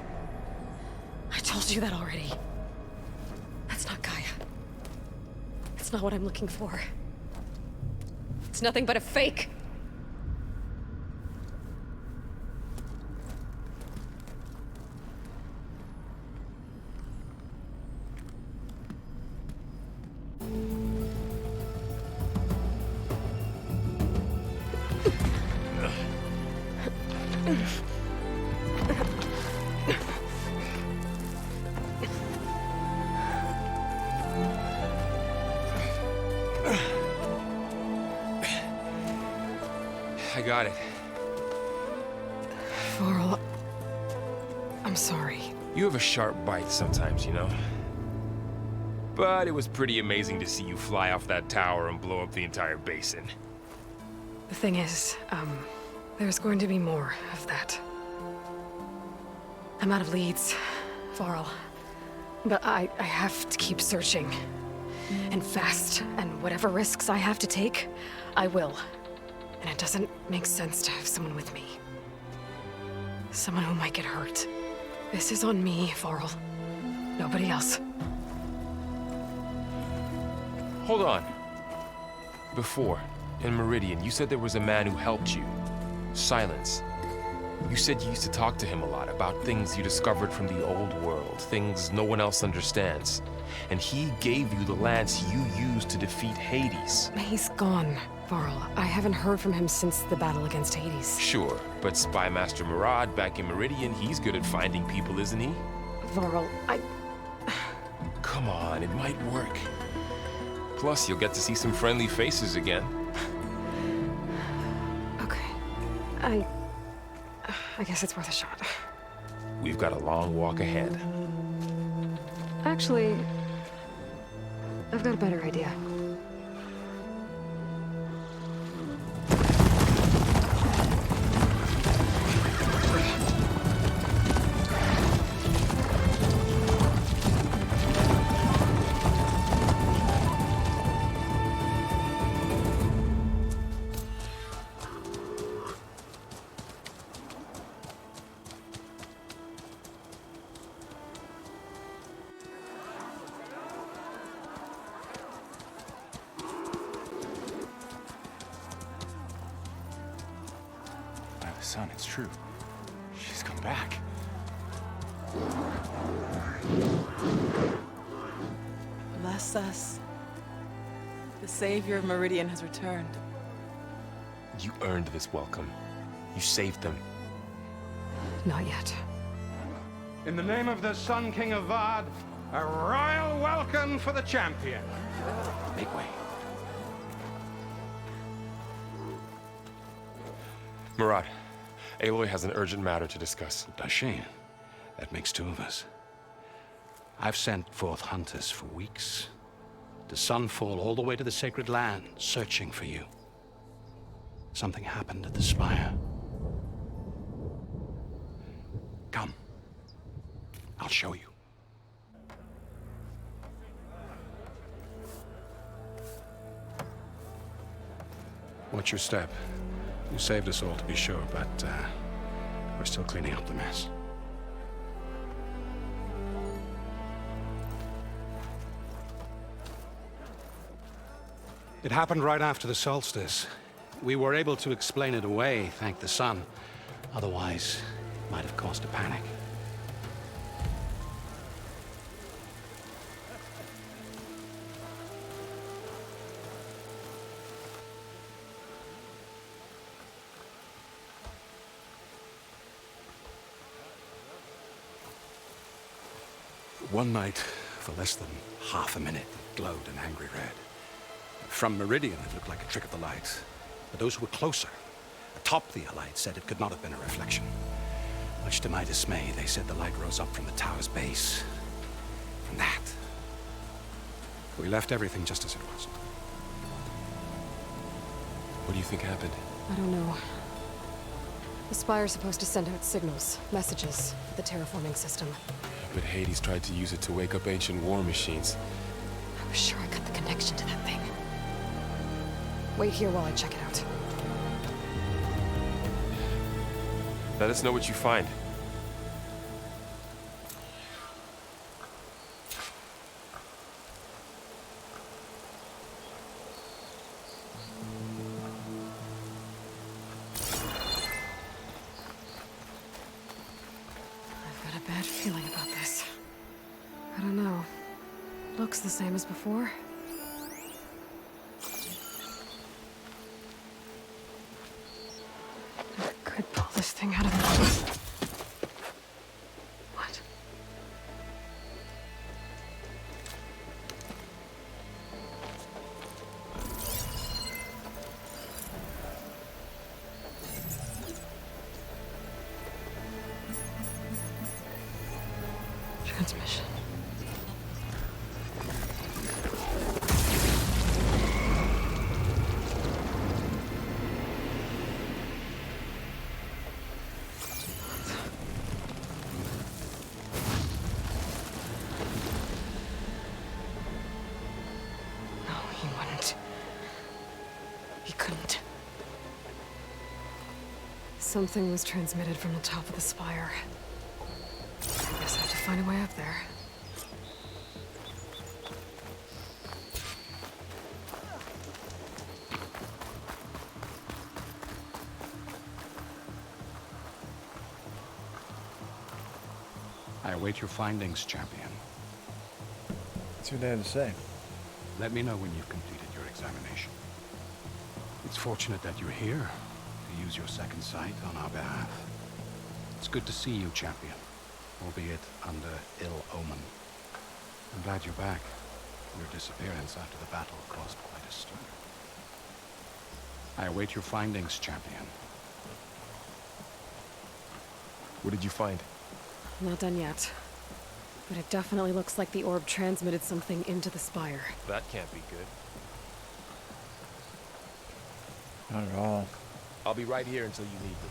[SPEAKER 3] I told you that already. That's not Gaia. It's not what I'm looking for. It's nothing but a fake.
[SPEAKER 4] got it.
[SPEAKER 3] Varl, I'm sorry.
[SPEAKER 4] You have a sharp bite sometimes, you know? But it was pretty amazing to see you fly off that tower and blow up the entire basin.
[SPEAKER 3] The thing is, there's going to be more of that. I'm out of leads, Varl. But I have to keep searching. And fast, and whatever risks I have to take, I will. And it doesn't make sense to have someone with me. Someone who might get hurt. This is on me, Varl. Nobody else.
[SPEAKER 4] Hold on. Before, in Meridian, you said there was a man who helped you. Silence. You said you used to talk to him a lot about things you discovered from the old world, things no one else understands. And he gave you the lance you used to defeat Hades.
[SPEAKER 3] He's gone, Varl. I haven't heard from him since the battle against Hades.
[SPEAKER 4] Sure, but Spy Master Murad back in Meridian, he's good at finding people, isn't he?
[SPEAKER 3] Varl,
[SPEAKER 4] Come on, it might work. Plus, you'll get to see some friendly faces again.
[SPEAKER 3] Okay. I guess it's worth a shot.
[SPEAKER 4] We've got a long walk ahead.
[SPEAKER 3] Actually, I've got a better idea.
[SPEAKER 10] Son, it's true. She's come back.
[SPEAKER 11] Bless us. The savior of Meridian has returned.
[SPEAKER 4] You earned this welcome. You saved them.
[SPEAKER 3] Not yet.
[SPEAKER 12] In the name of the Sun King of Vard, a royal welcome for the champion.
[SPEAKER 10] Make way.
[SPEAKER 4] Murad, Aloy has an urgent matter to discuss.
[SPEAKER 10] Does she? That makes two of us. I've sent forth hunters for weeks. To Sunfall, all the way to the Sacred Land, searching for you. Something happened at the Spire. Come. I'll show you. Watch your step. You saved us all, to be sure, but we're still cleaning up the mess. It happened right after the solstice. We were able to explain it away, thank the sun. Otherwise, it might have caused a panic. One night, for less than half a minute, it glowed an angry red. From Meridian, it looked like a trick of the light. But those who were closer, atop the light, said it could not have been a reflection. Much to my dismay, they said the light rose up from the tower's base. From that. We left everything just as it was.
[SPEAKER 4] What do you think happened?
[SPEAKER 3] I don't know. The Spire's supposed to send out signals, messages, for the terraforming system.
[SPEAKER 4] But Hades tried to use it to wake up ancient war machines.
[SPEAKER 3] I was sure I got the connection to that thing. Wait here while I check it out.
[SPEAKER 4] Let us know what you find.
[SPEAKER 3] I've got a bad feeling about this. I don't know. Looks the same as before. I could pull this thing out of the... What? Something was transmitted from the top of the spire. I guess I have to find a way up there.
[SPEAKER 10] I await your findings, champion.
[SPEAKER 1] That's what they had to say.
[SPEAKER 10] Let me know when you've completed your examination. It's fortunate that you're here to use your second sight on our behalf. It's good to see you, champion, albeit under ill omen. I'm glad you're back. Your disappearance after the battle caused quite a stir. I await your findings, champion.
[SPEAKER 4] What did you find?
[SPEAKER 3] Not done yet. But it definitely looks like the orb transmitted something into the spire.
[SPEAKER 4] That can't be good.
[SPEAKER 1] Not at all.
[SPEAKER 4] I'll be right here until you need me.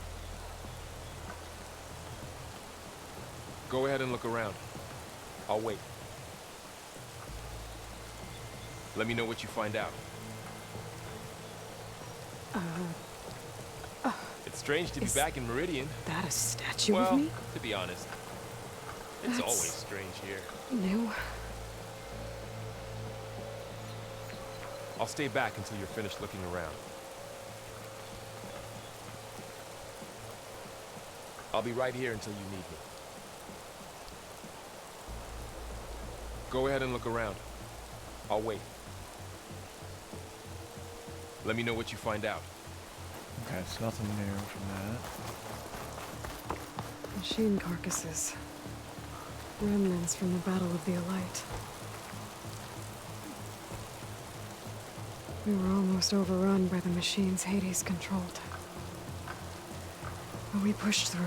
[SPEAKER 4] Go ahead and look around. I'll wait. Let me know what you find out. It's strange to be back in Meridian.
[SPEAKER 3] That a statue
[SPEAKER 4] Well,
[SPEAKER 3] of me?
[SPEAKER 4] to be honest, it's always strange here.
[SPEAKER 3] New?
[SPEAKER 4] I'll stay back until you're finished looking around. I'll be right here until you need me. Go ahead and look around. I'll wait. Let me know what you find out.
[SPEAKER 1] Okay, it's nothing new from that.
[SPEAKER 3] Machine carcasses. Remnants from the Battle of the Elite. We were almost overrun by the machines Hades controlled. But we pushed through.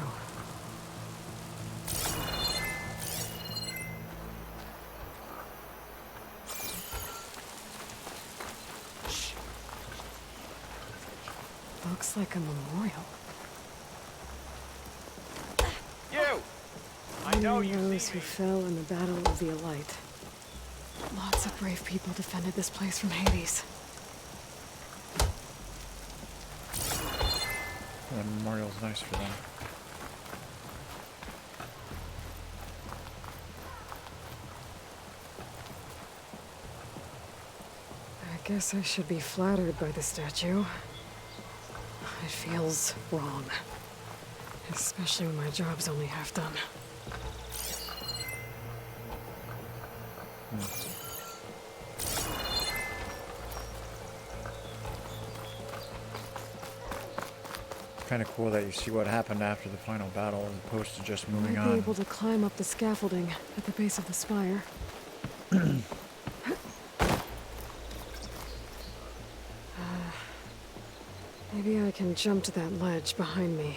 [SPEAKER 3] Looks like a memorial.
[SPEAKER 4] You! I know you
[SPEAKER 3] those
[SPEAKER 4] see
[SPEAKER 3] who
[SPEAKER 4] me.
[SPEAKER 3] fell in the Battle of the Elite. Lots of brave people defended this place from Hades.
[SPEAKER 1] The memorial's nice for them.
[SPEAKER 3] I guess I should be flattered by the statue. It feels wrong. Especially when my job's only half done.
[SPEAKER 1] Kind of cool that you see what happened after the final battle as opposed to just moving
[SPEAKER 3] Might be
[SPEAKER 1] on.
[SPEAKER 3] able to climb up the scaffolding at the base of the spire. Maybe I can jump to that ledge behind me.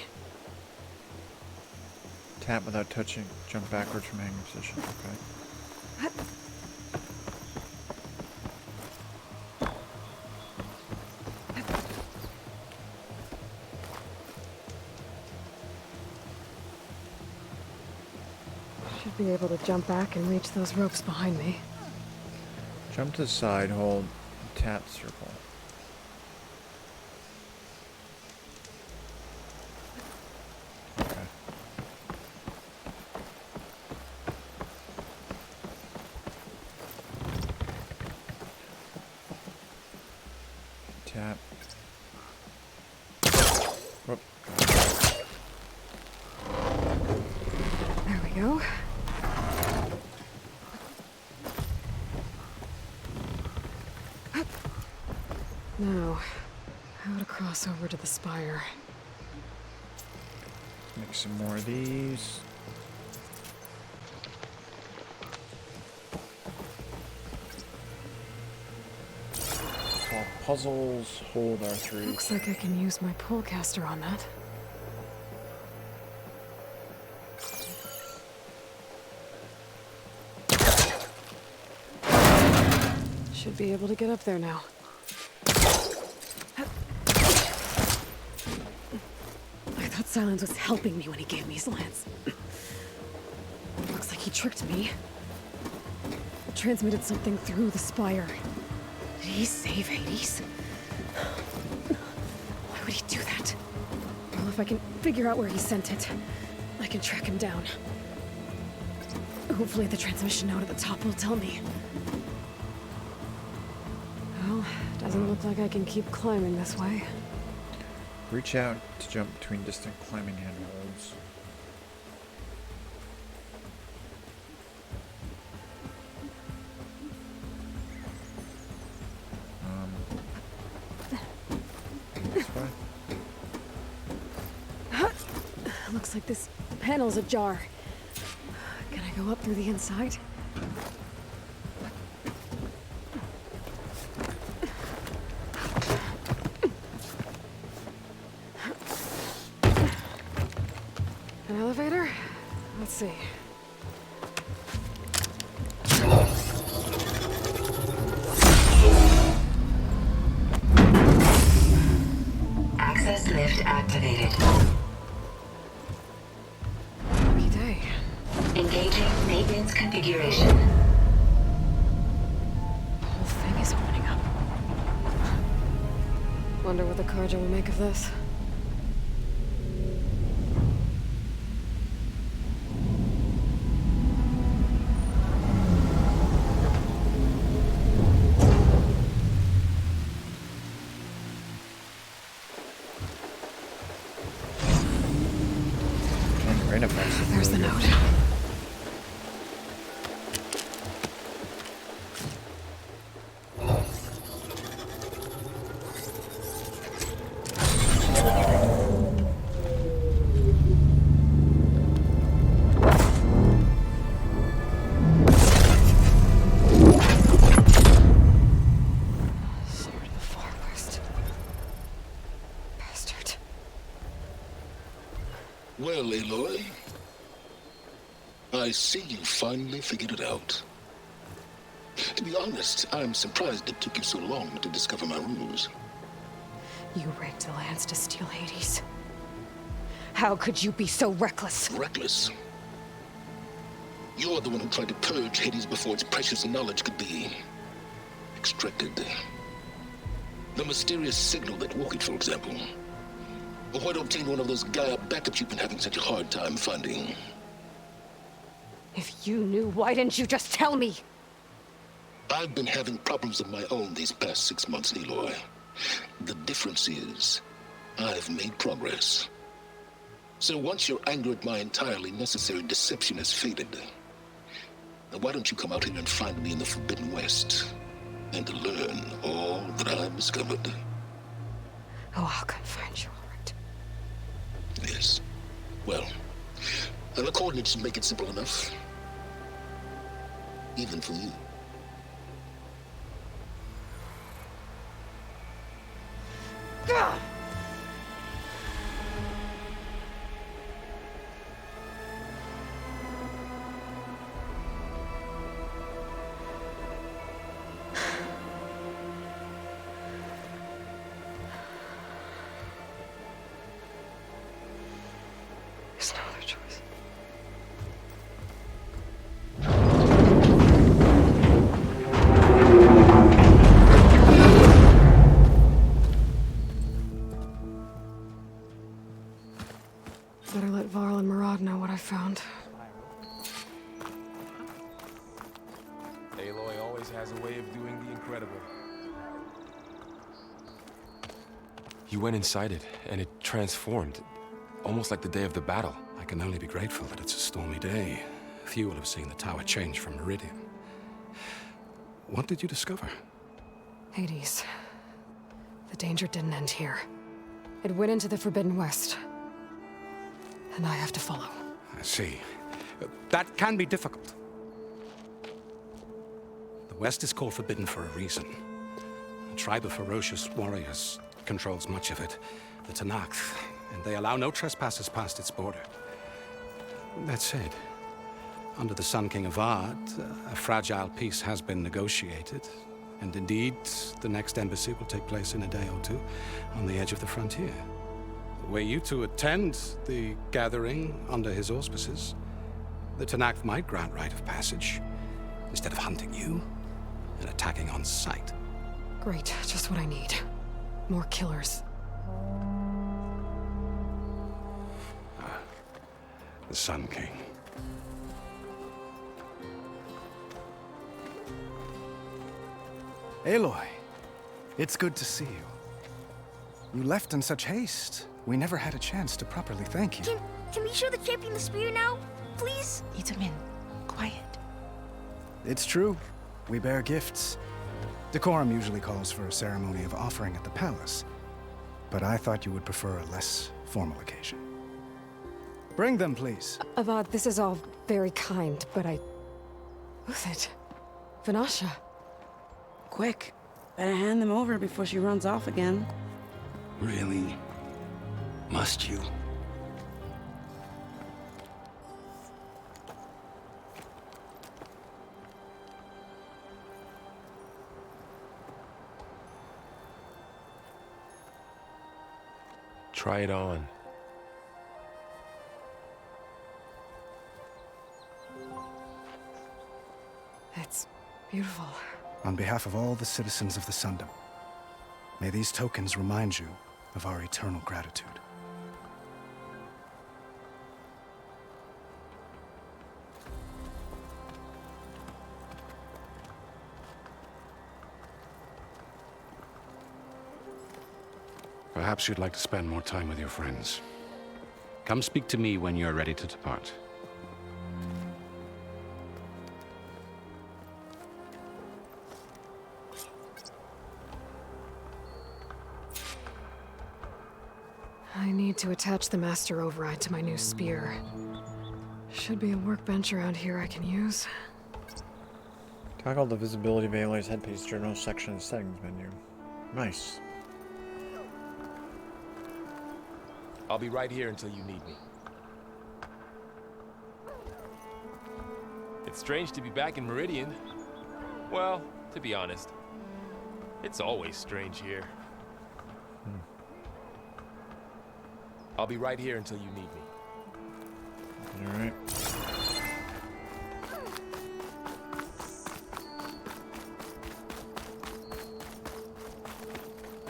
[SPEAKER 1] Tap without touching. Jump backwards from hanging position. Okay.
[SPEAKER 3] Should be able to jump back and reach those ropes behind me.
[SPEAKER 1] Jump to the side, hold, tap circle. Okay. Tap. Whoop.
[SPEAKER 3] There we go. Now, how to cross over to the spire.
[SPEAKER 1] Make some more of these. Solve puzzles, hold R3.
[SPEAKER 3] Looks like I can use my pullcaster on that. Should be able to get up there now. I thought Silence was helping me when he gave me his lance. Looks like he tricked me. Transmitted something through the spire. Did he save Hades? Why would he do that? Well, if If I can figure out where he sent it, I can track him down. Hopefully the transmission node at the top will tell me. Well, doesn't look like I can keep climbing this way.
[SPEAKER 1] Reach out to jump between distant climbing handholds. This way?
[SPEAKER 3] Looks like this panel's ajar. Can I go up through the inside? An elevator? Let's see.
[SPEAKER 13] Access lift activated.
[SPEAKER 3] Lucky day.
[SPEAKER 13] Engaging maintenance configuration.
[SPEAKER 3] The whole thing is opening up. Wonder what the Carja will make of this. There's the note. Sword of the Far West. Bastard.
[SPEAKER 2] Well, Aloy, I see you finally figured it out. To be honest, I'm surprised it took you so long to discover my ruse.
[SPEAKER 3] You rigged the lands to steal Hades. How could you be so reckless?
[SPEAKER 2] Reckless? You're the one who tried to purge Hades before its precious knowledge could be extracted. The mysterious signal that woke it, for example. Or why to obtain one of those Gaia backups you've been having such a hard time finding.
[SPEAKER 3] If you knew, why didn't you just tell me?
[SPEAKER 2] I've been having problems of my own these past 6 months, Aloy. The difference is, I've made progress. So once your anger at my entirely necessary deception has faded, now why don't you come out here and find me in the Forbidden West, and to learn all that I've discovered?
[SPEAKER 3] Oh, I'll come find you, all right.
[SPEAKER 2] Yes. Well, and the coordinates make it simple enough. Even for you.
[SPEAKER 3] Gah! There's no other choice. Better let Varl and Murad know what I found.
[SPEAKER 4] Aloy always has a way of doing the incredible. You went inside it, and it transformed. Almost like the day of the battle.
[SPEAKER 10] I can only be grateful that it's a stormy day. Few will have seen the tower change from Meridian. What did you discover?
[SPEAKER 3] Hades. The danger didn't end here. It went into the Forbidden West. And I have to follow.
[SPEAKER 10] I see. That can be difficult. The West is called Forbidden for a reason. A tribe of ferocious warriors controls much of it. The Tanakh. And they allow no trespassers past its border. That said, under the Sun King of Ard, a fragile peace has been negotiated. And indeed, the next embassy will take place in a day or two on the edge of the frontier. Were you to attend the gathering under his auspices, the Tanakh might grant right of passage, instead of hunting you and attacking on sight.
[SPEAKER 3] Great, just what I need. More killers.
[SPEAKER 10] the Sun King.
[SPEAKER 14] Aloy, it's good to see you. You left in such haste. We never had a chance to properly thank you.
[SPEAKER 15] Can we show the champion the spear now? Please?
[SPEAKER 11] Itamin, quiet.
[SPEAKER 14] It's true. We bear gifts. Decorum usually calls for a ceremony of offering at the palace, but I thought you would prefer a less formal occasion. Bring them, please.
[SPEAKER 3] Avad, this is all very kind, but Who's it? Vanasha.
[SPEAKER 11] Quick. Better hand them over before she runs off again.
[SPEAKER 10] Really? Must you?
[SPEAKER 4] Try it on.
[SPEAKER 3] It's beautiful.
[SPEAKER 14] On behalf of all the citizens of the Sundom, may these tokens remind you of our eternal gratitude.
[SPEAKER 10] Perhaps you'd like to spend more time with your friends. Come speak to me when you're ready to depart.
[SPEAKER 3] I need to attach the Master Override to my new spear. Should be a workbench around here I can use.
[SPEAKER 1] Toggle the visibility of Aloy's headpiece journal section of the settings menu. Nice.
[SPEAKER 4] I'll be right here until you need me. It's strange to be back in Meridian. Well, to be honest, it's always strange here. I'll be right here until you need me.
[SPEAKER 1] All right.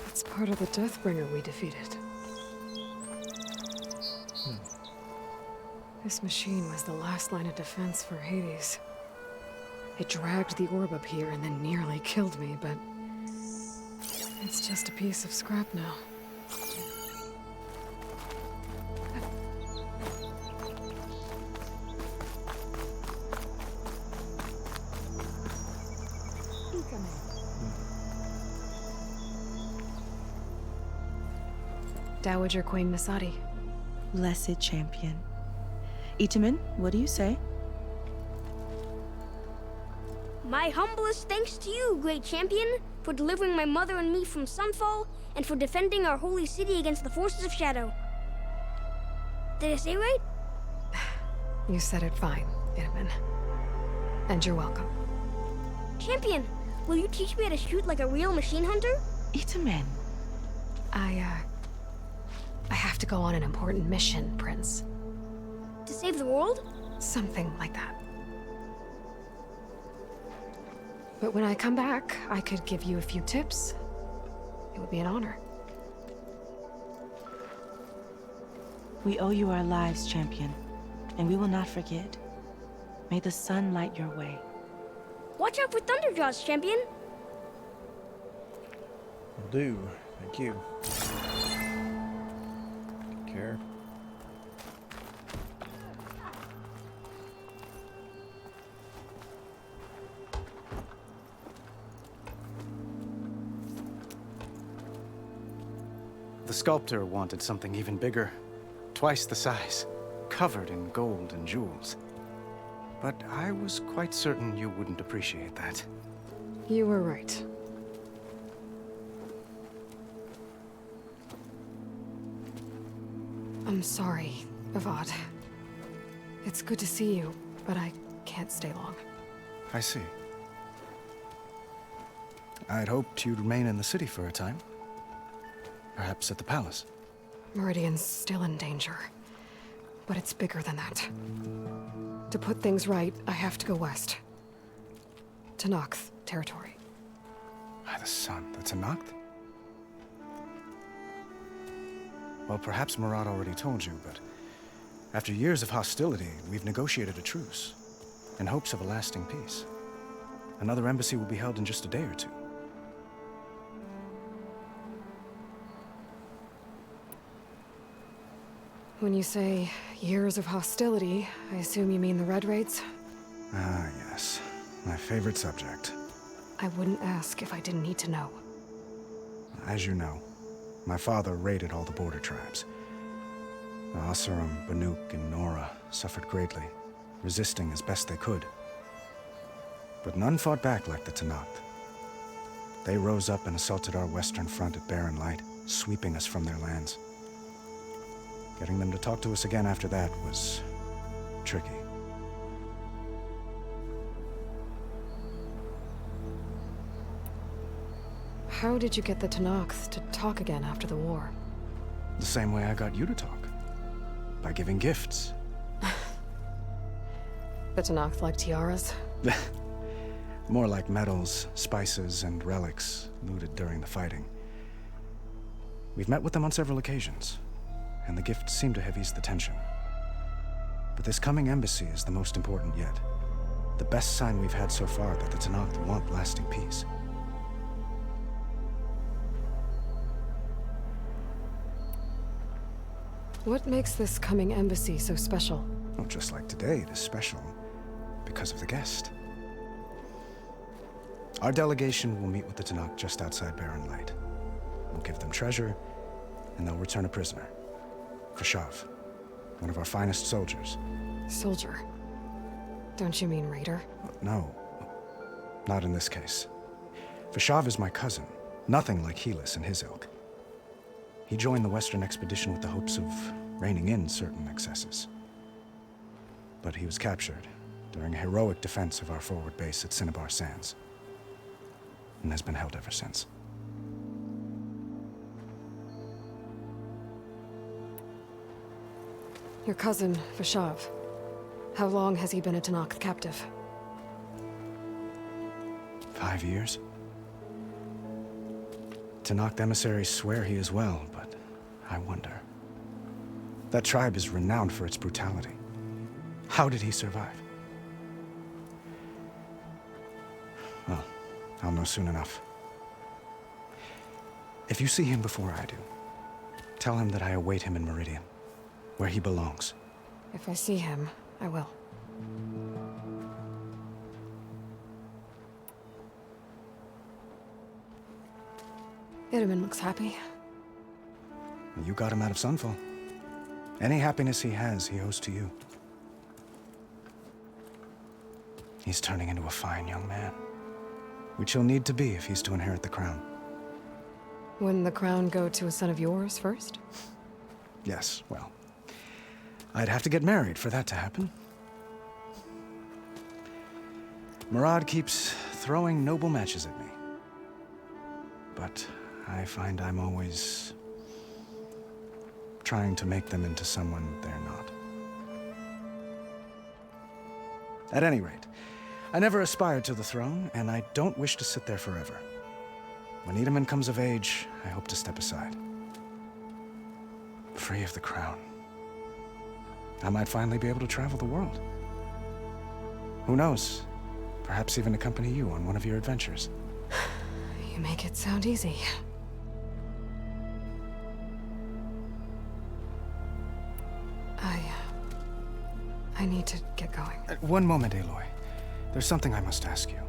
[SPEAKER 3] It's part of the Deathbringer we defeated. This machine was the last line of defense for Hades. It dragged the orb up here and then nearly killed me, but it's just a piece of scrap now. Dowager Queen Masadi.
[SPEAKER 11] Blessed champion. Itamin, what do you say?
[SPEAKER 15] My humblest thanks to you, great champion, for delivering my mother and me from Sunfall, and for defending our holy city against the forces of Shadow. Did I say right?
[SPEAKER 3] You said it fine, Itamin. And you're welcome.
[SPEAKER 15] Champion, will you teach me how to shoot like a real machine hunter?
[SPEAKER 11] Itamin.
[SPEAKER 3] I have to go on an important mission, Prince.
[SPEAKER 15] To save the world?
[SPEAKER 3] Something like that. But when I come back, I could give you a few tips. It would be an honor.
[SPEAKER 11] We owe you our lives, champion, and we will not forget. May the sun light your way.
[SPEAKER 15] Watch out for Thunderjaws, champion.
[SPEAKER 1] Will do. Thank you. Take care.
[SPEAKER 14] The sculptor wanted something even bigger, twice the size, covered in gold and jewels. But I was quite certain you wouldn't appreciate that.
[SPEAKER 3] You were right. I'm sorry, Avad. It's good to see you, but I can't stay long.
[SPEAKER 14] I see. I'd hoped you'd remain in the city for a time. Perhaps at the palace.
[SPEAKER 3] Meridian's still in danger, but it's bigger than that. To put things right, I have to go west. To Nox territory.
[SPEAKER 14] By the sun, that's a Noct? Well, perhaps Murad already told you, but After years of hostility, we've negotiated a truce, in hopes of a lasting peace. Another embassy will be held in just a day or two.
[SPEAKER 3] When you say years of hostility, I assume you mean the Red Raids?
[SPEAKER 14] Ah, yes. My favorite subject.
[SPEAKER 3] I wouldn't ask if I didn't need to know.
[SPEAKER 14] As you know, my father raided all the border tribes. The Asurum, Banuk, and Nora suffered greatly, resisting as best they could. But none fought back like the Tenakth. They rose up and assaulted our western front at Barren Light, sweeping us from their lands. Getting them to talk to us again after that was tricky.
[SPEAKER 3] How did you get the Tenakth to talk again after the war?
[SPEAKER 14] The same way I got you to talk. By giving gifts.
[SPEAKER 3] The Tenakth like tiaras?
[SPEAKER 14] More like medals, spices, and relics looted during the fighting. We've met with them on several occasions, and the gifts seem to have eased the tension. But this coming embassy is the most important yet. The best sign we've had so far that the Tenakth want lasting peace.
[SPEAKER 3] What makes this coming embassy so special?
[SPEAKER 14] Oh, just like today, it is special because of the guest. Our delegation will meet with the Tenakth just outside Barren Light. We'll give them treasure, and they'll return a prisoner. Fashav, one of our finest soldiers.
[SPEAKER 3] Soldier? Don't you mean raider?
[SPEAKER 14] No, not in this case. Fashav is my cousin, nothing like Helis and his ilk. He joined the Western expedition with the hopes of reining in certain excesses. But he was captured during a heroic defense of our forward base at Cinnabar Sands, and has been held ever since.
[SPEAKER 3] Your cousin, Fashav. How long has he been a Tenakth captive?
[SPEAKER 14] 5 years. Tenakth emissaries swear he is well, but I wonder. That tribe is renowned for its brutality. How did he survive? Well, I'll know soon enough. If you see him before I do, tell him that I await him in Meridian, where he belongs.
[SPEAKER 3] If I see him, I will. Itaman looks happy.
[SPEAKER 14] You got him out of Sunfall. Any happiness he has, he owes to you. He's turning into a fine young man, which he'll need to be if he's to inherit the crown.
[SPEAKER 3] Wouldn't the crown go to a son of yours first?
[SPEAKER 14] Yes, well, I'd have to get married for that to happen. Murad keeps throwing noble matches at me. But I find I'm always trying to make them into someone they're not. At any rate, I never aspired to the throne, and I don't wish to sit there forever. When Itaman comes of age, I hope to step aside. Free of the crown. I might finally be able to travel the world. Who knows? Perhaps even accompany you on one of your adventures.
[SPEAKER 3] You make it sound easy. I need to get going.
[SPEAKER 14] One moment, Aloy. There's something I must ask you.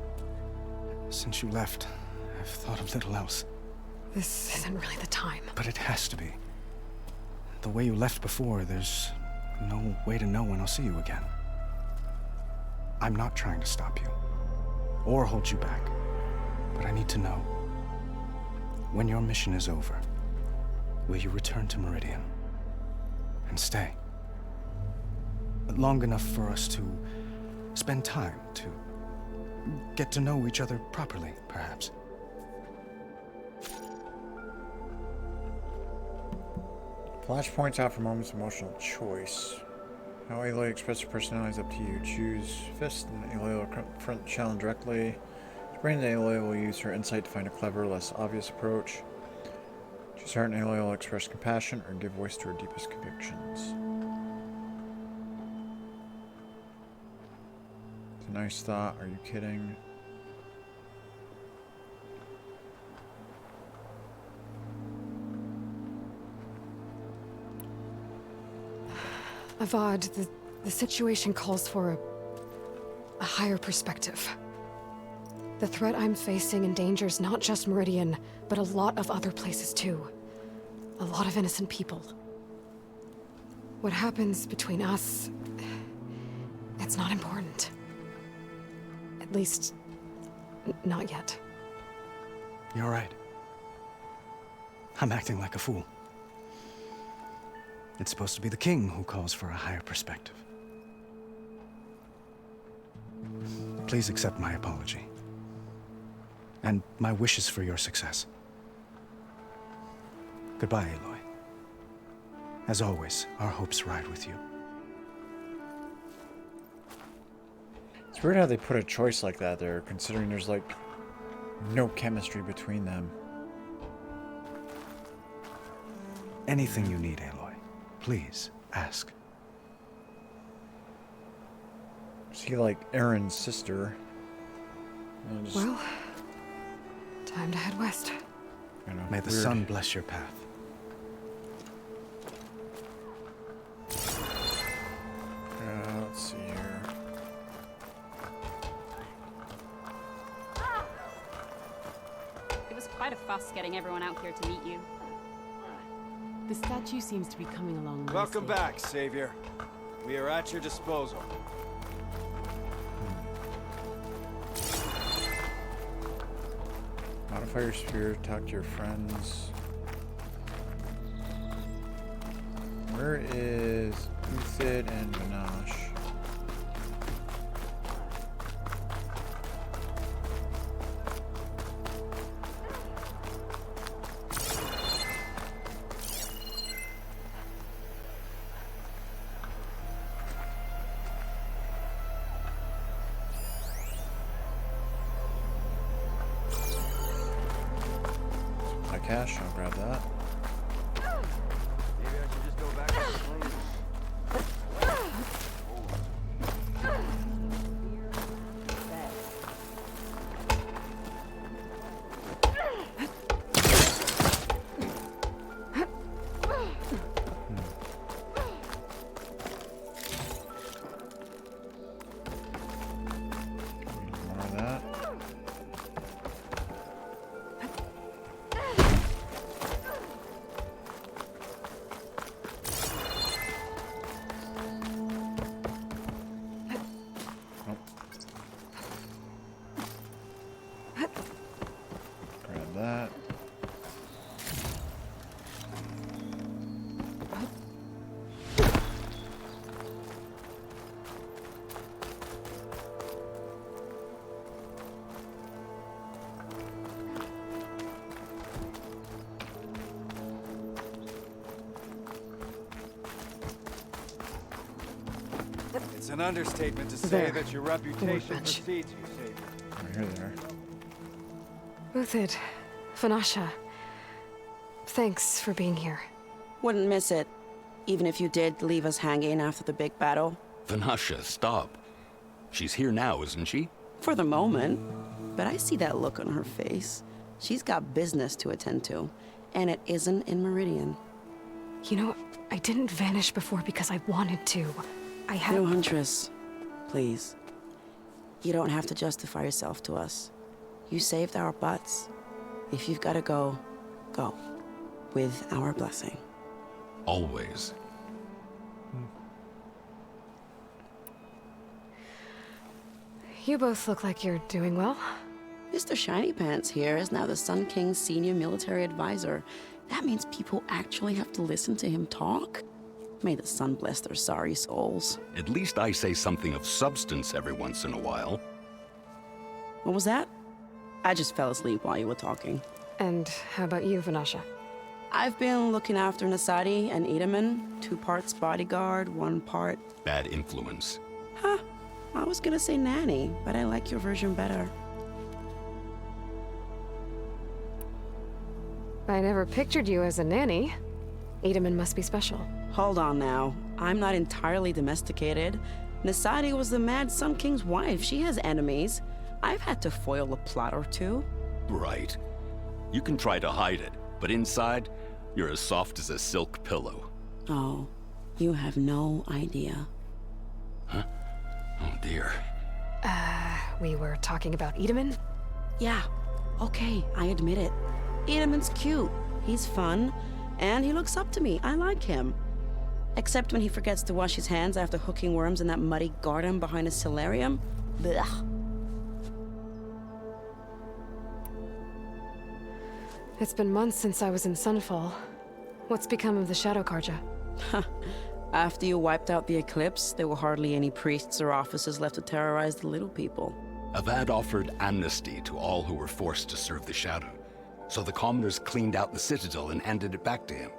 [SPEAKER 14] Since you left, I've thought of little else.
[SPEAKER 3] This isn't really the time.
[SPEAKER 14] But it has to be. The way you left before, there's no way to know when I'll see you again. I'm not trying to stop you, or hold you back. But I need to know, when your mission is over, will you return to Meridian? And stay? Long enough for us to spend time, to get to know each other properly, perhaps.
[SPEAKER 1] Flash points out for moments of emotional choice. How Aloy expresses her personality is up to you. Choose Fist, and Aloy will confront the challenge directly. Brain and Aloy will use her insight to find a clever, less obvious approach. Choose Heart, and Aloy will express compassion or give voice to her deepest convictions. Nice thought. Are you kidding?
[SPEAKER 3] Avad, the situation calls for a higher perspective. The threat I'm facing endangers not just Meridian, but a lot of other places too. A lot of innocent people. What happens between us, it's not important. At least, not yet.
[SPEAKER 14] You're right. I'm acting like a fool. It's supposed to be the king who calls for a higher perspective. Please accept my apology. And my wishes for your success. Goodbye, Aloy. As always, our hopes ride with you.
[SPEAKER 1] It's weird how they put a choice like that there, considering there's like no chemistry between them.
[SPEAKER 14] Anything you need, Aloy, please ask.
[SPEAKER 1] Is he like Aaron's sister?
[SPEAKER 3] Well, time to head west.
[SPEAKER 14] May the sun bless your path.
[SPEAKER 1] Let's see here.
[SPEAKER 16] It was quite a fuss getting everyone out here to meet you.
[SPEAKER 17] The statue seems to be coming along nicely.
[SPEAKER 18] Welcome back, Savior. We are at your disposal.
[SPEAKER 1] Modify your sphere, talk to your friends. Where is Uthid and Vanash? Cash, I'll grab that.
[SPEAKER 18] Maybe I should just go back to the plane.
[SPEAKER 1] More of that. Grab that.
[SPEAKER 18] It's an understatement to say that your reputation precedes you, Savior.
[SPEAKER 1] Oh, here they are.
[SPEAKER 3] Uthid, Vanasha, thanks for being here.
[SPEAKER 19] Wouldn't miss it, even if you did leave us hanging after the big battle.
[SPEAKER 10] Vanasha, stop. She's here now, isn't she?
[SPEAKER 19] For the moment. But I see that look on her face. She's got business to attend to, and it isn't in Meridian.
[SPEAKER 3] You know, I didn't vanish before because I wanted to. I had...
[SPEAKER 19] No, Huntress. Please. You don't have to justify yourself to us. You saved our butts. If you've got to go, go. With our blessing.
[SPEAKER 10] Always.
[SPEAKER 3] You both look like you're doing well.
[SPEAKER 19] Mr. Shiny Pants here is now the Sun King's senior military advisor. That means people actually have to listen to him talk? May the sun bless their sorry souls.
[SPEAKER 10] At least I say something of substance every once in a while.
[SPEAKER 19] What was that? I just fell asleep while you were talking.
[SPEAKER 3] And how about you, Vanasha?
[SPEAKER 19] I've been looking after Nasadi and Edaman. 2 parts bodyguard, 1 part...
[SPEAKER 10] Bad influence.
[SPEAKER 19] Huh. I was gonna say nanny, but I like your version better.
[SPEAKER 3] I never pictured you as a nanny. Edaman must be special.
[SPEAKER 19] Hold on now. I'm not entirely domesticated. Nasadi was the Mad Sun King's wife. She has enemies. I've had to foil a plot or two.
[SPEAKER 20] Right. You can try to hide it, but inside, you're as soft as a silk pillow.
[SPEAKER 19] Oh, you have no idea.
[SPEAKER 20] Huh? Oh dear.
[SPEAKER 3] We were talking about Edaman?
[SPEAKER 19] Yeah, okay, I admit it. Edaman's cute. He's fun, and he looks up to me. I like him. Except when he forgets to wash his hands after hooking worms in that muddy garden behind his solarium. Blech.
[SPEAKER 3] It's been months since I was in Sunfall. What's become of the Shadow Karja?
[SPEAKER 19] After you wiped out the Eclipse, there were hardly any priests or officers left to terrorize the little people.
[SPEAKER 10] Avad offered amnesty to all who were forced to serve the Shadow, so the commoners cleaned out the Citadel and handed it back to him.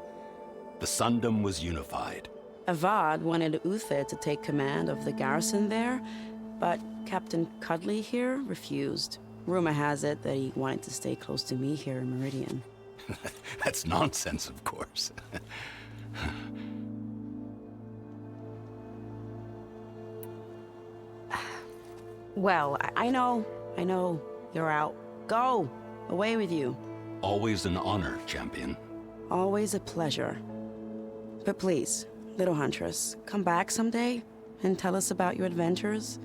[SPEAKER 10] The Sundom was unified.
[SPEAKER 19] Avad wanted Uther to take command of the garrison there, but Captain Cudley here refused. Rumor has it that he wanted to stay close to me here in Meridian.
[SPEAKER 10] That's nonsense, of course.
[SPEAKER 19] Well, I know. You're out. Go! Away with you.
[SPEAKER 10] Always an honor, champion.
[SPEAKER 19] Always a pleasure. But please, little huntress, come back someday and tell us about your adventures.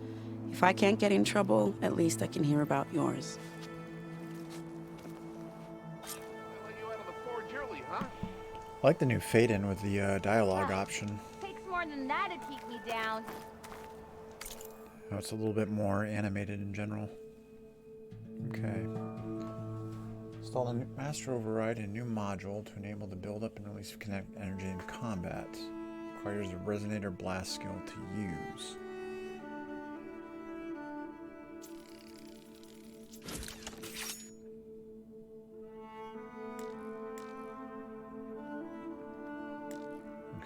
[SPEAKER 19] If I can't get in trouble, at least I can hear about yours.
[SPEAKER 1] I like the new fade-in with the dialogue option.
[SPEAKER 21] Takes more than that to keep me down.
[SPEAKER 1] Oh, it's a little bit more animated in general. Okay. Install a new master override and new module to enable the buildup and release of kinetic energy in combat. Requires a resonator blast skill to use.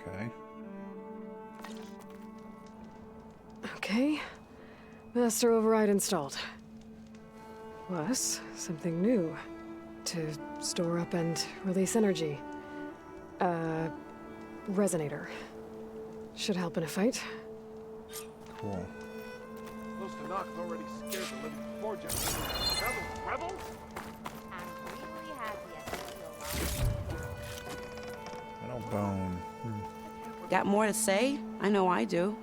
[SPEAKER 1] Okay.
[SPEAKER 3] Okay. Master override installed. Plus, something new. To store up and release energy. Resonator. Should help in a fight.
[SPEAKER 1] Cool.
[SPEAKER 12] Those Tanakh already scared the living forge out of me. Rebels?
[SPEAKER 21] I'm really happy I
[SPEAKER 1] Metal bone.
[SPEAKER 19] Got more to say? I know I do.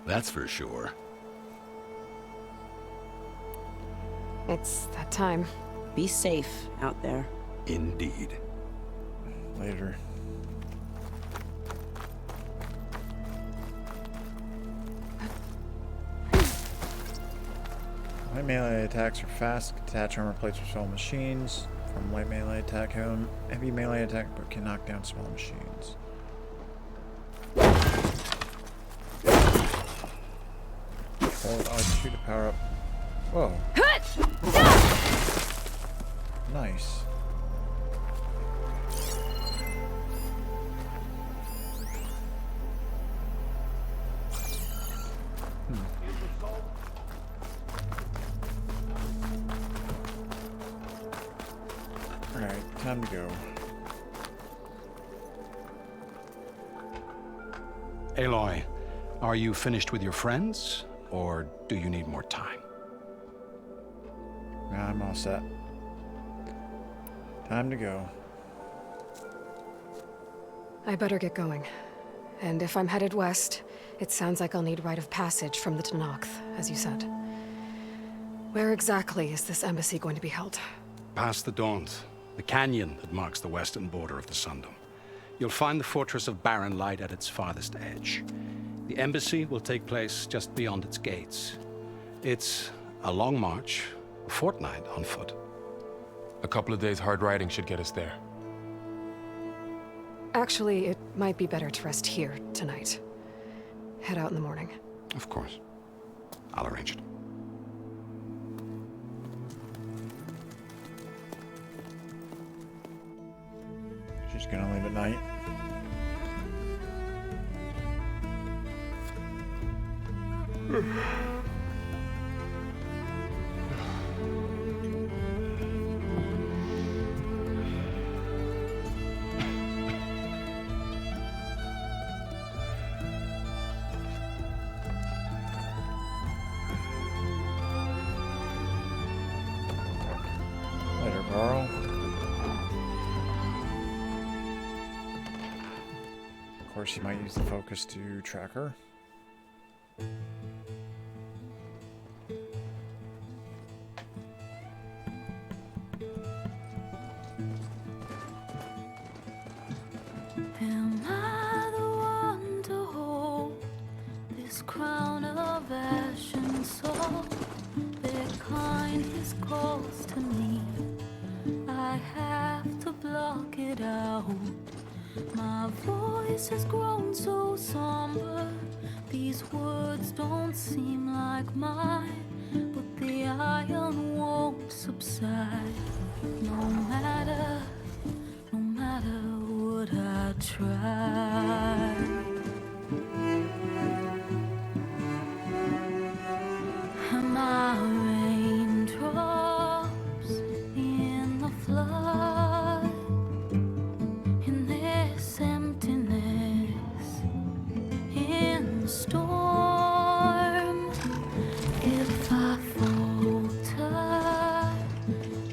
[SPEAKER 10] That's for sure.
[SPEAKER 3] It's that time.
[SPEAKER 19] Be safe out there.
[SPEAKER 10] Indeed.
[SPEAKER 1] Later. Light melee attacks are fast. Detach armor plates for small machines. From light melee attack, heavy melee attack but can knock down small machines. Hold R2 to power up. Whoa. Nice. Alright, time to go.
[SPEAKER 10] Aloy, are you finished with your friends, or do you need more time?
[SPEAKER 1] I'm all set. Time to go.
[SPEAKER 3] I better get going. And if I'm headed west, it sounds like I'll need rite of passage from the Tanakh, as you said. Where exactly is this embassy going to be held?
[SPEAKER 10] Past the Daunt, the canyon that marks the western border of the Sundom. You'll find the fortress of Barren Light at its farthest edge. The embassy will take place just beyond its gates. It's a long march, a fortnight on foot.
[SPEAKER 4] A couple of days hard riding should get us there.
[SPEAKER 3] Actually, it might be better to rest here tonight. Head out in the morning.
[SPEAKER 10] Of course. I'll arrange it.
[SPEAKER 1] She's gonna leave at night. course, you might use the focus to track her.
[SPEAKER 5] Am I the one to hold this crown of ash and salt? Their kindness calls to me. I have to block it out. My voice has grown so somber. These words don't seem like mine, but the iron won't subside. No matter what I try. Am I raindrops in the flood? In this emptiness, in the storm. If I falter,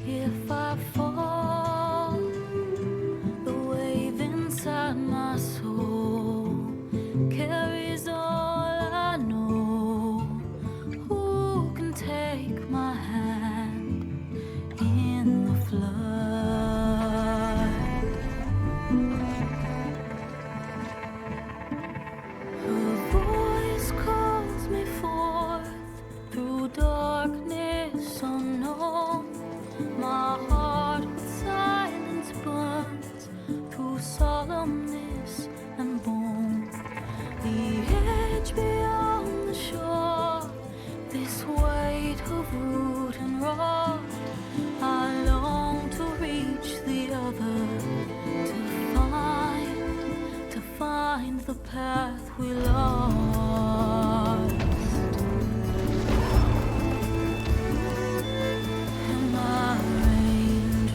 [SPEAKER 5] if I fall, the wave inside my soul carries all I know. Who can take my hand in the flood? Her voice calls me forth through darkness unknown. My heart with silence burns through solemnness and bone. The edge beyond the shore, this weight of root and rod. I long to reach the other, to find the path we lost. Am I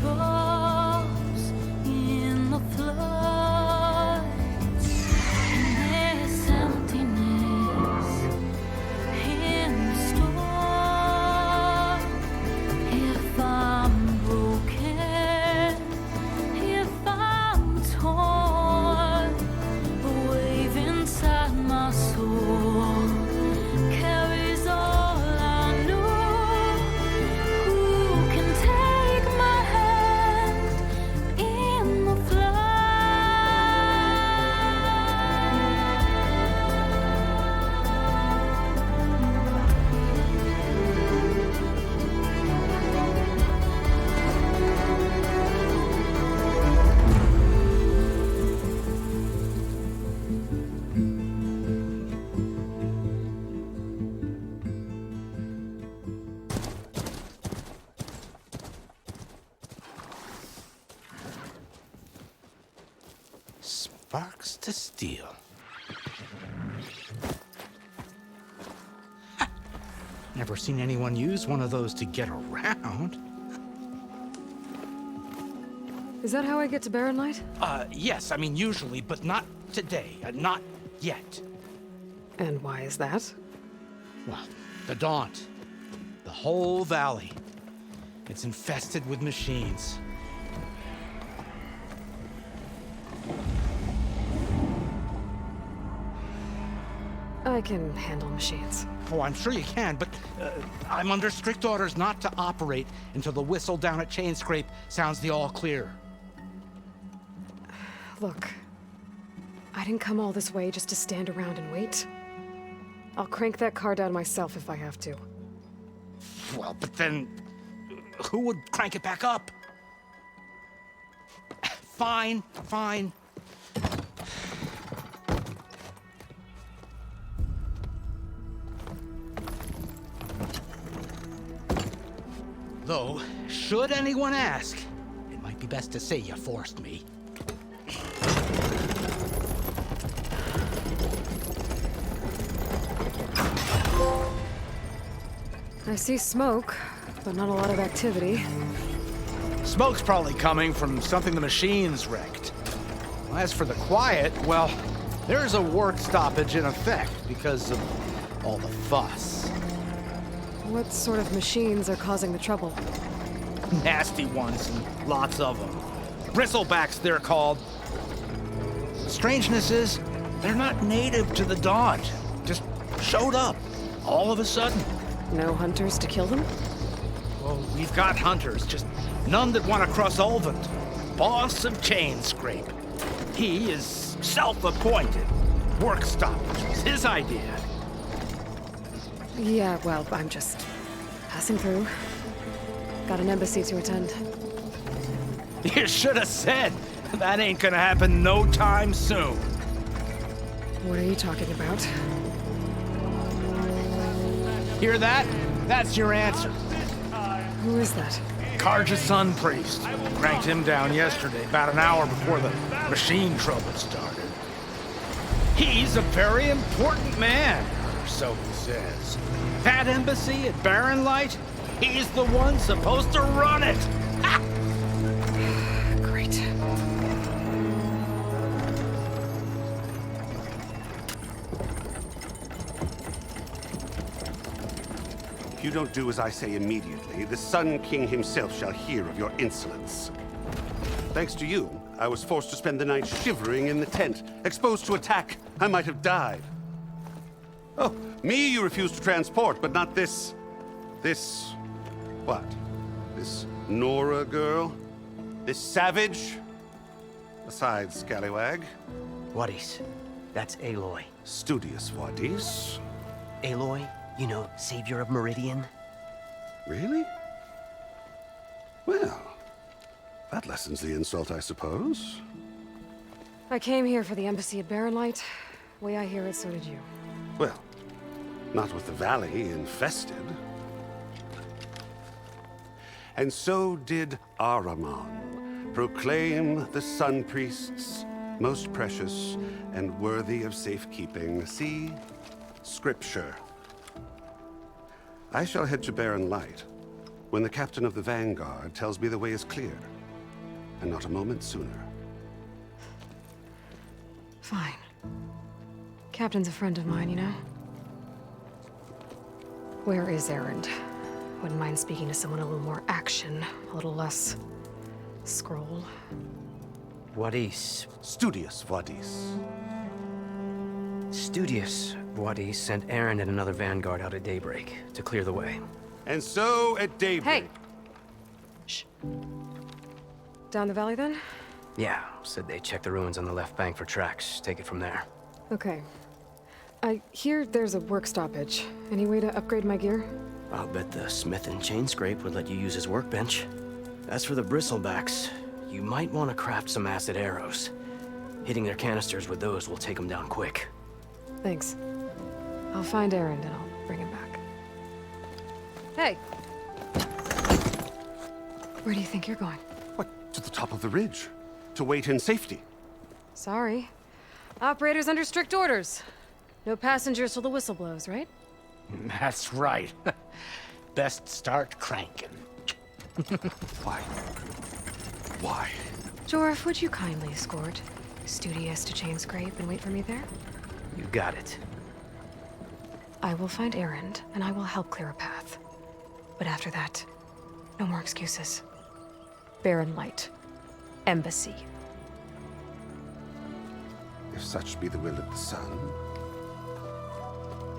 [SPEAKER 5] raindrops in the flood? In this emptiness, in the storm. If I'm broken, if I'm torn, the wave inside my soul carries all I know. Who can take my hand in the flood?
[SPEAKER 10] Sparks to steel. Never seen anyone use one of those to get around.
[SPEAKER 3] Is that how I get to Barren Light?
[SPEAKER 10] Yes, I mean usually, but not today. Not yet.
[SPEAKER 3] And why is that?
[SPEAKER 10] Well, the Daunt. The whole valley. It's infested with machines.
[SPEAKER 3] I can handle machines.
[SPEAKER 10] Oh, I'm sure you can, but I'm under strict orders not to operate until the whistle down at Chainscrape sounds the all clear.
[SPEAKER 3] Look, I didn't come all this way just to stand around and wait. I'll crank that car down myself if I have to.
[SPEAKER 10] Well, but then who would crank it back up? Fine, fine. Though, should anyone ask, it might be best to say you forced me.
[SPEAKER 3] I see smoke, but not a lot of activity.
[SPEAKER 10] Smoke's probably coming from something the machines wrecked. As for the quiet, well, there's a work stoppage in effect because of all the fuss.
[SPEAKER 3] What sort of machines are causing the trouble?
[SPEAKER 10] Nasty ones, and lots of them. Bristlebacks, they're called. Strangeness is,
[SPEAKER 6] They're not native to the Dodge. Just showed up, all of a sudden.
[SPEAKER 3] No hunters to kill them?
[SPEAKER 6] Well, we've got hunters, just none that want to cross Ulvund. Boss of Chainscrape. He is self-appointed. Work stoppage was his idea.
[SPEAKER 3] Yeah, well, I'm just passing through. Got an embassy to attend.
[SPEAKER 6] You should have said. That ain't gonna happen no time soon.
[SPEAKER 3] What are you talking about?
[SPEAKER 6] Hear that? That's your answer.
[SPEAKER 3] Who is that?
[SPEAKER 6] Karja's son priest. Cranked him down yesterday, about an hour before the machine trouble started. He's a very important man, or so he says. That embassy at Barren Light, he's the one supposed to run it. Ha!
[SPEAKER 3] Great.
[SPEAKER 22] If you don't do as I say immediately, the Sun King himself shall hear of your insolence. Thanks to you, I was forced to spend the night shivering in the tent. Exposed to attack, I might have died. Oh, me you refused to transport, but not this... what? This Nora girl? This savage? Besides, scallywag.
[SPEAKER 23] Wadis. That's Aloy.
[SPEAKER 22] Studious Wadis.
[SPEAKER 23] Aloy, you know, savior of Meridian.
[SPEAKER 22] Really? Well, that lessens the insult, I suppose.
[SPEAKER 3] I came here for the embassy at Barren Light. Way I hear it, so did you.
[SPEAKER 22] Well, not with the valley infested. And so did Ahriman proclaim the Sun Priests most precious and worthy of safekeeping. See? Scripture. I shall head to Barren Light when the captain of the Vanguard tells me the way is clear, and not a moment sooner.
[SPEAKER 3] Fine. Captain's a friend of mine, you know? Where is Erend? Wouldn't mind speaking to someone a little more action, a little less scroll.
[SPEAKER 23] Wadis.
[SPEAKER 22] Studious Wadis.
[SPEAKER 23] Studious Wadis sent Aaron and another Vanguard out at daybreak to clear the way.
[SPEAKER 22] And so at daybreak...
[SPEAKER 3] Hey! Shh. Down the valley, then?
[SPEAKER 23] Yeah, said they checked the ruins on the left bank for tracks. Take it from there.
[SPEAKER 3] Okay. I hear there's a work stoppage. Any way to upgrade my gear?
[SPEAKER 23] I'll bet the smith in Chainscrape would let you use his workbench. As for the bristlebacks, you might want to craft some acid arrows. Hitting their canisters with those will take them down quick.
[SPEAKER 3] Thanks. I'll find Erend and I'll bring him back. Hey! Where do you think you're going?
[SPEAKER 22] What, to the top of the ridge? To wait in safety?
[SPEAKER 3] Sorry. Operator's under strict orders. No passengers till the whistle blows, right?
[SPEAKER 6] That's right. Best start cranking.
[SPEAKER 22] Why? Why?
[SPEAKER 3] Jorf, would you kindly escort Studious to Chainscrape and wait for me there?
[SPEAKER 23] You got it.
[SPEAKER 3] I will find Erend, and I will help clear a path. But after that, no more excuses. Barren Light. Embassy.
[SPEAKER 22] If such be the will of the sun.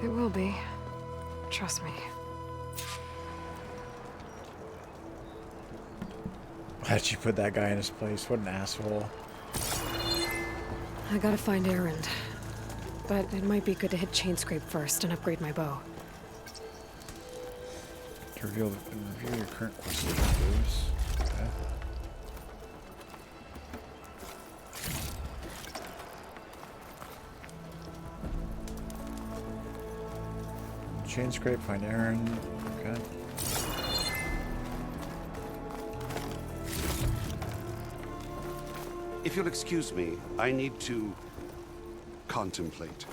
[SPEAKER 3] It will be. Trust me.
[SPEAKER 1] Why did you put that guy in his place? What an asshole.
[SPEAKER 3] I gotta find Erend. But it might be good to hit Chainscrape first and upgrade my bow.
[SPEAKER 1] To reveal your current quest objectives. Okay. Chainscrape, find Erend. Okay.
[SPEAKER 22] If you'll excuse me, I need to contemplate.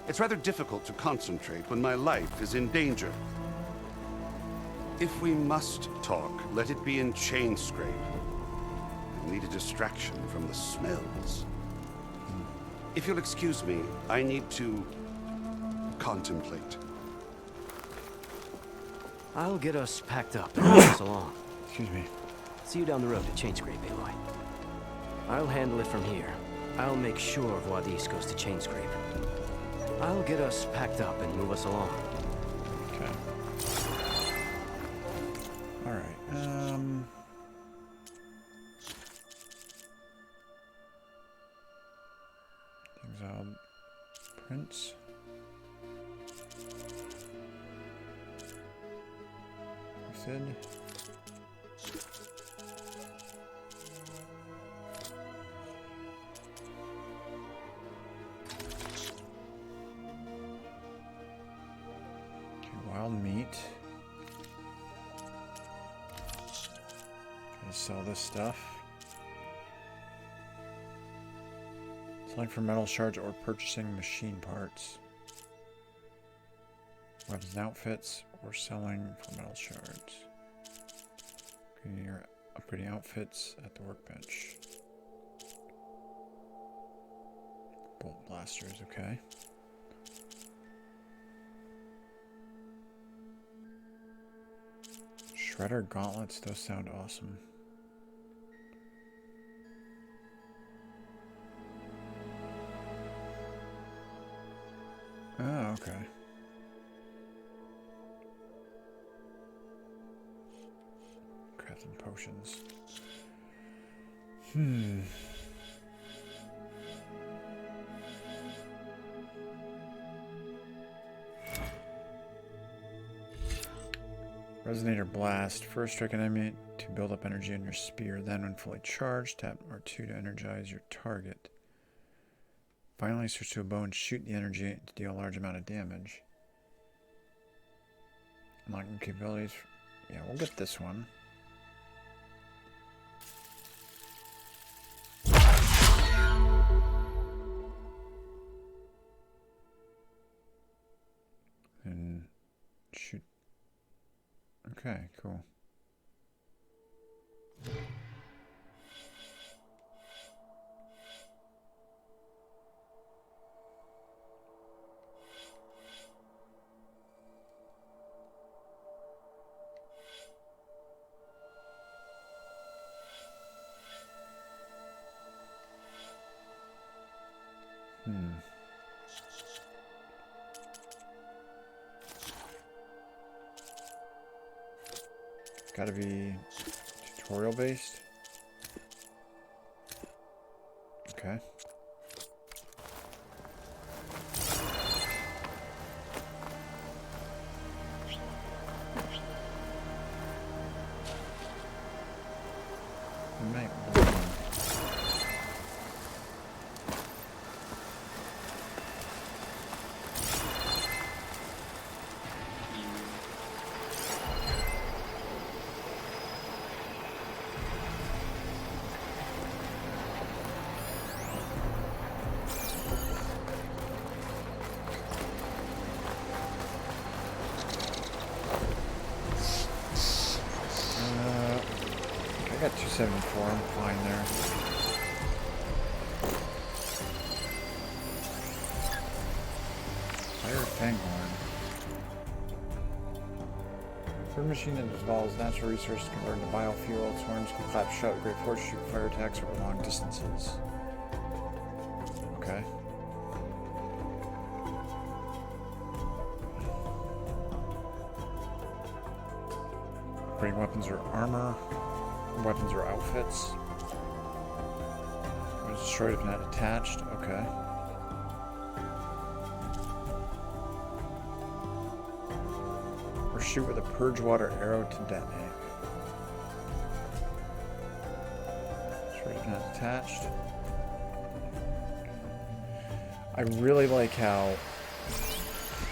[SPEAKER 22] It's rather difficult to concentrate when my life is in danger. If we must talk, let it be in Chainscrape. I need a distraction from the smells. If you'll excuse me, I need to contemplate.
[SPEAKER 23] I'll get us packed up and pass along.
[SPEAKER 1] Excuse me.
[SPEAKER 23] See you down the road to Chainscrape, Aloy. I'll handle it from here. I'll make sure Wadis goes to Chainscrape. I'll get us packed up and move us along.
[SPEAKER 1] Okay. Alright, exiled prince. Sid. Wild meat. Gonna sell this stuff. Selling for metal shards or purchasing machine parts. Weapons and outfits or selling for metal shards. Getting your upgrading outfits at the workbench. Bolt blasters, okay. Shredder gauntlets, those sound awesome. Oh, okay. Crafting potions. Resonator blast. First strike an enemy to build up energy on your spear. Then when fully charged, tap R2 to energize your target. Finally switch to a bow and shoot the energy to deal a large amount of damage. Unlocking capabilities. Yeah, we'll get this one. And shoot. Okay, cool. Gotta be tutorial based. Okay. I got 274, I'm fine there. Fire Fanghorn. Third machine that involves natural resources converted to biofuel. Its horns can clap shut, great force, shoot fire attacks over long distances. Okay. Upgrading weapons or armor. Weapons or outfits. It was destroyed if not attached. Okay. Or shoot with a purge water arrow to detonate. Destroyed if not attached. I really like how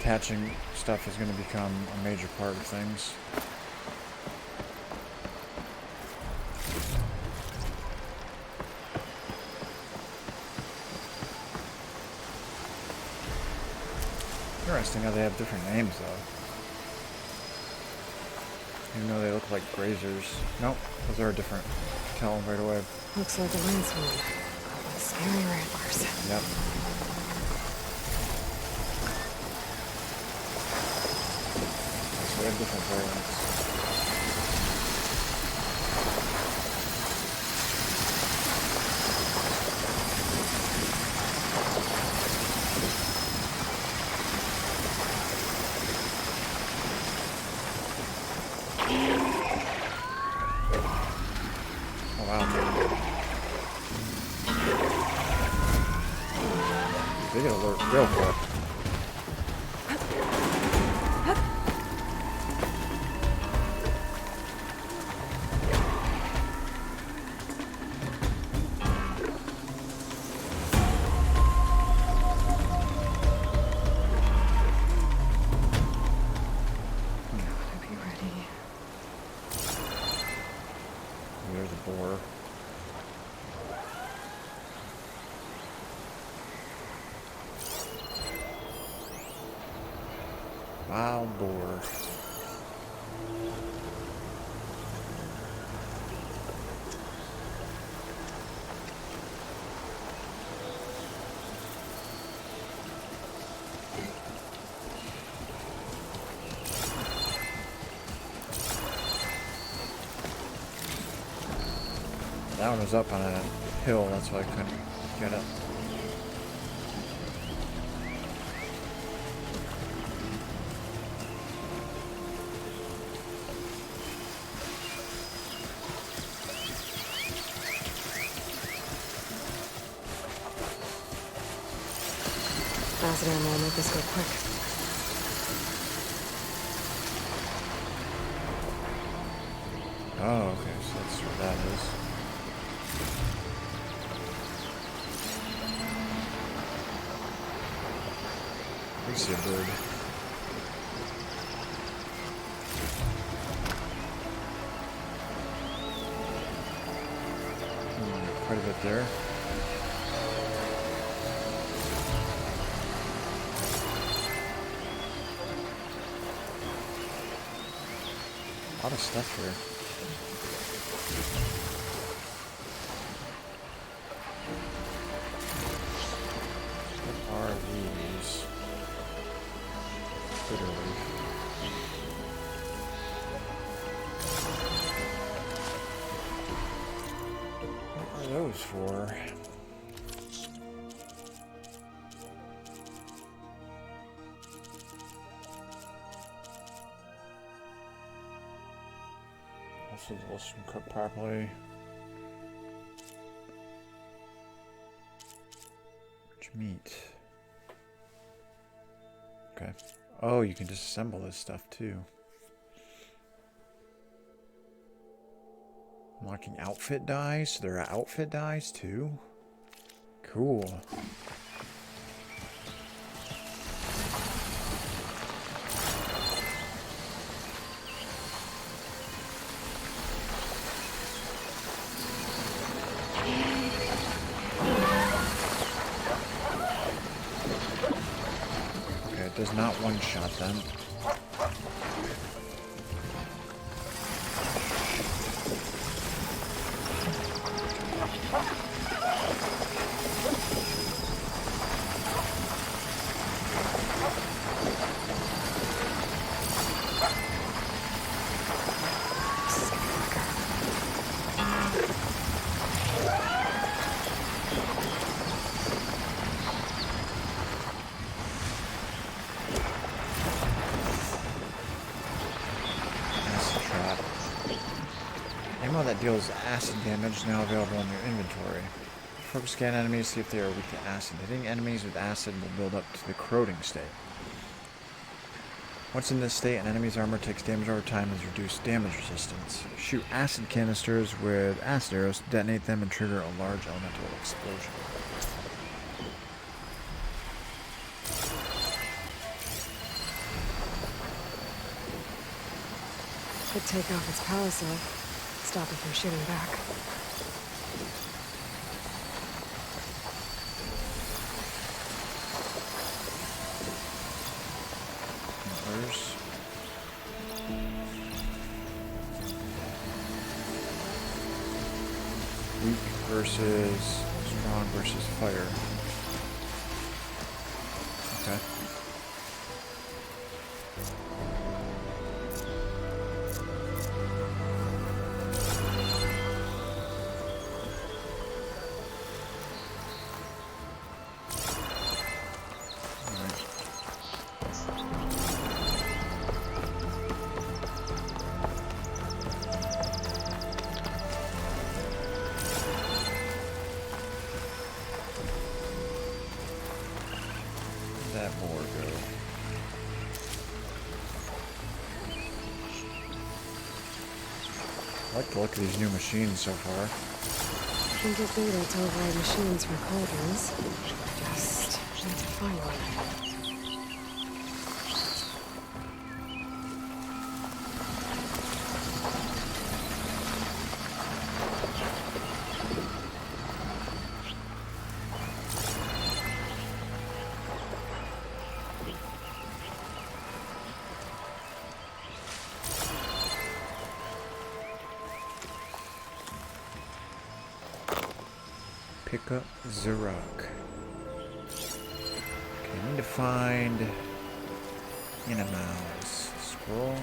[SPEAKER 1] attaching stuff is going to become a major part of things. Interesting how they have different names, though. Even though they look like grazers. Nope, those are different. Tell them right away.
[SPEAKER 3] Looks like a landsman. Scary rattlers.
[SPEAKER 1] Yep. So they have different variants. Wow. They get alert real quick. There's a boar. Wild boar. That one was up on a hill, that's why I couldn't get it.
[SPEAKER 3] Acid ammo will make this go quick.
[SPEAKER 1] Oh, okay, so that's what that is. I see a bird. Quite a bit there. A lot of stuff here. What are these? Bitter leaf. What are those for? This is listen cooked properly. Rich meat. Okay. Oh, you can disassemble this stuff too. Unlocking outfit dies. So there are outfit dies too. Cool. Okay, it does not one-shot them. Ammo that deals acid damage is now available in your inventory. Focus scan enemies, see if they are weak to acid. Hitting enemies with acid will build up to the corroding state. Once in this state, an enemy's armor takes damage over time and has reduced damage resistance. Shoot acid canisters with acid arrows to detonate them and trigger a large elemental explosion.
[SPEAKER 3] Could take off its power cell. Stop it from shooting back.
[SPEAKER 1] Others. Weak versus strong versus fire. Okay. like the look of these new machines so far.
[SPEAKER 3] Think it better to override machines from cauldrons. Just need to find one.
[SPEAKER 1] Pick up the rock. Okay, I need to find animals. Scroll.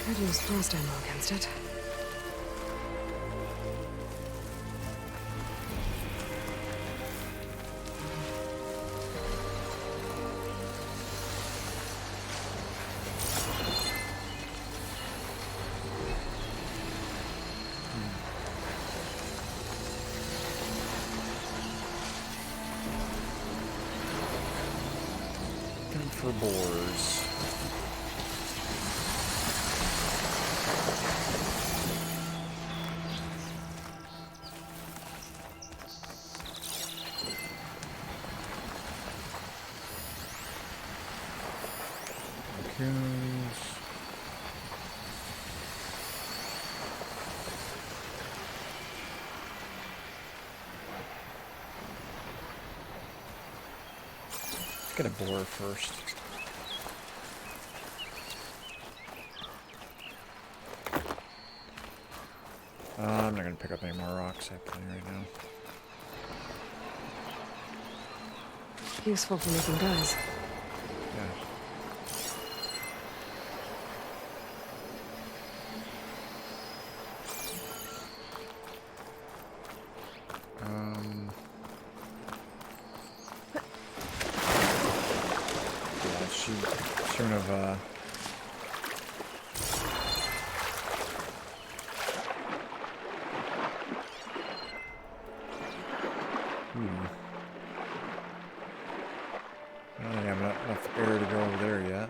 [SPEAKER 3] Could use frost ammo against it.
[SPEAKER 1] For boars. Raccoons. Let's get a boar first. I'm not going to pick up any more rocks actually right now.
[SPEAKER 3] Useful for making dyes.
[SPEAKER 1] Yeah. Yeah, she shouldn't have, I don't think I have enough air to go over there yet.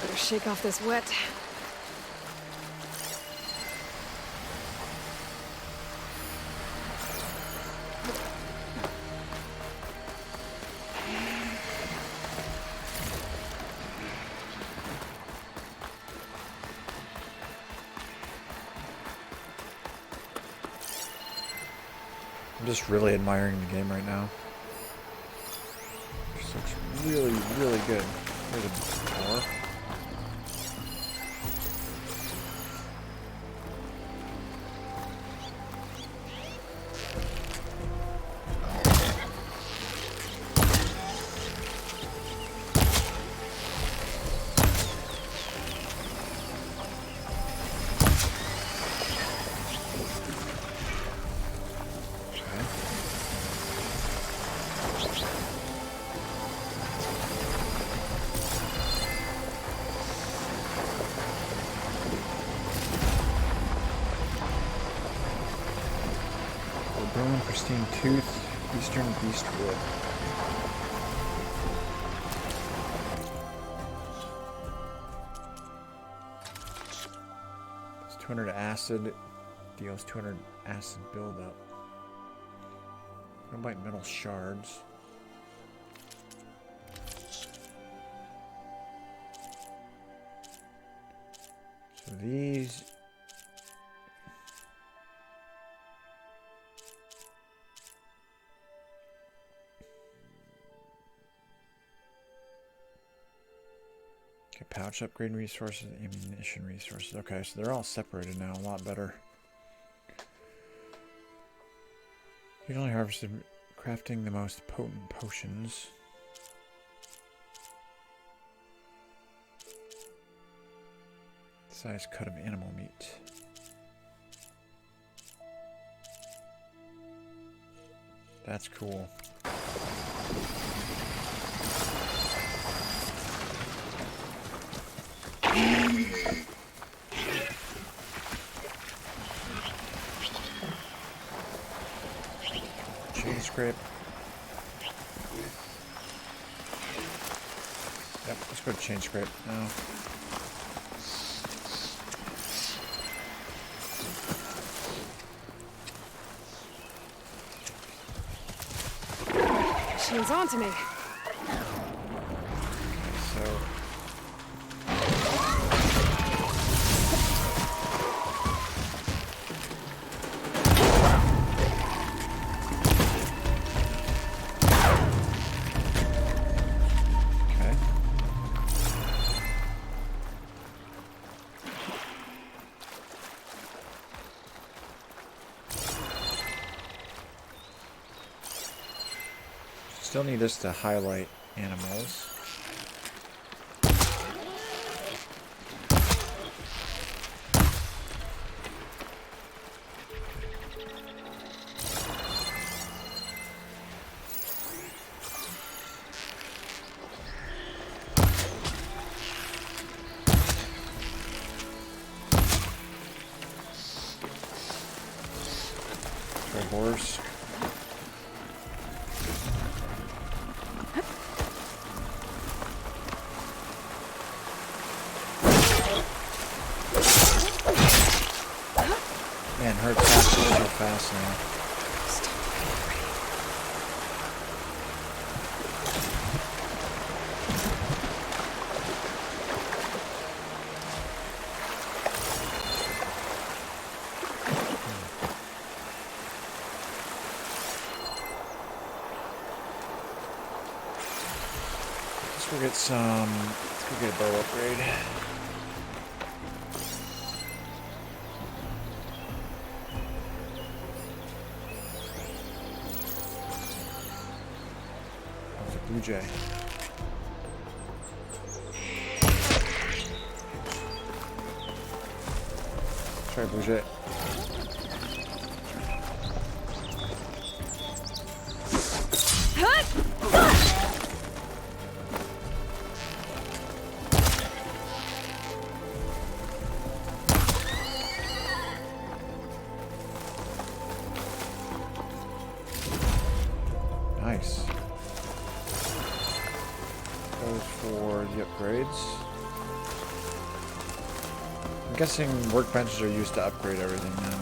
[SPEAKER 3] Better shake off this wet.
[SPEAKER 1] I'm just really admiring the game right now. It looks really, really good. There's a tower. Bone, pristine tooth, eastern beastwood. It's 200 acid, deals 200 acid buildup. What about metal shards? So these. Okay, pouch upgrade resources, ammunition resources. Okay, so they're all separated now, a lot better. Usually harvested, crafting the most potent potions. Size cut of animal meat. That's cool. Chain scrape. Yep, let's go to chain scrape now.
[SPEAKER 3] Machine's on to me.
[SPEAKER 1] So. Still need this to highlight animals. Try horse. Man, her attack is so fast now. Let's go get some. Let's go get a bow upgrade. Blue Jay. Try Blue Jay. Nice. For the upgrades. I'm guessing workbenches are used to upgrade everything now,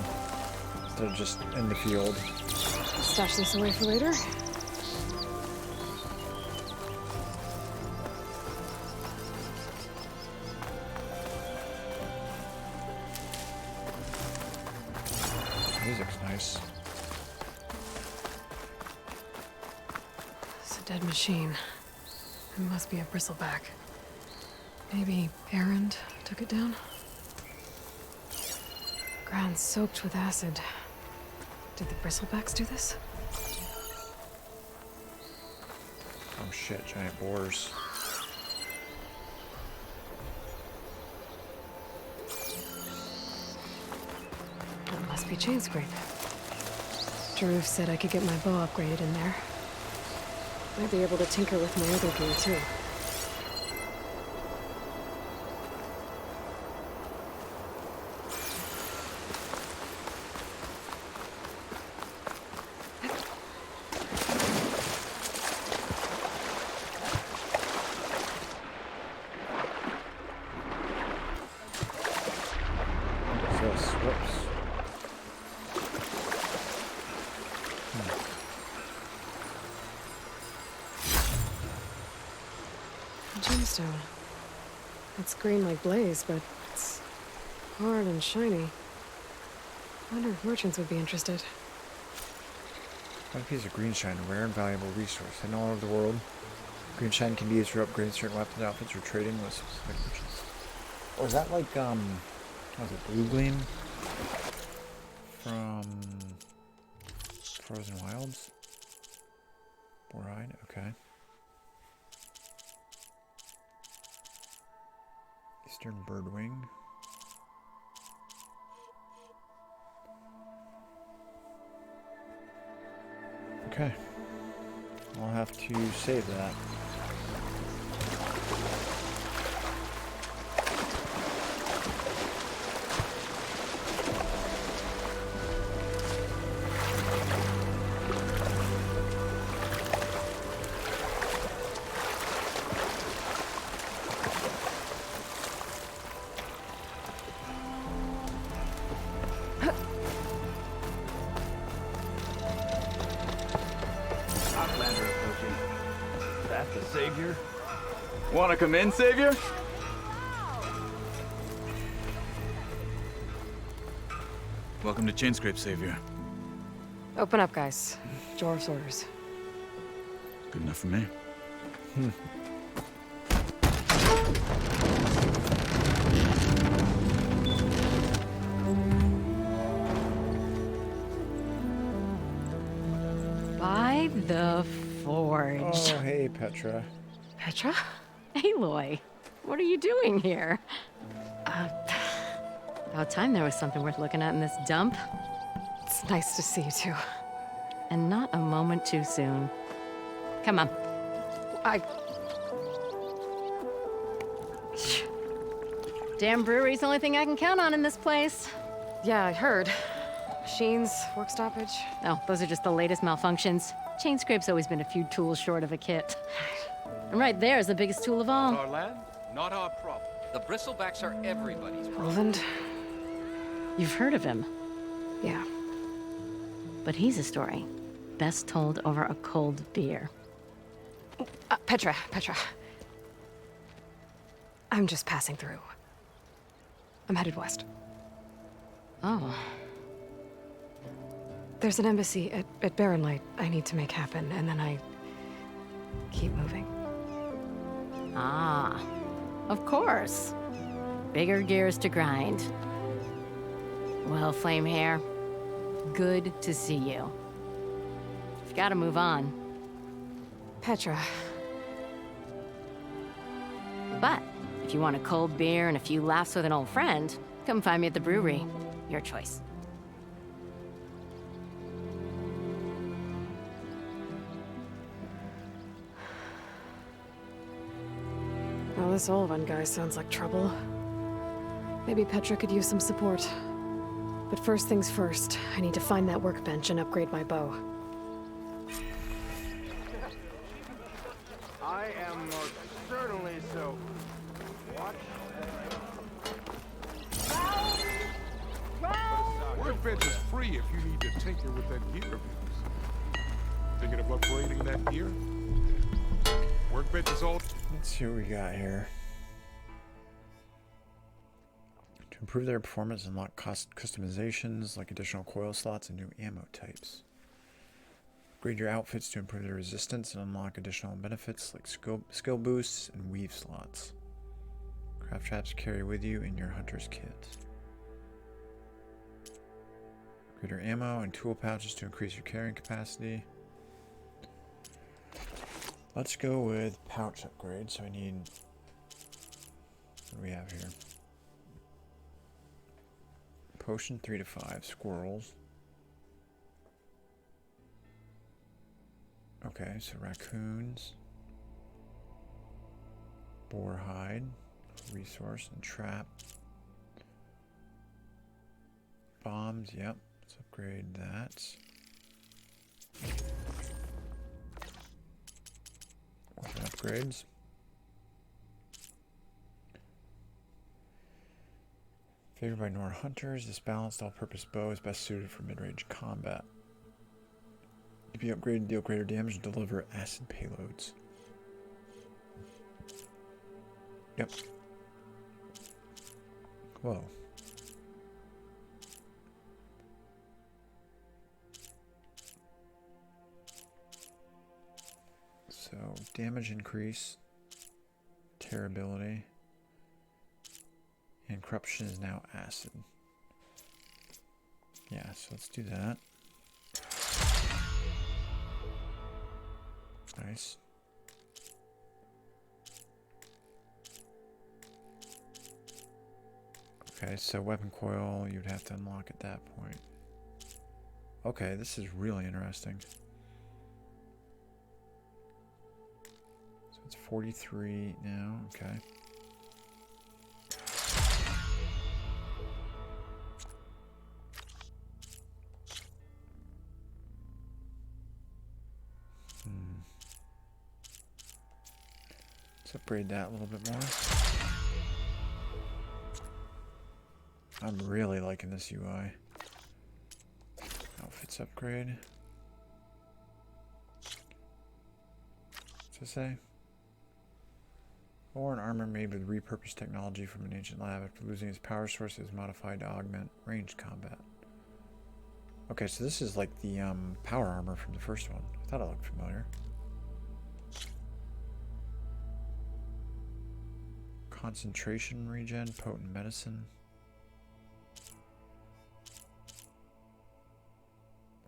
[SPEAKER 1] instead of just in the field.
[SPEAKER 3] Stash this away for later.
[SPEAKER 1] Music's nice.
[SPEAKER 3] It's a dead machine. It must be a bristleback. Maybe Errand took it down? Ground soaked with acid. Did the bristlebacks do this?
[SPEAKER 1] Oh shit, giant boars.
[SPEAKER 3] That must be chain scrape. Jaruf said I could get my bow upgraded in there. Might be able to tinker with my other gear, too.
[SPEAKER 1] What's this? Whoops.
[SPEAKER 3] Gemstone. It's green like blaze, but it's hard and shiny. I wonder if merchants would be interested.
[SPEAKER 1] One piece of green shine, a rare and valuable resource. Hidden all over the world. Green shine can be used for upgrading certain weapons, outfits, or trading with specific merchants. Or is that like, what was it, Blue Gleam? From Frozen Wilds? Boar-eyed, okay. Eastern Birdwing. Okay. I'll have to save that.
[SPEAKER 18] Savior? Wanna come in, Savior?
[SPEAKER 7] Welcome to Chainscrape, Savior.
[SPEAKER 3] Open up, guys. Jorv's orders.
[SPEAKER 7] Good enough for me.
[SPEAKER 8] By the Forge.
[SPEAKER 1] Oh, hey, Petra.
[SPEAKER 8] Petra? Aloy, what are you doing here? About time there was something worth looking at in this dump.
[SPEAKER 3] It's nice to see you too.
[SPEAKER 8] And not a moment too soon. Come on. Damn brewery's the only thing I can count on in this place.
[SPEAKER 3] Yeah, I heard. Machines, work stoppage.
[SPEAKER 8] Oh, those are just the latest malfunctions. Chainscrape's always been a few tools short of a kit. And right there is the biggest tool of all.
[SPEAKER 9] Our land, not our problem. The bristlebacks are everybody's problem.
[SPEAKER 3] Roland?
[SPEAKER 8] You've heard of him.
[SPEAKER 3] Yeah.
[SPEAKER 8] But he's a story best told over a cold beer.
[SPEAKER 3] Petra. I'm just passing through. I'm headed west.
[SPEAKER 8] Oh.
[SPEAKER 3] There's an embassy at Barrenlight I need to make happen, and then I keep moving.
[SPEAKER 8] Ah, of course. Bigger gears to grind. Well, Flamehair, good to see you. You've got to move on.
[SPEAKER 3] Petra.
[SPEAKER 8] But if you want a cold beer and a few laughs with an old friend, come find me at the brewery. Your choice.
[SPEAKER 3] Well, this Olvan guy sounds like trouble. Maybe Petra could use some support. But first things first, I need to find that workbench and upgrade my bow.
[SPEAKER 12] I am most certainly so. Watch.
[SPEAKER 24] Workbench is free if you need to tinker with that gear of yours. Thinking of upgrading that gear? Workbench is all.
[SPEAKER 1] Let's see what we got here. To improve their performance, unlock customizations like additional coil slots and new ammo types. Upgrade your outfits to improve their resistance and unlock additional benefits like skill boosts and weave slots. Craft traps carry with you in your hunter's kit. Greater ammo and tool pouches to increase your carrying capacity. Let's go with pouch upgrade. So I need, what do we have here? Potion 3 to 5, squirrels. Okay, so raccoons, boar hide, resource and trap. Bombs, yep, let's upgrade that. Weapon upgrades. Favored by Nora hunters, this balanced all-purpose bow is best suited for mid-range combat. To be upgraded, deal greater damage and deliver acid payloads. Yep. Whoa. So, damage increase, tearability, and corruption is now acid. Yeah, so let's do that. Nice. Okay, so weapon coil you'd have to unlock at that point. Okay, this is really interesting. It's 43 now. Okay. Let's upgrade that a little bit more. I'm really liking this UI. Outfits upgrade. What's it say? Or an armor made with repurposed technology from an ancient lab. After losing its power source, it is modified to augment ranged combat. Okay, so this is like the power armor from the first one. I thought it looked familiar. Concentration regen, potent medicine.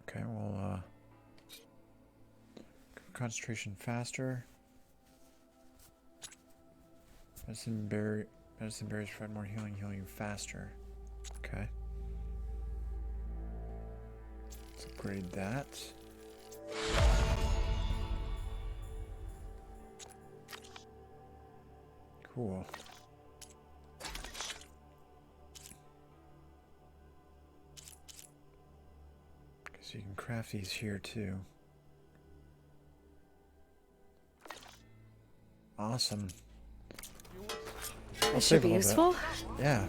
[SPEAKER 1] Okay, well, concentration faster. Medicine berries provide more healing you faster. Okay. Let's upgrade that. Cool. So you can craft these here too. Awesome.
[SPEAKER 3] It should be useful.
[SPEAKER 1] Yeah.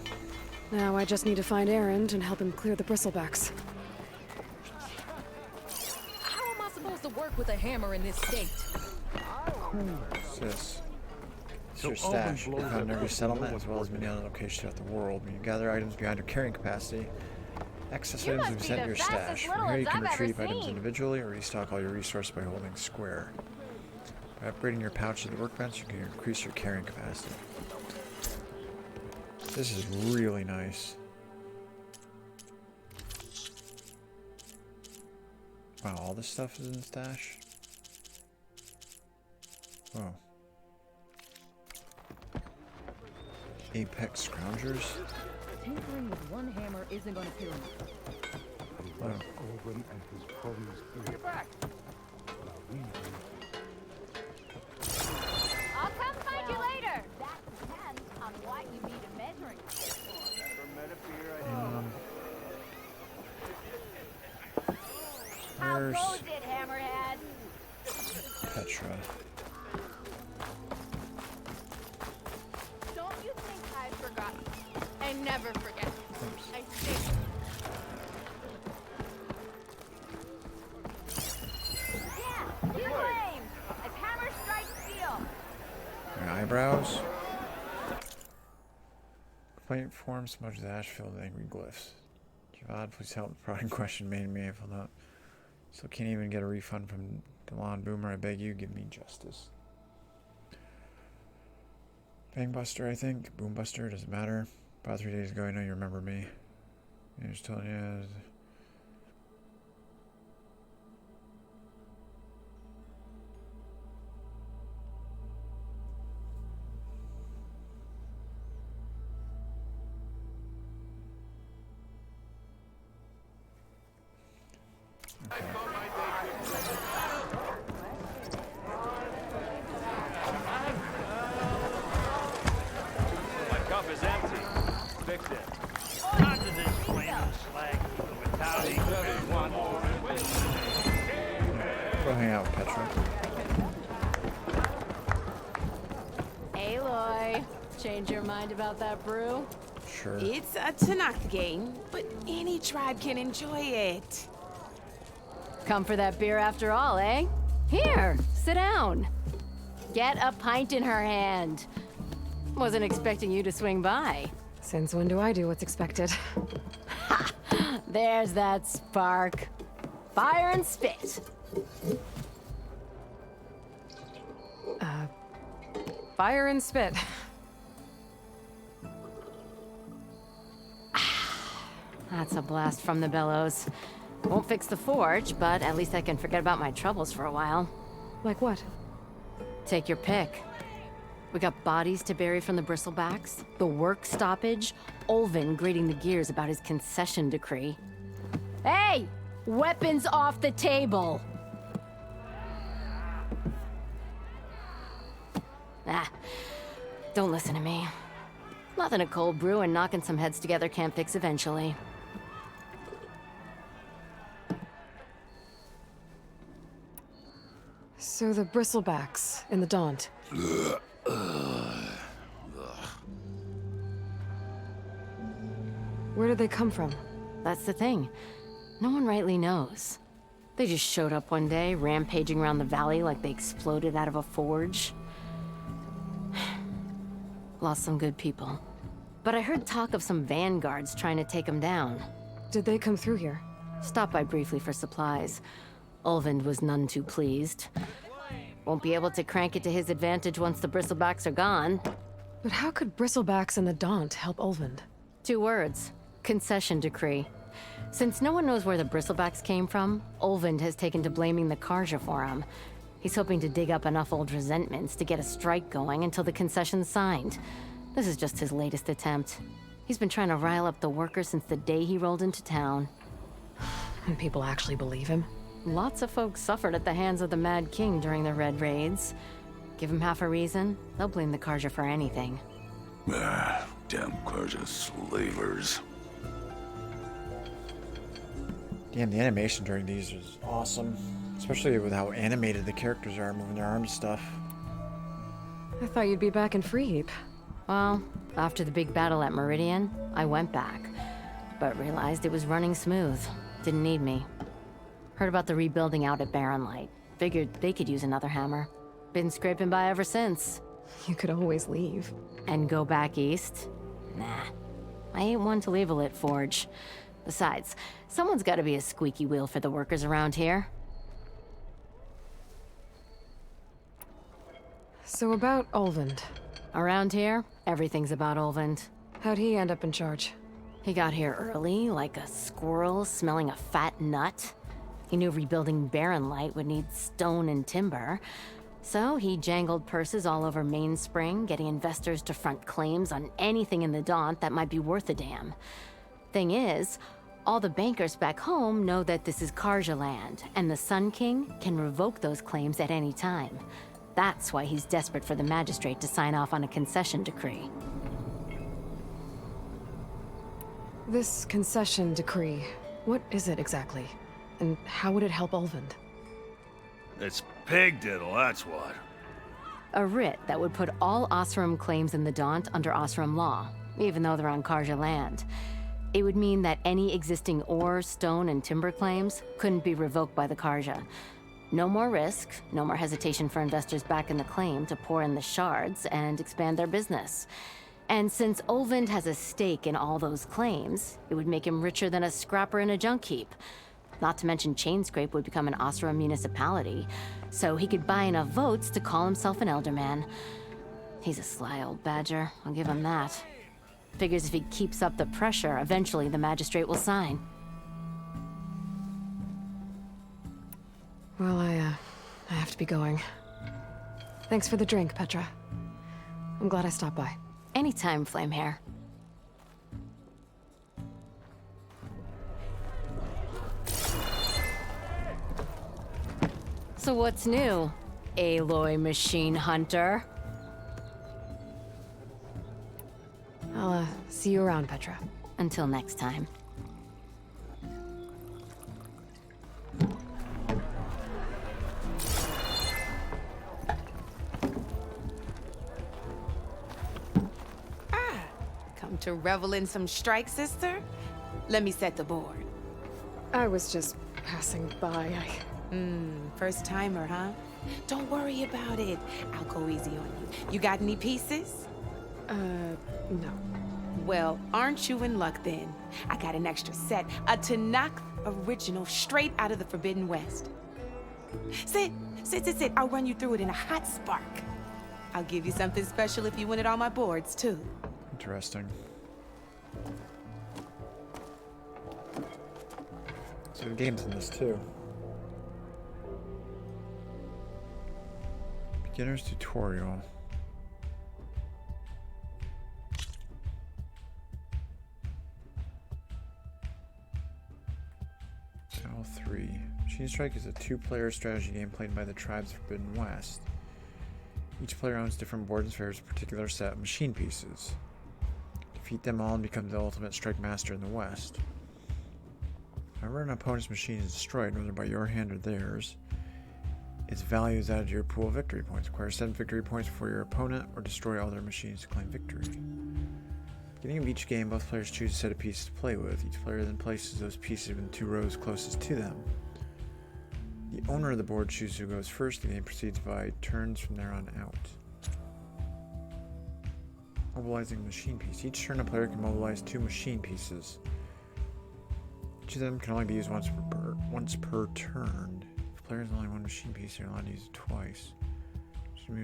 [SPEAKER 3] Now I just need to find Erend and help him clear the bristlebacks.
[SPEAKER 2] How am I supposed to work with a hammer in this state?
[SPEAKER 1] What's this? It's your stash. You can find in every settlement as well as many other locations throughout the world. When you gather items beyond your carrying capacity, access items will be sent to your stash. From here you can retrieve items individually or restock all your resources by holding square. By upgrading your pouch to the workbench, you can increase your carrying capacity. This is really nice. Wow, all this stuff is in the stash? Whoa. Apex Scroungers?
[SPEAKER 2] Tinkering with one hammer isn't going to kill me.
[SPEAKER 1] Wow.
[SPEAKER 24] Owen and his cronies. Get back!
[SPEAKER 21] I'll come find you later. That depends on what you need a measuring stick for. How
[SPEAKER 1] Where's
[SPEAKER 21] goes it, Hammerhead?
[SPEAKER 1] Petra?
[SPEAKER 11] Don't you think I've forgotten? I never forget.
[SPEAKER 1] Oops.
[SPEAKER 11] I think.
[SPEAKER 21] Yeah, you claim. As hammer strikes steel.
[SPEAKER 1] Your eyebrows? Complaint form smudges ash filled with angry glyphs. Javad, please help. The product in question made me able to. So can't even get a refund from Delon Boomer. I beg you, give me justice. Bangbuster, I think. Boombuster, doesn't matter. About 3 days ago, I know you remember me. I was telling you.
[SPEAKER 13] My cup is empty. Fix it. Not to this flaming slag without one.
[SPEAKER 1] Go hang out with Petra.
[SPEAKER 8] Aloy, change your mind about that brew?
[SPEAKER 1] Sure.
[SPEAKER 15] It's a Tanakh game, but any tribe can enjoy it.
[SPEAKER 8] Come for that beer after all, eh? Here, sit down. Get a pint in her hand. Wasn't expecting you to swing by.
[SPEAKER 3] Since when do I do what's expected?
[SPEAKER 8] Ha! There's that spark. Fire and spit.
[SPEAKER 3] Fire and spit.
[SPEAKER 8] That's a blast from the bellows. Won't fix the forge, but at least I can forget about my troubles for a while.
[SPEAKER 3] Like what?
[SPEAKER 8] Take your pick. We got bodies to bury from the bristlebacks, the work stoppage, Olvin grating the gears about his concession decree. Hey! Weapons off the table! Ah, don't listen to me. Nothing a cold brew and knocking some heads together can't fix eventually.
[SPEAKER 3] So the bristlebacks in the Daunt. Where did they come from?
[SPEAKER 8] That's the thing. No one rightly knows. They just showed up one day, rampaging around the valley like they exploded out of a forge. Lost some good people. But I heard talk of some vanguards trying to take them down.
[SPEAKER 3] Did they come through here?
[SPEAKER 8] Stopped by briefly for supplies. Ulvund was none too pleased. Won't be able to crank it to his advantage once the bristlebacks are gone.
[SPEAKER 3] But how could bristlebacks in the Daunt help Ulvund?
[SPEAKER 8] 2 words. Concession decree. Since no one knows where the bristlebacks came from, Ulvund has taken to blaming the Karja for them. He's hoping to dig up enough old resentments to get a strike going until the concession's signed. This is just his latest attempt. He's been trying to rile up the workers since the day he rolled into town.
[SPEAKER 3] And people actually believe him?
[SPEAKER 8] Lots of folks suffered at the hands of the Mad King during the Red Raids. Give him half a reason, they'll blame the Karja for anything.
[SPEAKER 14] Damn Karja slavers.
[SPEAKER 1] Damn, the animation during these is awesome. Especially with how animated the characters are moving their arms and stuff.
[SPEAKER 3] I thought you'd be back in Freeheap.
[SPEAKER 8] Well, after the big battle at Meridian, I went back. But realized it was running smooth. Didn't need me. Heard about the rebuilding out at Barren Light. Figured they could use another hammer. Been scraping by ever since.
[SPEAKER 3] You could always leave.
[SPEAKER 8] And go back east? Nah. I ain't one to leave a lit forge. Besides, someone's gotta be a squeaky wheel for the workers around here.
[SPEAKER 3] So about Ulvund.
[SPEAKER 8] Around here, everything's about Ulvund.
[SPEAKER 3] How'd he end up in charge?
[SPEAKER 8] He got here early, like a squirrel smelling a fat nut. He knew rebuilding Barren Light would need stone and timber. So he jangled purses all over Mainspring, getting investors to front claims on anything in the Daunt that might be worth a damn. Thing is, all the bankers back home know that this is Karja land, and the Sun King can revoke those claims at any time. That's why he's desperate for the magistrate to sign off on a concession decree.
[SPEAKER 3] This concession decree, what is it exactly? And how would it help Ulvund?
[SPEAKER 14] It's pig diddle, that's what.
[SPEAKER 8] A writ that would put all Osram claims in the Daunt under Osram law, even though they're on Karja land. It would mean that any existing ore, stone, and timber claims couldn't be revoked by the Karja. No more risk, no more hesitation for investors back in the claim to pour in the shards and expand their business. And since Ulvund has a stake in all those claims, it would make him richer than a scrapper in a junk heap. Not to mention Chainscrape would become an Osram municipality, so he could buy enough votes to call himself an elderman. He's a sly old badger, I'll give him that. Figures if he keeps up the pressure, eventually the magistrate will sign.
[SPEAKER 3] Well, I have to be going. Thanks for the drink, Petra. I'm glad I stopped by.
[SPEAKER 8] Anytime, Flamehair. So what's new, Aloy Machine Hunter?
[SPEAKER 3] I'll see you around, Petra.
[SPEAKER 8] Until next time.
[SPEAKER 15] Come to revel in some strike, sister? Let me set the board.
[SPEAKER 3] I was just passing by.
[SPEAKER 15] First timer, huh? Don't worry about it. I'll go easy on you. You got any pieces?
[SPEAKER 3] No.
[SPEAKER 15] Well, aren't you in luck then? I got an extra set, a Tanakh original straight out of the Forbidden West. Sit. I'll run you through it in a hot spark. I'll give you something special if you win it on my boards, too.
[SPEAKER 1] Interesting. So the game's in this too. Beginner's tutorial. Channel 3. Machine Strike is a 2-player strategy game played by the tribes of Forbidden West. Each player owns different boards and fares a particular set of machine pieces. Defeat them all and become the ultimate strike master in the West. Whenever an opponent's machine is destroyed, whether by your hand or theirs, its value is added to your pool of victory points. Acquire 7 victory points for your opponent, or destroy all their machines to claim victory. Beginning of each game, both players choose a set of pieces to play with. Each player then places those pieces in 2 rows closest to them. The owner of the board chooses who goes first. The game proceeds by turns from there on out. Mobilizing machine piece. Each turn, a player can mobilize 2 machine pieces. Each of them can only be used once per turn. If the player has only 1 machine piece, they're allowed to use it twice. Take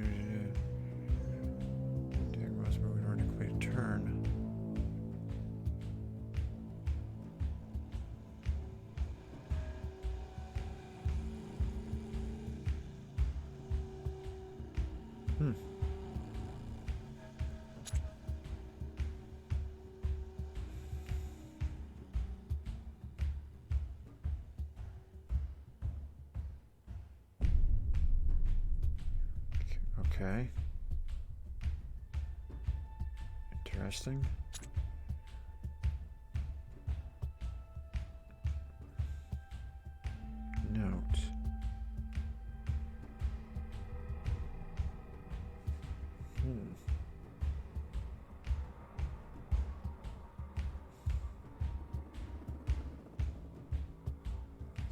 [SPEAKER 1] most moves in order to complete a turn. Okay. Interesting. Note.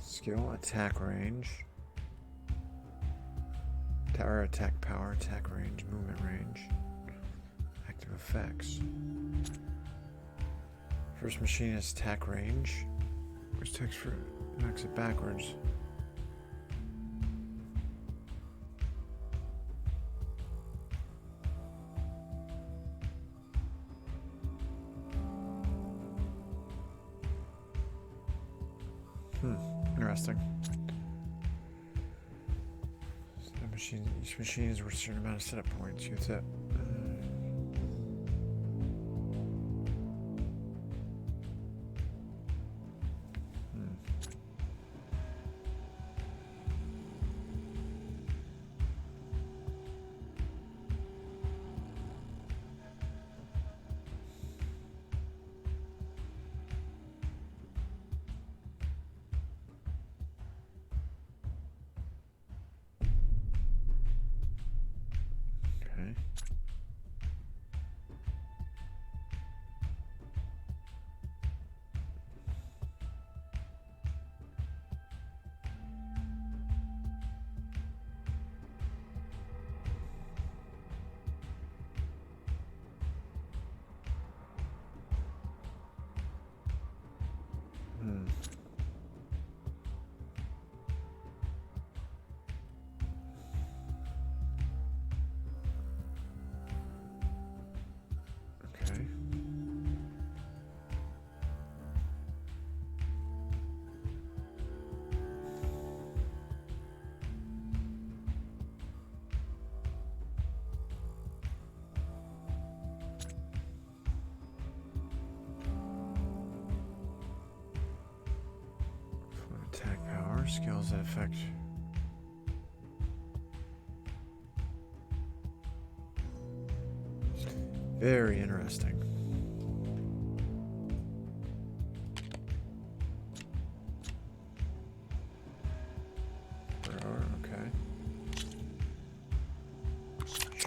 [SPEAKER 1] Skill, attack range. Tower, attack power, attack range, movement range. Active effects. First machine has attack range, which takes for knocks it backwards. Interesting. Each machine is worth a certain amount of setup points. You set. Okay. Attack power, skills that affect. Very interesting. Okay.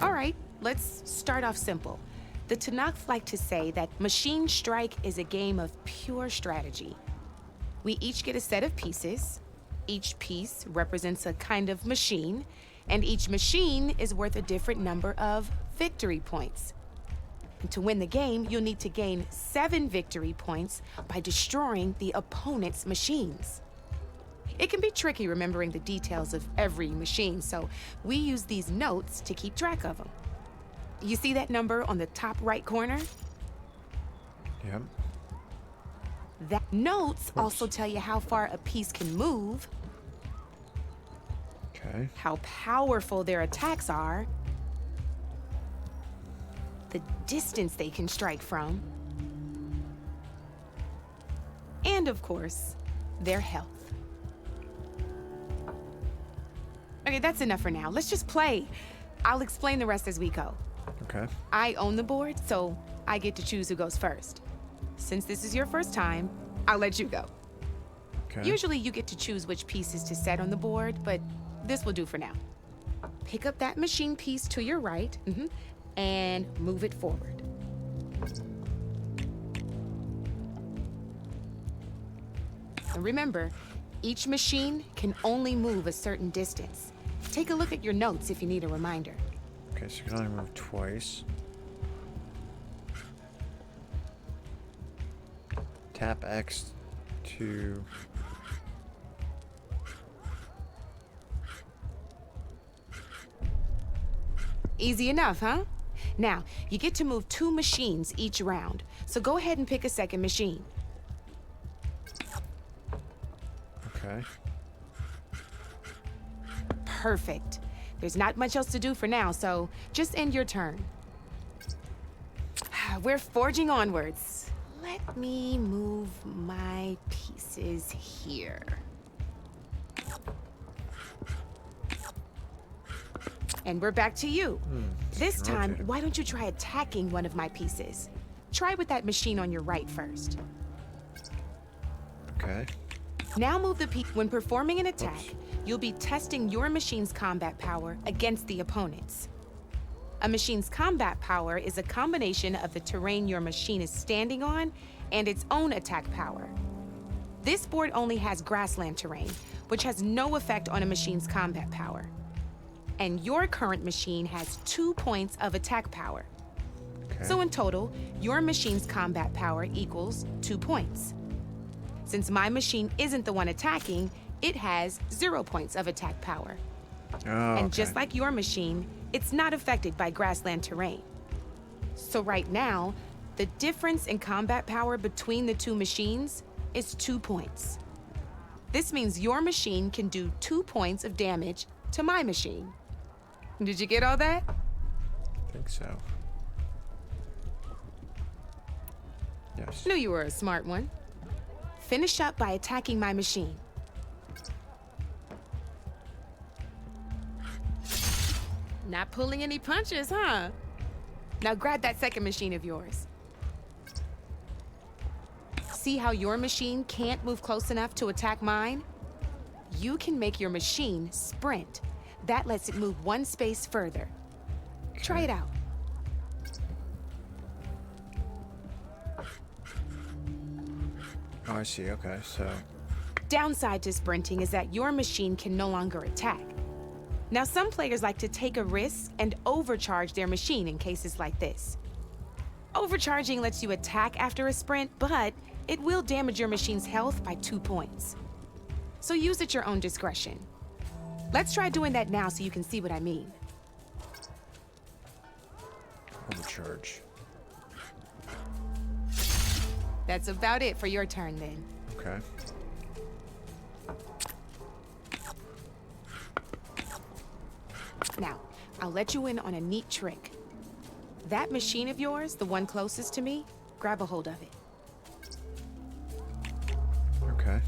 [SPEAKER 15] All right, let's start off simple. The Tanakh like to say that Machine Strike is a game of pure strategy. We each get a set of pieces. Each piece represents a kind of machine, and each machine is worth a different number of victory points. And to win the game, you'll need to gain 7 victory points by destroying the opponent's machines. It can be tricky remembering the details of every machine, so we use these notes to keep track of them. You see that number on the top right corner?
[SPEAKER 1] Yep.
[SPEAKER 15] That notes also tell you how far a piece can move,
[SPEAKER 1] okay,
[SPEAKER 15] how powerful their attacks are, the distance they can strike from, and of course, their health. Okay, that's enough for now. Let's just play. I'll explain the rest as we go.
[SPEAKER 1] Okay.
[SPEAKER 15] I own the board, so I get to choose who goes first. Since this is your first time, I'll let you go.
[SPEAKER 1] Okay.
[SPEAKER 15] Usually you get to choose which pieces to set on the board, but this will do for now. Pick up that machine piece to your right, and move it forward. And remember, each machine can only move a certain distance. Take a look at your notes if you need a reminder.
[SPEAKER 1] Okay, so you can only move twice. Tap X to...
[SPEAKER 15] Easy enough, huh? Now, you get to move 2 machines each round, so go ahead and pick a second machine.
[SPEAKER 1] Okay.
[SPEAKER 15] Perfect. There's not much else to do for now, so just end your turn. We're forging onwards. Let me move my pieces here. And we're back to you. This time, why don't you try attacking one of my pieces? Try with that machine on your right first.
[SPEAKER 1] Okay.
[SPEAKER 15] Now move the piece. When performing an attack, you'll be testing your machine's combat power against the opponent's. A machine's combat power is a combination of the terrain your machine is standing on and its own attack power. This board only has grassland terrain, which has no effect on a machine's combat power. And your current machine has 2 points of attack power.
[SPEAKER 1] Okay.
[SPEAKER 15] So in total, your machine's combat power equals 2 points. Since my machine isn't the one attacking, it has 0 points of attack power. And just like your machine, it's not affected by grassland terrain. So right now, the difference in combat power between the 2 machines is 2 points. This means your machine can do 2 points of damage to my machine. Did you get all that?
[SPEAKER 1] I think so. Yes.
[SPEAKER 15] Knew you were a smart one. Finish up by attacking my machine. Not pulling any punches, huh? Now grab that second machine of yours. See how your machine can't move close enough to attack mine? You can make your machine sprint. That lets it move 1 space further. Try it out.
[SPEAKER 1] Oh, I see. Okay, so...
[SPEAKER 15] Downside to sprinting is that your machine can no longer attack. Now, some players like to take a risk and overcharge their machine in cases like this. Overcharging lets you attack after a sprint, but it will damage your machine's health by 2 points. So use at your own discretion. Let's try doing that now so you can see what I mean.
[SPEAKER 1] Overcharge.
[SPEAKER 15] That's about it for your turn then.
[SPEAKER 1] Okay.
[SPEAKER 15] Now, I'll let you in on a neat trick. That machine of yours, the one closest to me, grab a hold of it.
[SPEAKER 1] Okay.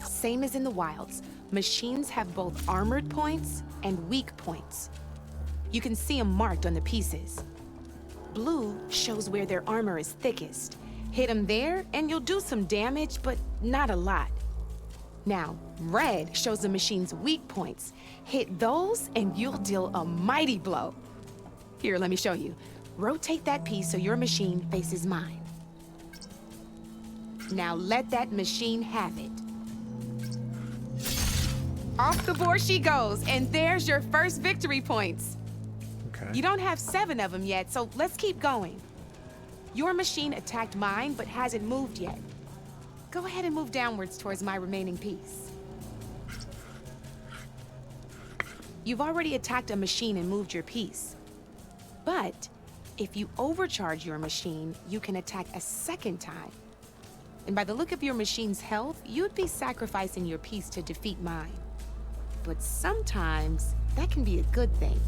[SPEAKER 15] Same as in the wilds, machines have both armored points and weak points. You can see them marked on the pieces. Blue shows where their armor is thickest. Hit them there, and you'll do some damage, but not a lot. Now, red shows the machine's weak points. Hit those, and you'll deal a mighty blow. Here, let me show you. Rotate that piece so your machine faces mine. Now let that machine have it. Off the board she goes, and there's your first victory points.
[SPEAKER 1] Okay.
[SPEAKER 15] You don't have 7 of them yet, so let's keep going. Your machine attacked mine, but hasn't moved yet. Go ahead and move downwards towards my remaining piece. You've already attacked a machine and moved your piece. But if you overcharge your machine, you can attack a second time. And by the look of your machine's health, you'd be sacrificing your piece to defeat mine. But sometimes that can be a good thing.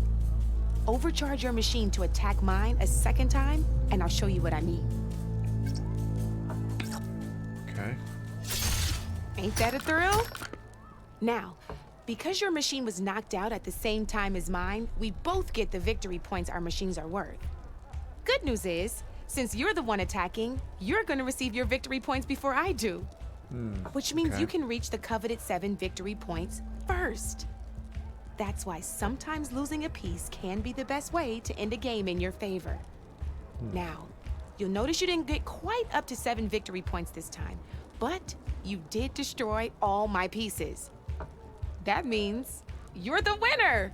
[SPEAKER 15] Overcharge your machine to attack mine a second time, and I'll show you what I mean.
[SPEAKER 1] Okay.
[SPEAKER 15] Ain't that a thrill? Now, Because your machine was knocked out at the same time as mine, we both get the victory points our machines are worth. Good news is, since you're the one attacking, you're gonna receive your victory points before I do. Which means you can reach the coveted 7 victory points first. That's why sometimes losing a piece can be the best way to end a game in your favor. Now, you'll notice you didn't get quite up to 7 victory points this time, but you did destroy all my pieces. That means you're the winner!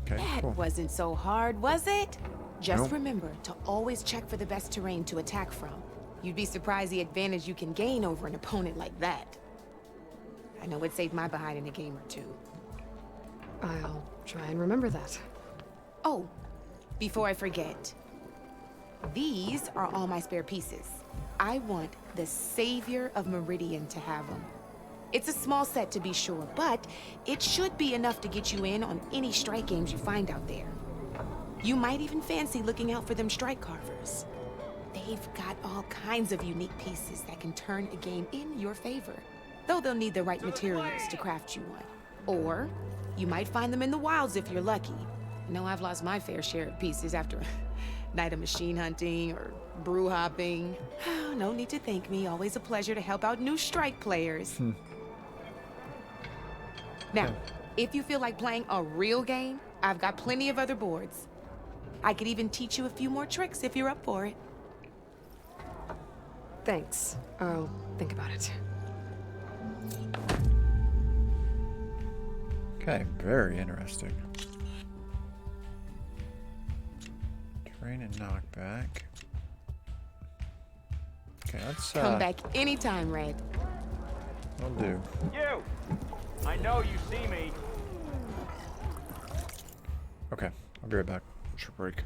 [SPEAKER 1] Okay,
[SPEAKER 15] That
[SPEAKER 1] cool.
[SPEAKER 15] wasn't so hard, was it? Just
[SPEAKER 1] Nope.
[SPEAKER 15] remember to always check for the best terrain to attack from. You'd be surprised the advantage you can gain over an opponent like that. I know it saved my behind in a game or two.
[SPEAKER 3] I'll try and remember that.
[SPEAKER 15] Oh, before I forget, these are all my spare pieces. I want the Savior of Meridian to have them. It's a small set to be sure, but it should be enough to get you in on any strike games you find out there. You might even fancy looking out for them strike carvers. They've got all kinds of unique pieces that can turn a game in your favor, though they'll need the right materials to craft you one. Or you might find them in the wilds if you're lucky. I know I've lost my fair share of pieces after a night of machine hunting or brew hopping. No need to thank me. Always a pleasure to help out new strike players. Now, if you feel like playing a real game, I've got plenty of other boards. I could even teach you a few more tricks if you're up for it.
[SPEAKER 3] Thanks. I'll think about it.
[SPEAKER 1] Okay, very interesting. Terrain and knockback. Okay, let's
[SPEAKER 15] Come back anytime, Red.
[SPEAKER 1] I'll do.
[SPEAKER 13] You! I know you see me.
[SPEAKER 1] Okay, I'll be right back. Short break.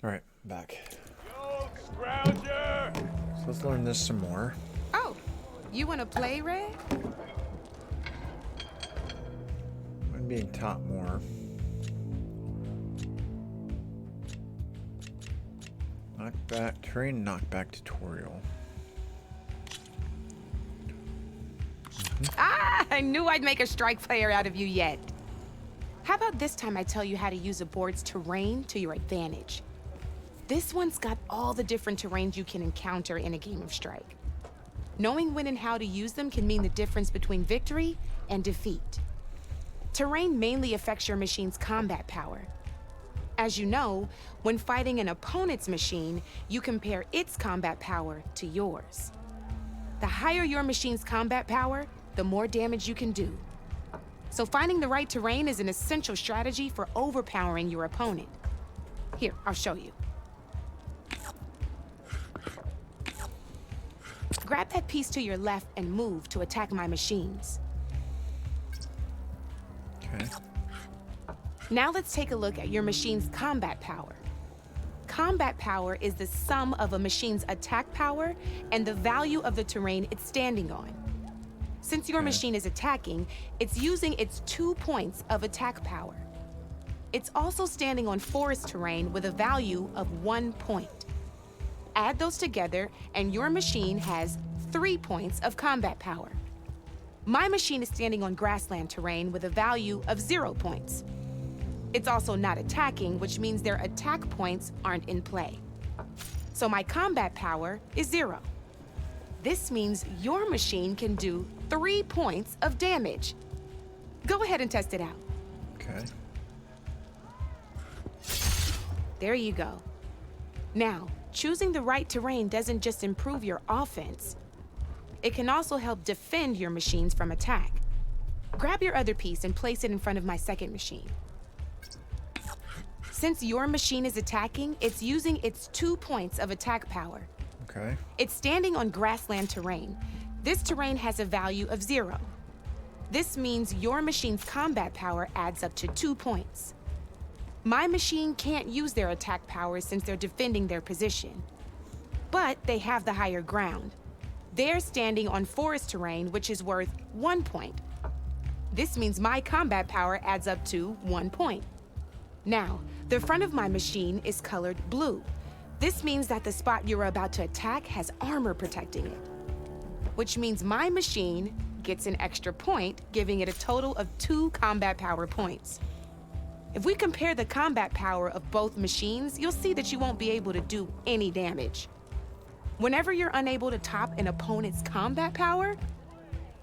[SPEAKER 1] All right, back.
[SPEAKER 13] Yo, Scrounger!
[SPEAKER 1] So let's learn this some more.
[SPEAKER 15] Oh, you want to play, Red?
[SPEAKER 1] I'm being taught more. Knockback, terrain knockback tutorial.
[SPEAKER 15] Ah, I knew I'd make a strike player out of you yet. How about this time I tell you how to use a board's terrain to your advantage? This one's got all the different terrains you can encounter in a game of Strike. Knowing when and how to use them can mean the difference between victory and defeat. Terrain mainly affects your machine's combat power. As you know, when fighting an opponent's machine, you compare its combat power to yours. The higher your machine's combat power, the more damage you can do. So finding the right terrain is an essential strategy for overpowering your opponent. Here, I'll show you. Grab that piece to your left and move to attack my machines.
[SPEAKER 1] Okay.
[SPEAKER 15] Now let's take a look at your machine's combat power. Combat power is the sum of a machine's attack power and the value of the terrain it's standing on. Since your machine is attacking, it's using its 2 points of attack power. It's also standing on forest terrain with a value of 1 point. Add those together, and your machine has 3 points of combat power. My machine is standing on grassland terrain with a value of 0 points. It's also not attacking, which means their attack points aren't in play. So my combat power is 0. This means your machine can do 3 points of damage. Go ahead and test it out.
[SPEAKER 1] Okay.
[SPEAKER 15] There you go. Now, choosing the right terrain doesn't just improve your offense. It can also help defend your machines from attack. Grab your other piece and place it in front of my second machine. Since your machine is attacking, it's using its 2 points of attack power.
[SPEAKER 1] Okay.
[SPEAKER 15] It's standing on grassland terrain. This terrain has a value of 0. This means your machine's combat power adds up to 2 points. My machine can't use their attack power since they're defending their position. But they have the higher ground. They're standing on forest terrain, which is worth 1 point. This means my combat power adds up to 1 point. Now, the front of my machine is colored blue. This means that the spot you're about to attack has armor protecting it, which means my machine gets an extra point, giving it a total of 2 combat power points. If we compare the combat power of both machines, you'll see that you won't be able to do any damage. Whenever you're unable to top an opponent's combat power,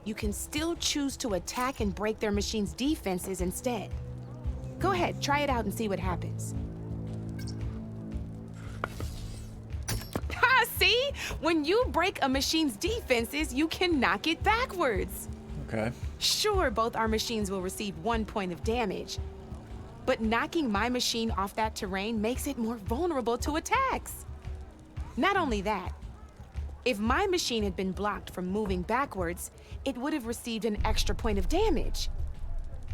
[SPEAKER 15] you can still choose to attack and break their machine's defenses instead. Go ahead, try it out and see what happens. Ha! See? When you break a machine's defenses, you can knock it backwards.
[SPEAKER 1] Okay.
[SPEAKER 15] Sure, both our machines will receive 1 point of damage, but knocking my machine off that terrain makes it more vulnerable to attacks. Not only that, if my machine had been blocked from moving backwards, it would have received an extra point of damage.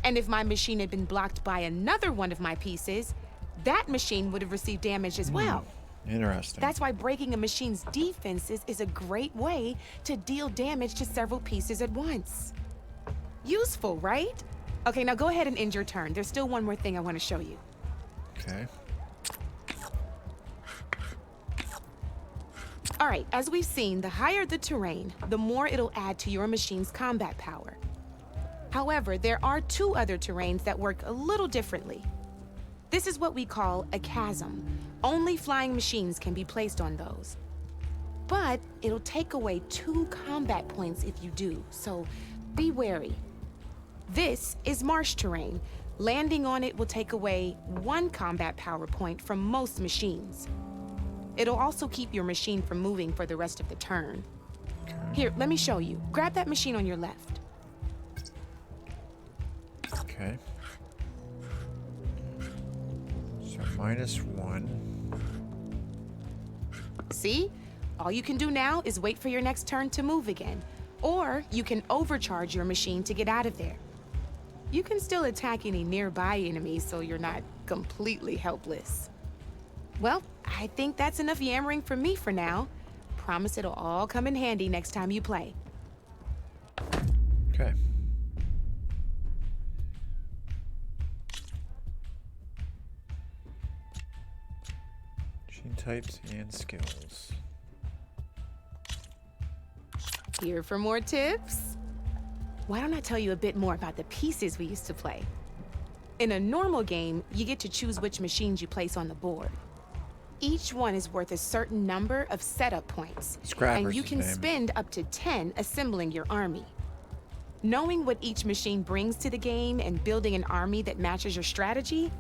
[SPEAKER 15] And if my machine had been blocked by another one of my pieces, that machine would have received damage as well.
[SPEAKER 1] Interesting.
[SPEAKER 15] That's why breaking a machine's defenses is a great way to deal damage to several pieces at once. Useful, right? Okay, now go ahead and end your turn. There's still one more thing I want to show you.
[SPEAKER 1] Okay.
[SPEAKER 15] All right, as we've seen, the higher the terrain, the more it'll add to your machine's combat power. However, there are 2 other terrains that work a little differently. This is what we call a chasm. Only flying machines can be placed on those. But it'll take away 2 combat points if you do, so be wary. This is marsh terrain. Landing on it will take away 1 combat power point from most machines. It'll also keep your machine from moving for the rest of the turn. Here, let me show you. Grab that machine on your left.
[SPEAKER 1] Okay. So -1.
[SPEAKER 15] See? All you can do now is wait for your next turn to move again. Or you can overcharge your machine to get out of there. You can still attack any nearby enemies so you're not completely helpless. Well, I think that's enough yammering for me for now. Promise it'll all come in handy next time you play.
[SPEAKER 1] Okay. Machine types and skills.
[SPEAKER 15] Here for more tips? Why don't I tell you a bit more about the pieces we used to play? In a normal game, you get to choose which machines you place on the board. Each one is worth a certain number of setup points, and you can spend up to 10 assembling your army. Knowing what each machine brings to the game and building an army that matches your strategy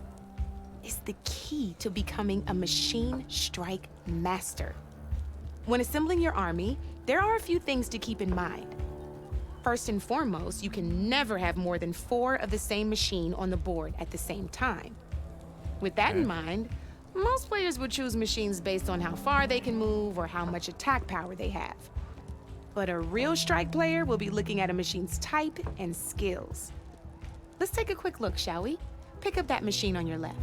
[SPEAKER 15] is the key to becoming a machine strike master. When assembling your army, there are a few things to keep in mind. First and foremost, you can never have more than 4 of the same machine on the board at the same time. With that in mind, most players would choose machines based on how far they can move or how much attack power they have. But a real strike player will be looking at a machine's type and skills. Let's take a quick look, shall we? Pick up that machine on your left.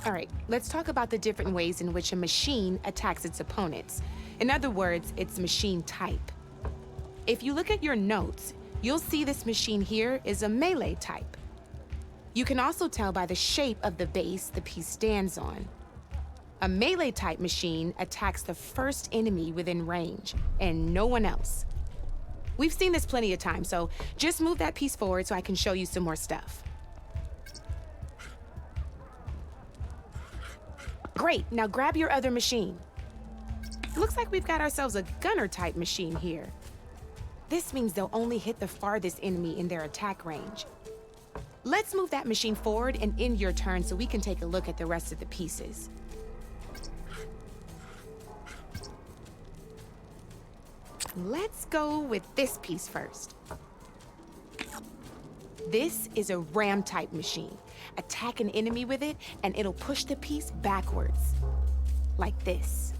[SPEAKER 15] All right, let's talk about the different ways in which a machine attacks its opponents. In other words, its machine type. If you look at your notes, you'll see this machine here is a melee type. You can also tell by the shape of the base the piece stands on. A melee type machine attacks the first enemy within range, and no one else. We've seen this plenty of times, so just move that piece forward so I can show you some more stuff. Great, now grab your other machine. Looks like we've got ourselves a gunner type machine here. This means they'll only hit the farthest enemy in their attack range. Let's move that machine forward and end your turn so we can take a look at the rest of the pieces. Let's go with this piece first. This is a ram type machine. Attack an enemy with it and it'll push the piece backwards. Like this.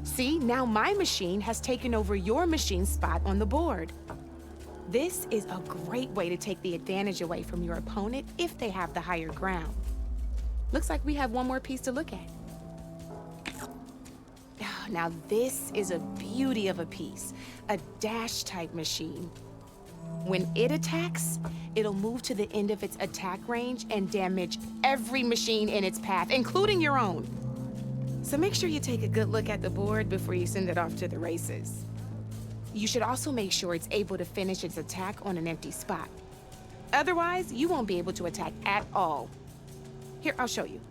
[SPEAKER 15] See, now my machine has taken over your machine's spot on the board. This is a great way to take the advantage away from your opponent if they have the higher ground. Looks like we have one more piece to look at. Now this is a beauty of a piece, a dash type machine. When it attacks, it'll move to the end of its attack range and damage every machine in its path, including your own. So make sure you take a good look at the board before you send it off to the races. You should also make sure it's able to finish its attack on an empty spot. Otherwise, you won't be able to attack at all. Here, I'll show you.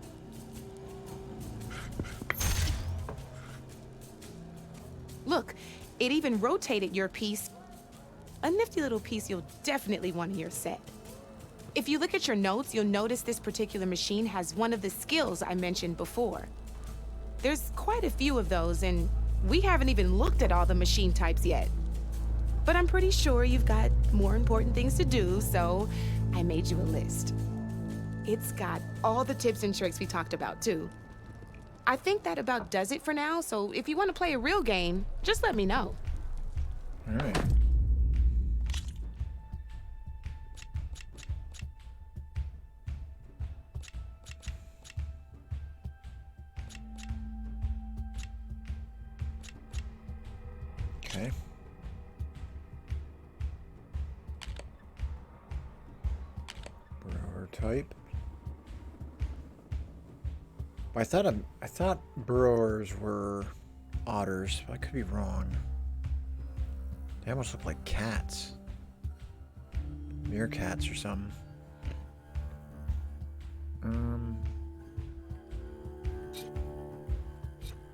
[SPEAKER 15] Look, it even rotated your piece. A nifty little piece you'll definitely want in your set. If you look at your notes, you'll notice this particular machine has one of the skills I mentioned before. There's quite a few of those, and we haven't even looked at all the machine types yet. But I'm pretty sure you've got more important things to do, so I made you a list. It's got all the tips and tricks we talked about, too. I think that about does it for now, so if you want to play a real game, just let me know.
[SPEAKER 1] All right. Okay. Burrower type. I thought burrowers were otters. I could be wrong. They almost look like cats. Meerkats or something.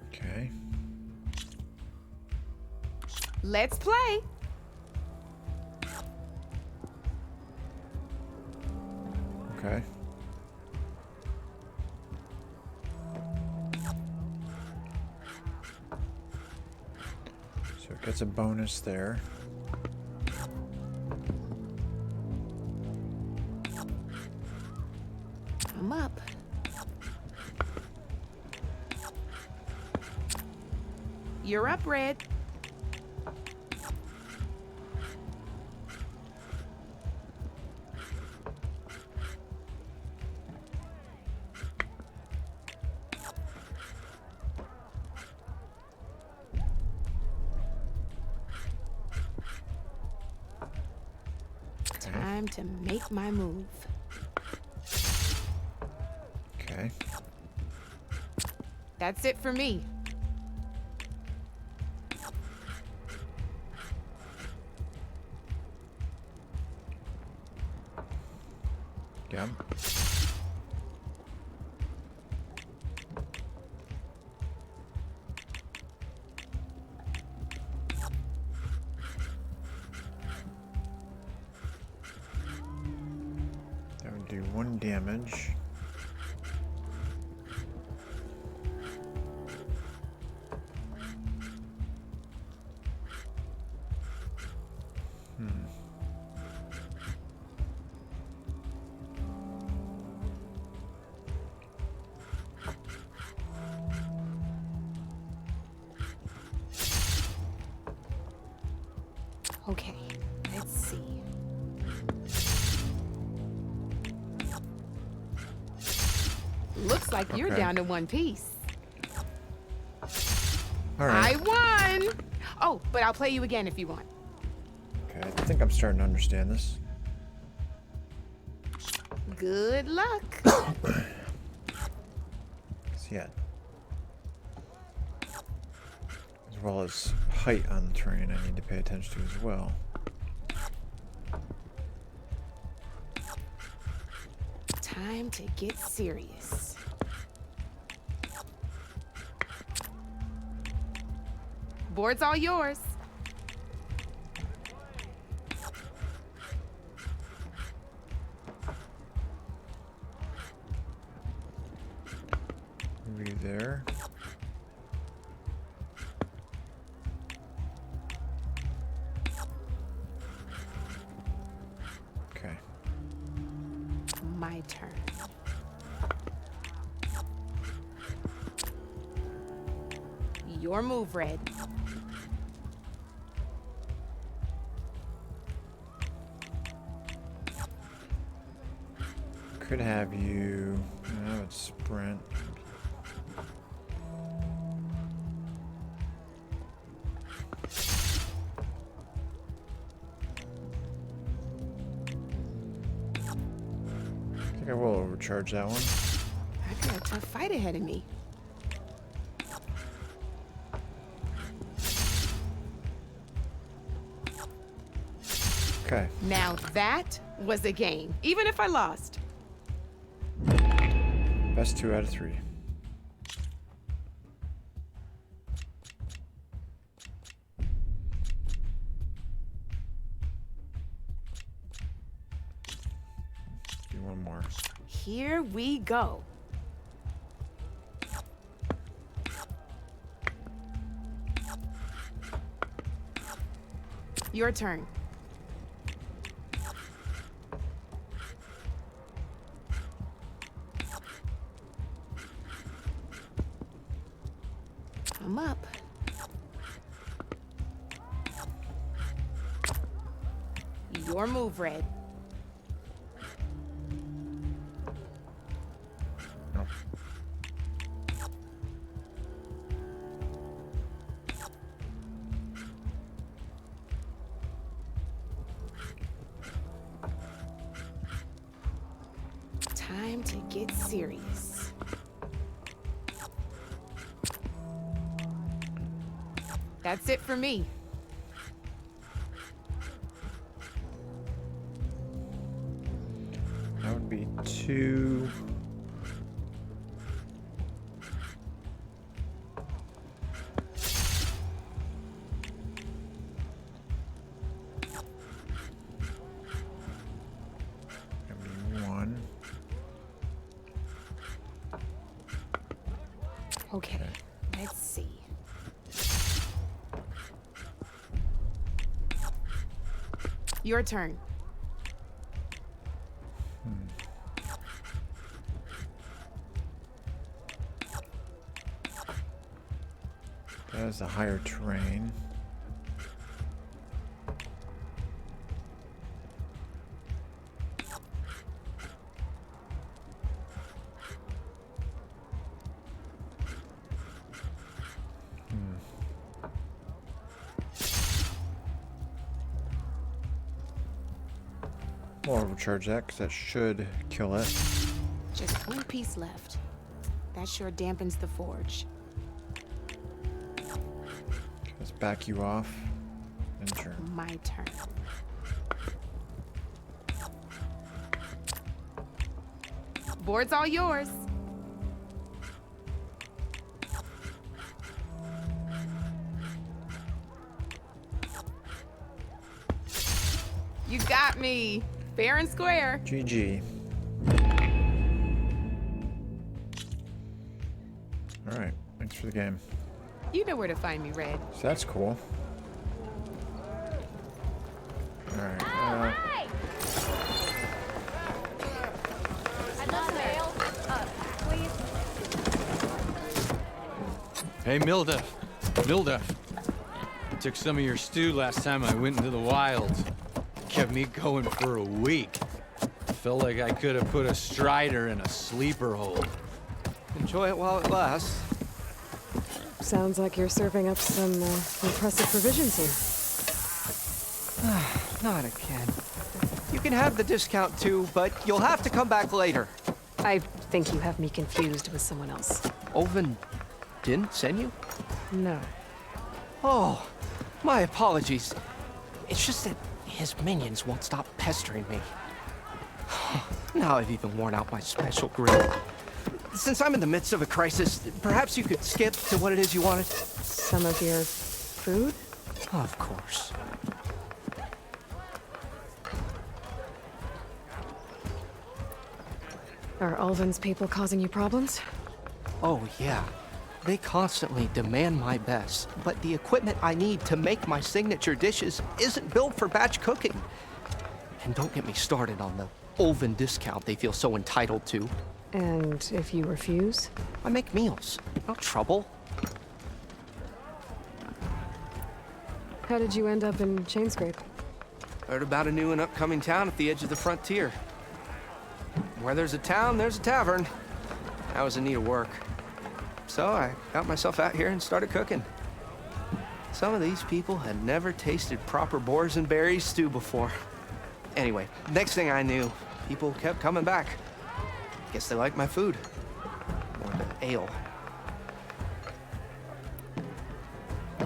[SPEAKER 1] Okay.
[SPEAKER 15] Let's play.
[SPEAKER 1] Okay. So it gets a bonus there.
[SPEAKER 15] I'm up. You're up, Red. Time to make my move.
[SPEAKER 1] Okay.
[SPEAKER 15] That's it for me.
[SPEAKER 1] Yeah. That would do 1 damage.
[SPEAKER 15] Okay, let's see. Looks like you're
[SPEAKER 1] Okay.
[SPEAKER 15] down to 1 piece.
[SPEAKER 1] All right.
[SPEAKER 15] I won! Oh, but I'll play you again if you want.
[SPEAKER 1] Okay, I think I'm starting to understand this.
[SPEAKER 15] Good luck.
[SPEAKER 1] So yeah. As well as height on the terrain I need to pay attention to as well.
[SPEAKER 15] Time to get serious. Board's all yours.
[SPEAKER 1] Move you there. Okay.
[SPEAKER 15] My turn. Your move, Red.
[SPEAKER 1] Could have you. No, it's sprint. I think I will overcharge that one.
[SPEAKER 15] I got a tough fight ahead of me.
[SPEAKER 1] Okay.
[SPEAKER 15] Now that was a game, even if I lost.
[SPEAKER 1] Best 2 out of 3. Do one more.
[SPEAKER 15] Here we go. Your turn. I'm up. Your move, Red.
[SPEAKER 1] No.
[SPEAKER 15] Time to get serious. That's it for me.
[SPEAKER 1] That would be 2. That would be 1.
[SPEAKER 15] Okay, let's see. Your turn.
[SPEAKER 1] That is a higher terrain. We'll overcharge that because that should kill it.
[SPEAKER 15] Just one piece left. That sure dampens the forge.
[SPEAKER 1] Let's back you off and turn.
[SPEAKER 15] My turn. Board's all yours. You got me. Fair and square.
[SPEAKER 1] GG. Alright, thanks for the game.
[SPEAKER 15] You know where to find me, Red.
[SPEAKER 1] So that's cool. Alright,
[SPEAKER 18] Hey, Milda. Milda. I took some of your stew last time I went into the wilds. Kept me going for a week. Felt like I could have put a strider in a sleeper hold. Enjoy it while it lasts.
[SPEAKER 3] Sounds like you're serving up some impressive provisions here.
[SPEAKER 16] Not again. You can have the discount too, but you'll have to come back later.
[SPEAKER 3] I think you have me confused with someone else.
[SPEAKER 16] Oven didn't send you?
[SPEAKER 3] No.
[SPEAKER 16] Oh, my apologies. It's just that his minions won't stop pestering me. Now I've even worn out my special grill. Since I'm in the midst of a crisis, perhaps you could skip to what it is you wanted?
[SPEAKER 3] Some of your food?
[SPEAKER 16] Of course.
[SPEAKER 3] Are Ulvin's people causing you problems?
[SPEAKER 16] Oh, yeah. They constantly demand my best, but the equipment I need to make my signature dishes isn't built for batch cooking. And don't get me started on the Ulvin discount they feel so entitled to.
[SPEAKER 3] And if you refuse?
[SPEAKER 16] I make meals. No trouble.
[SPEAKER 3] How did you end up in Chainscrape?
[SPEAKER 16] Heard about a new and upcoming town at the edge of the frontier. Where there's a town, there's a tavern. I was in need of work. So I got myself out here and started cooking. Some of these people had never tasted proper boars and berries stew before. Anyway, next thing I knew, people kept coming back. Guess they liked my food. Or the ale.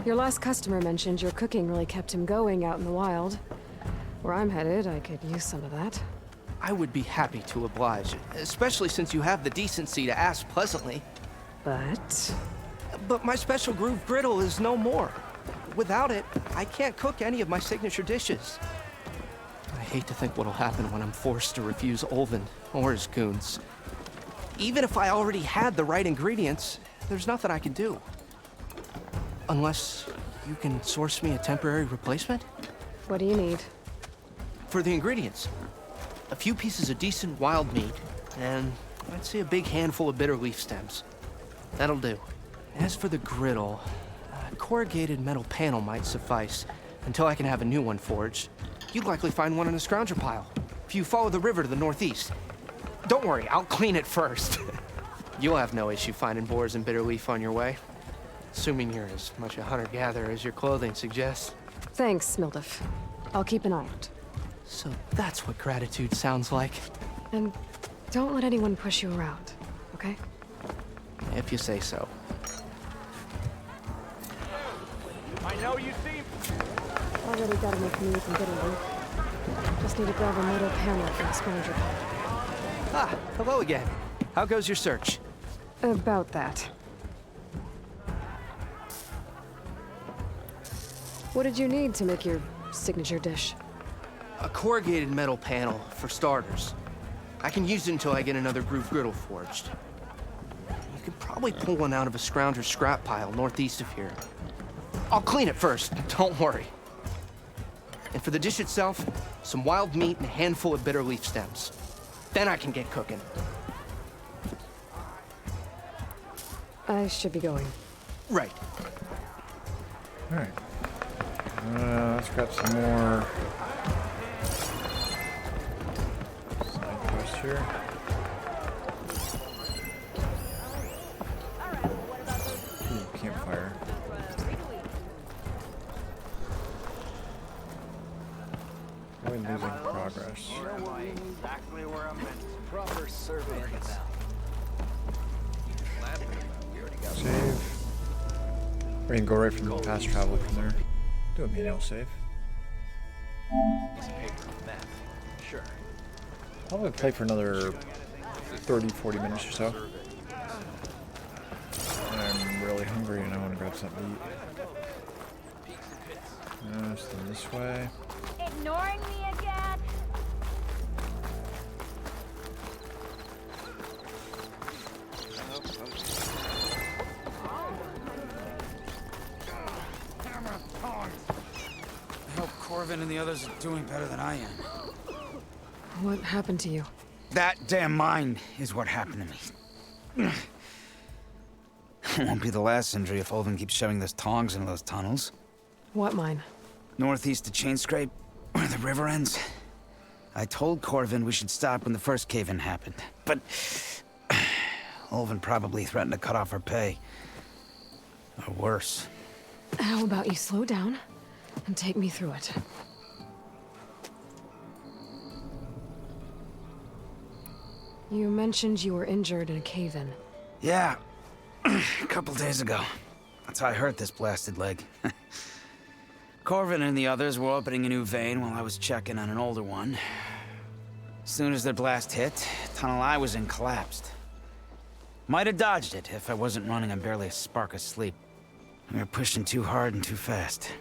[SPEAKER 3] Your last customer mentioned your cooking really kept him going out in the wild. Where I'm headed, I could use some of that.
[SPEAKER 16] I would be happy to oblige, especially since you have the decency to ask pleasantly. But my special groove griddle is no more. Without it, I can't cook any of my signature dishes. I hate to think what'll happen when I'm forced to refuse Ulvin or his goons. Even if I already had the right ingredients, there's nothing I can do. Unless you can source me a temporary replacement?
[SPEAKER 3] What do you need?
[SPEAKER 16] For the ingredients, a few pieces of decent wild meat, and I'd say a big handful of bitter leaf stems. That'll do. As for the griddle, a corrugated metal panel might suffice until I can have a new one forged. You'd likely find one in a scrounger pile, if you follow the river to the northeast. Don't worry, I'll clean it first. You'll have no issue finding boars and bitter leaf on your way. Assuming you're as much a hunter-gatherer as your clothing suggests.
[SPEAKER 3] Thanks, Mildif. I'll keep an eye out.
[SPEAKER 16] So that's what gratitude sounds like.
[SPEAKER 3] And don't let anyone push you around, okay?
[SPEAKER 16] If you say so.
[SPEAKER 13] I know you seem...
[SPEAKER 3] Already got enough meat and bitter leaf. Just need to grab a metal panel from the scrounger pile.
[SPEAKER 16] Ah, hello again. How goes your search?
[SPEAKER 3] About that. What did you need to make your signature dish?
[SPEAKER 16] A corrugated metal panel, for starters. I can use it until I get another groove griddle forged. You could probably pull one out of a scrounger scrap pile northeast of here. I'll clean it first, don't worry. And for the dish itself, some wild meat and a handful of bitter leaf stems. Then I can get cooking.
[SPEAKER 3] I should be going.
[SPEAKER 16] Right.
[SPEAKER 1] Alright. Let's grab some more side quest here. Ooh, campfire. Really losing progress. progress.
[SPEAKER 13] Exactly where I'm meant. Proper survey of the valley.
[SPEAKER 1] Save. We can go right from the fast travel from there. Do a manual save.
[SPEAKER 9] Piece of paper, map. Sure.
[SPEAKER 1] Probably play for another 30-40 minutes or so. I'm really hungry and I want to grab something to eat. So this way.
[SPEAKER 21] Ignoring me again?
[SPEAKER 6] I hope Corvin and the others are doing better than I am.
[SPEAKER 3] What happened to you?
[SPEAKER 6] That damn mine is what happened to me. It won't be the last injury if Olvin keeps shoving those tongs into those tunnels.
[SPEAKER 3] What mine?
[SPEAKER 6] Northeast of Chainscrape, where the river ends. I told Corvin we should stop when the first cave-in happened, but Olvin probably threatened to cut off our pay. Or worse.
[SPEAKER 3] How about you slow down and take me through it? You mentioned you were injured in a cave-in.
[SPEAKER 6] Yeah, a couple days ago. That's how I hurt this blasted leg. Corvin and the others were opening a new vein while I was checking on an older one. As soon as their blast hit, the tunnel I was in collapsed. Might have dodged it if I wasn't running on barely a spark of sleep. We were pushing too hard and too fast.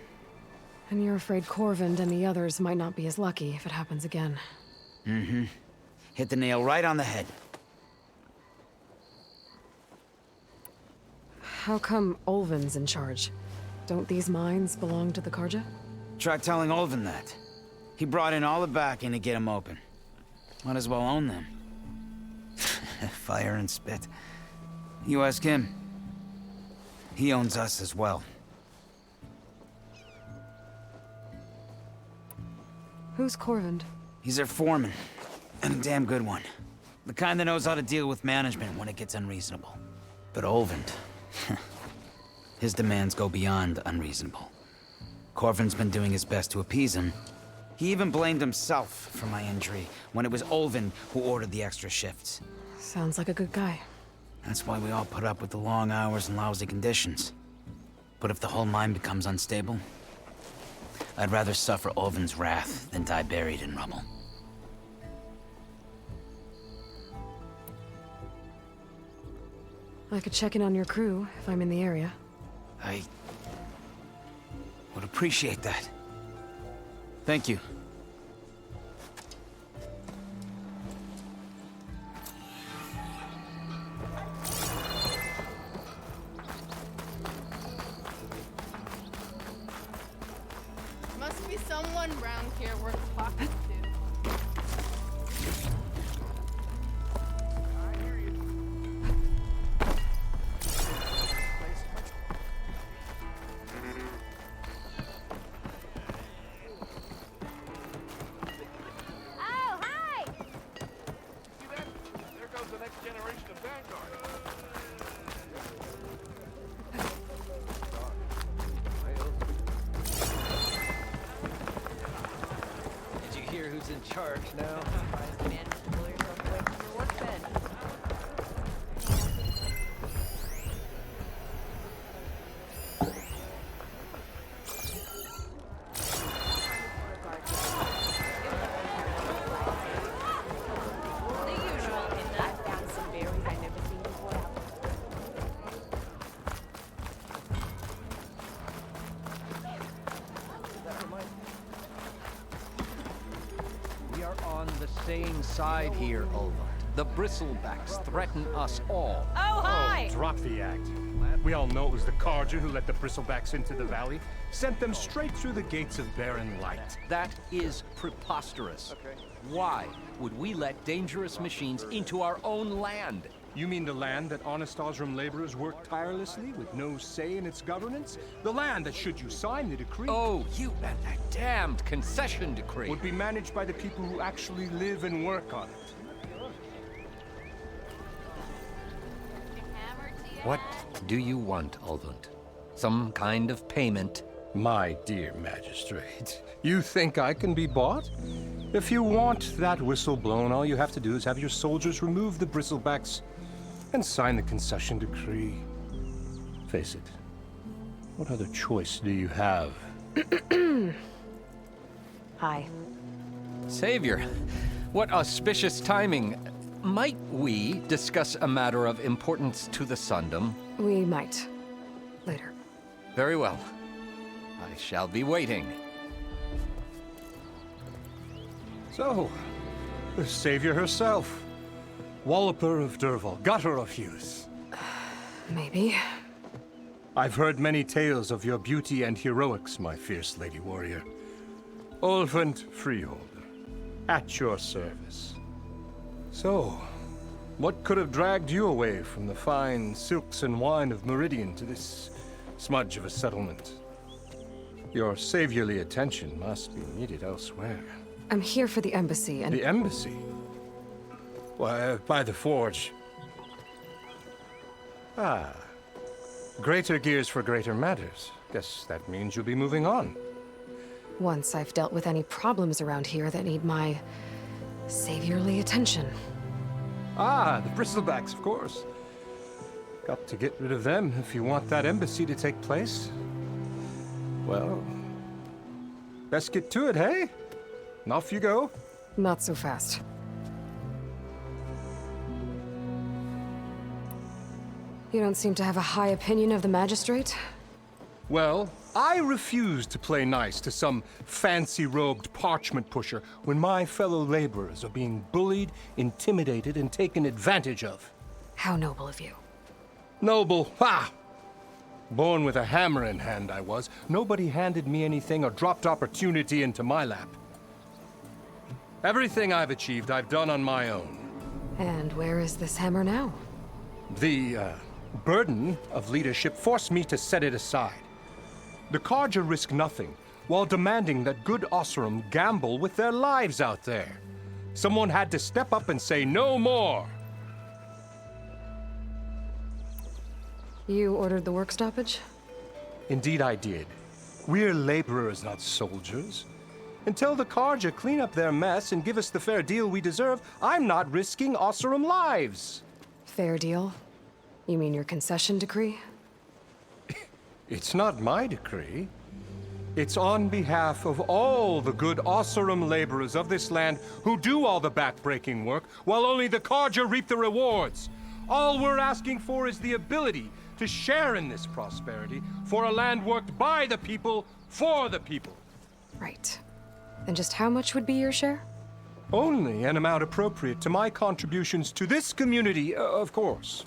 [SPEAKER 3] And you're afraid Corvin and the others might not be as lucky if it happens again.
[SPEAKER 6] Mm-hmm. Hit the nail right on the head.
[SPEAKER 3] How come Olvin's in charge? Don't these mines belong to the Karja?
[SPEAKER 6] Try telling Olvin that. He brought in all the backing to get them open. Might as well own them. Fire and spit. You ask him. He owns us as well.
[SPEAKER 3] Who's Corvin?
[SPEAKER 6] He's their foreman. And a damn good one. The kind that knows how to deal with management when it gets unreasonable. But Olvin... his demands go beyond unreasonable. Corvin's been doing his best to appease him. He even blamed himself for my injury when it was Olvin who ordered the extra shifts.
[SPEAKER 3] Sounds like a good guy.
[SPEAKER 6] That's why we all put up with the long hours and lousy conditions. But if the whole mine becomes unstable, I'd rather suffer Olvin's wrath than die buried in rubble.
[SPEAKER 3] I could check in on your crew if I'm in the area.
[SPEAKER 6] I would appreciate that. Thank you.
[SPEAKER 11] Must be someone around here worth talking to.
[SPEAKER 9] Who's in charge now? Same side here, Olva. The bristlebacks threaten us all.
[SPEAKER 21] Oh, hi!
[SPEAKER 4] Oh, drop the act. We all know it was the Karja who let the bristlebacks into the valley. Sent them straight through the gates of barren light.
[SPEAKER 9] That is preposterous. Why would we let dangerous machines into our own land?
[SPEAKER 4] You mean the land that honest Osram laborers work tirelessly with no say in its governance? The land that, should you sign the decree...
[SPEAKER 9] Oh, that damned concession decree!
[SPEAKER 4] ...would be managed by the people who actually live and work on it.
[SPEAKER 9] What do you want, Olvund? Some kind of payment?
[SPEAKER 10] My dear magistrate, you think I can be bought? If you want that whistle blown, all you have to do is have your soldiers remove the bristlebacks and sign the concession decree. Face it, what other choice do you have?
[SPEAKER 3] Hi.
[SPEAKER 9] Savior, what auspicious timing. Might we discuss a matter of importance to the Sundom?
[SPEAKER 3] We might. Later.
[SPEAKER 9] Very well. I shall be waiting.
[SPEAKER 10] So, the Savior herself. Walloper of Derval, gutter of Hughes.
[SPEAKER 3] Maybe.
[SPEAKER 10] I've heard many tales of your beauty and heroics, my fierce lady warrior. Olfant Freeholder, at your service. So, what could have dragged you away from the fine silks and wine of Meridian to this smudge of a settlement? Your saviorly attention must be needed elsewhere.
[SPEAKER 3] I'm here for the embassy and...
[SPEAKER 10] The embassy? Why, by the forge. Ah. Greater gears for greater matters. Guess that means you'll be moving on.
[SPEAKER 3] Once I've dealt with any problems around here that need my saviorly attention.
[SPEAKER 10] Ah, the bristlebacks, of course. Got to get rid of them if you want that embassy to take place. Well, best get to it, hey? And off you go.
[SPEAKER 3] Not so fast. You don't seem to have a high opinion of the magistrate?
[SPEAKER 10] Well, I refuse to play nice to some fancy-robed parchment pusher when my fellow laborers are being bullied, intimidated, and taken advantage of.
[SPEAKER 3] How noble of you.
[SPEAKER 10] Noble? Ha! Born with a hammer in hand, I was. Nobody handed me anything or dropped opportunity into my lap. Everything I've achieved, I've done on my own.
[SPEAKER 3] And where is this hammer now?
[SPEAKER 10] The, burden of leadership forced me to set it aside. The Carja risk nothing, while demanding that good Osseram gamble with their lives out there. Someone had to step up and say no more.
[SPEAKER 3] You ordered the work stoppage?
[SPEAKER 10] Indeed I did. We're laborers, not soldiers. Until the Carja clean up their mess and give us the fair deal we deserve, I'm not risking Osseram lives.
[SPEAKER 3] Fair deal? You mean your concession decree?
[SPEAKER 10] It's not my decree. It's on behalf of all the good Osseram laborers of this land who do all the back-breaking work, while only the Carja reap the rewards. All we're asking for is the ability to share in this prosperity for a land worked by the people, for the people.
[SPEAKER 3] Right. And just how much would be your share?
[SPEAKER 10] Only an amount appropriate to my contributions to this community, of course.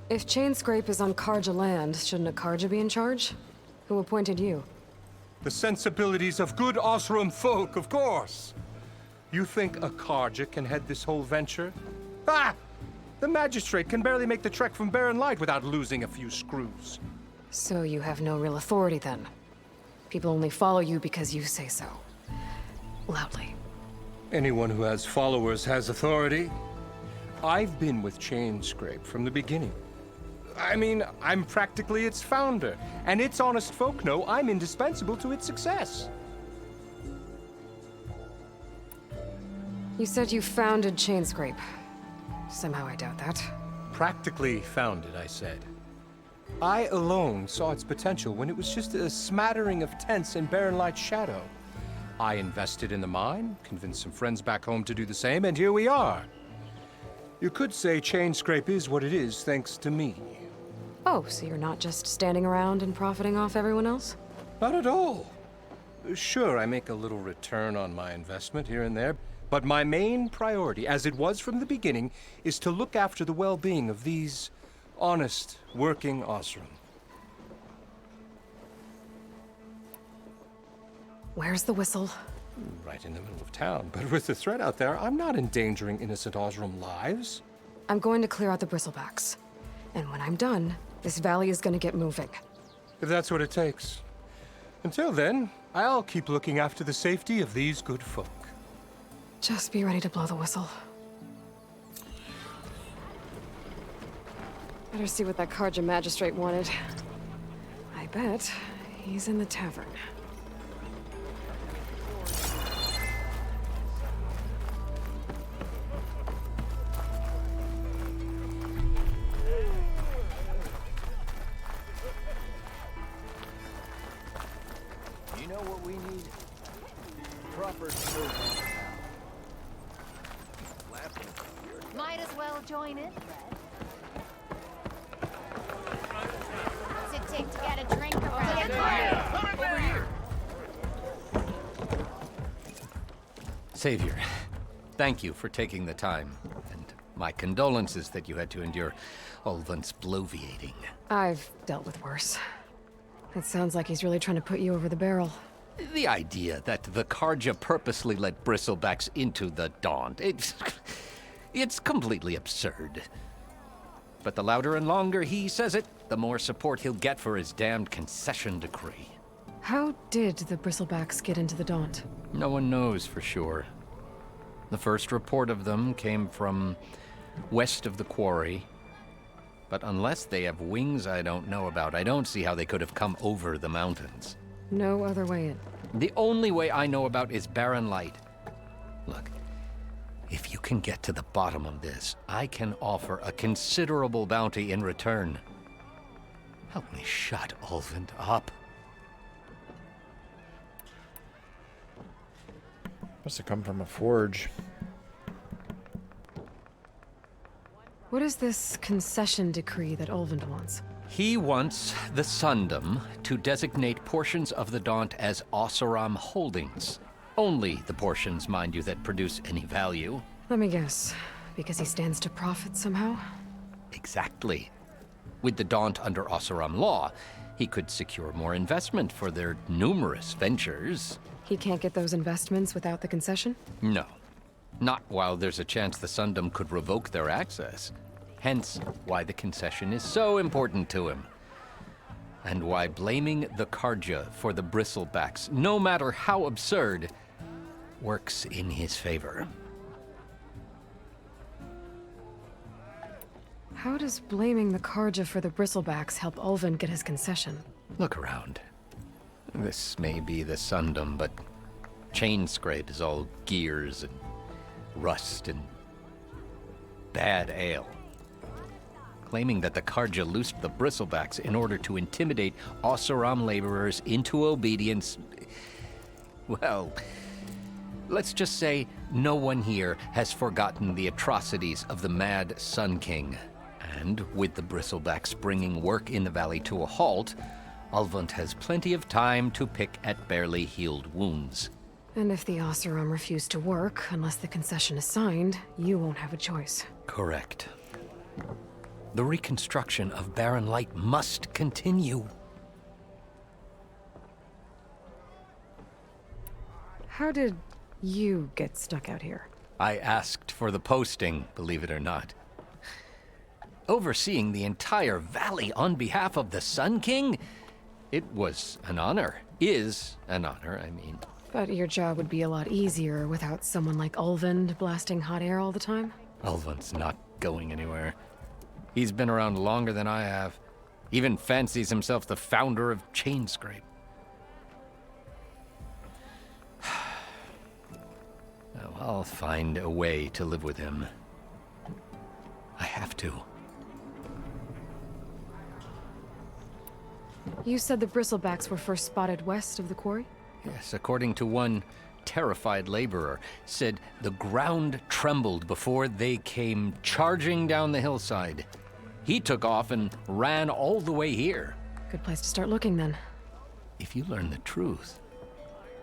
[SPEAKER 3] If Chainscrape is on Carja land, shouldn't a Carja be in charge? Who appointed you?
[SPEAKER 10] The sensibilities of good Osseram folk, of course. You think a Carja can head this whole venture? Ah! The magistrate can barely make the trek from Barren Light without losing a few screws.
[SPEAKER 3] So you have no real authority then? People only follow you because you say so. Loudly.
[SPEAKER 10] Anyone who has followers has authority. I've been with Chainscrape from the beginning. I mean, I'm practically its founder, and its honest folk know I'm indispensable to its success.
[SPEAKER 3] You said you founded Chainscrape. Somehow I doubt that.
[SPEAKER 10] Practically founded, I said. I alone saw its potential when it was just a smattering of tents in Barren Light's shadow. I invested in the mine, convinced some friends back home to do the same, and here we are. You could say Chainscrape is what it is thanks to me.
[SPEAKER 3] Oh, so you're not just standing around and profiting off everyone else?
[SPEAKER 10] Not at all. Sure, I make a little return on my investment here and there, but my main priority, as it was from the beginning, is to look after the well-being of these honest, working Osseram.
[SPEAKER 3] Where's the whistle?
[SPEAKER 10] Right in the middle of town, but with the threat out there, I'm not endangering innocent Osseram lives.
[SPEAKER 3] I'm going to clear out the bristlebacks. And when I'm done, this valley is going to get moving.
[SPEAKER 10] If that's what it takes. Until then, I'll keep looking after the safety of these good folk.
[SPEAKER 3] Just be ready to blow the whistle. Better see what that Carja magistrate wanted. I bet he's in the tavern.
[SPEAKER 21] Might as well join in, Fred. What's it take to get a drink around here?
[SPEAKER 9] Savior, thank you for taking the time, and my condolences that you had to endure Ulvin's bloviating.
[SPEAKER 3] I've dealt with worse. It sounds like he's really trying to put you over the barrel.
[SPEAKER 9] The idea that the Karja purposely let bristlebacks into the Daunt, it's completely absurd. But the louder and longer he says it, the more support he'll get for his damned concession decree.
[SPEAKER 3] How did the bristlebacks get into the Daunt?
[SPEAKER 9] No one knows for sure. The first report of them came from west of the quarry. But unless they have wings I don't know about, I don't see how they could have come over the mountains.
[SPEAKER 3] No other way in.
[SPEAKER 9] The only way I know about is barren light. Look, if you can get to the bottom of this, I can offer a considerable bounty in return. Help me shut Ulvin up.
[SPEAKER 1] Must have come from a forge.
[SPEAKER 3] What is this concession decree that Ulvin wants?
[SPEAKER 9] He wants the Sundom to designate portions of the Daunt as Oseram holdings. Only the portions, mind you, that produce any value.
[SPEAKER 3] Let me guess. Because he stands to profit somehow?
[SPEAKER 9] Exactly. With the Daunt under Oseram law, he could secure more investment for their numerous ventures.
[SPEAKER 3] He can't get those investments without the concession?
[SPEAKER 9] No. Not while there's a chance the Sundom could revoke their access. Hence, why the concession is so important to him. And why blaming the Karja for the bristlebacks, no matter how absurd, works in his favor.
[SPEAKER 3] How does blaming the Karja for the bristlebacks help Ulvin get his concession?
[SPEAKER 9] Look around. This may be the Sundom, but Chainscrape is all gears and rust and bad ale. Claiming that the Karja loosed the bristlebacks in order to intimidate Oseram laborers into obedience. Well, let's just say no one here has forgotten the atrocities of the Mad Sun King. And with the bristlebacks bringing work in the valley to a halt, Ulvund has plenty of time to pick at barely healed wounds.
[SPEAKER 3] And if the Oseram refuse to work, unless the concession is signed, you won't have a choice.
[SPEAKER 9] Correct. The reconstruction of Barren Light must continue.
[SPEAKER 3] How did you get stuck out here?
[SPEAKER 9] I asked for the posting, believe it or not. Overseeing the entire valley on behalf of the Sun King? It was an honor. Is an honor, I mean.
[SPEAKER 3] But your job would be a lot easier without someone like Ulvund blasting hot air all the time?
[SPEAKER 9] Ulvund's not going anywhere. He's been around longer than I have. Even fancies himself the founder of Chainscrape. Well, I'll find a way to live with him. I have to.
[SPEAKER 3] You said the bristlebacks were first spotted west of the quarry?
[SPEAKER 9] Yes, according to one terrified laborer, said the ground trembled before they came charging down the hillside. He took off and ran all the way here.
[SPEAKER 3] Good place to start looking, then.
[SPEAKER 9] If you learn the truth,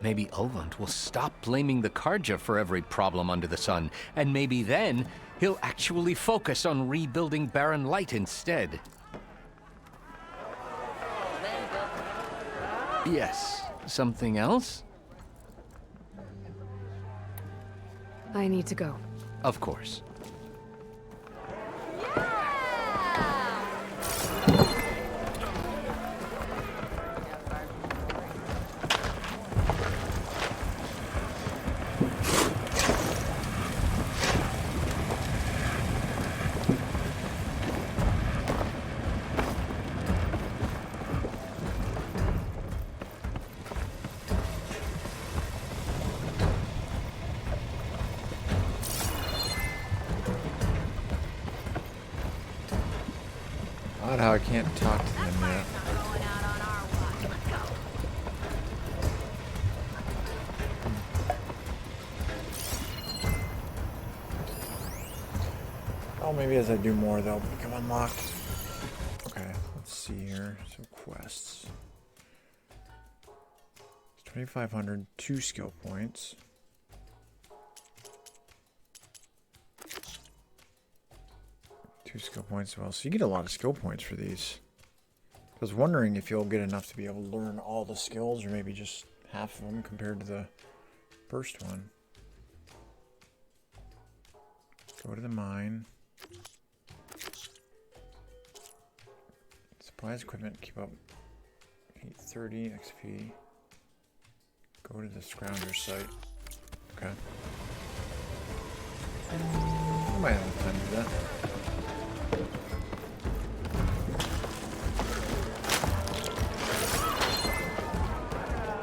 [SPEAKER 9] maybe Ulvund will stop blaming the Karja for every problem under the sun, and maybe then he'll actually focus on rebuilding Barren Light instead. Yes, something else?
[SPEAKER 3] I need to go.
[SPEAKER 9] Of course.
[SPEAKER 1] Odd how I can't talk to them yet. Oh, maybe as I do more, they'll become unlocked. Okay, let's see here. So quests. It's 2,500, 2 skill points. Two skill points as well. So you get a lot of skill points for these. I was wondering if you'll get enough to be able to learn all the skills, or maybe just half of them compared to the first one. Go to the mine. Supplies, equipment, keep up. 830 XP. Go to the Scrounger site. Okay. I might have time to do that.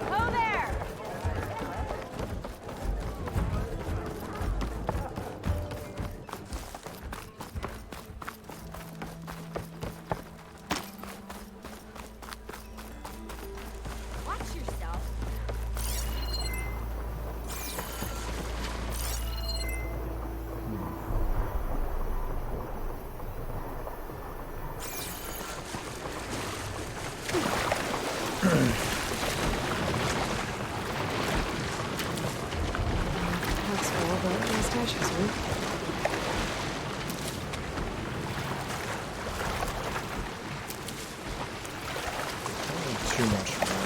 [SPEAKER 21] Ho there! Watch yourself.
[SPEAKER 3] That's cool, but these stashes, huh?
[SPEAKER 1] Too much more.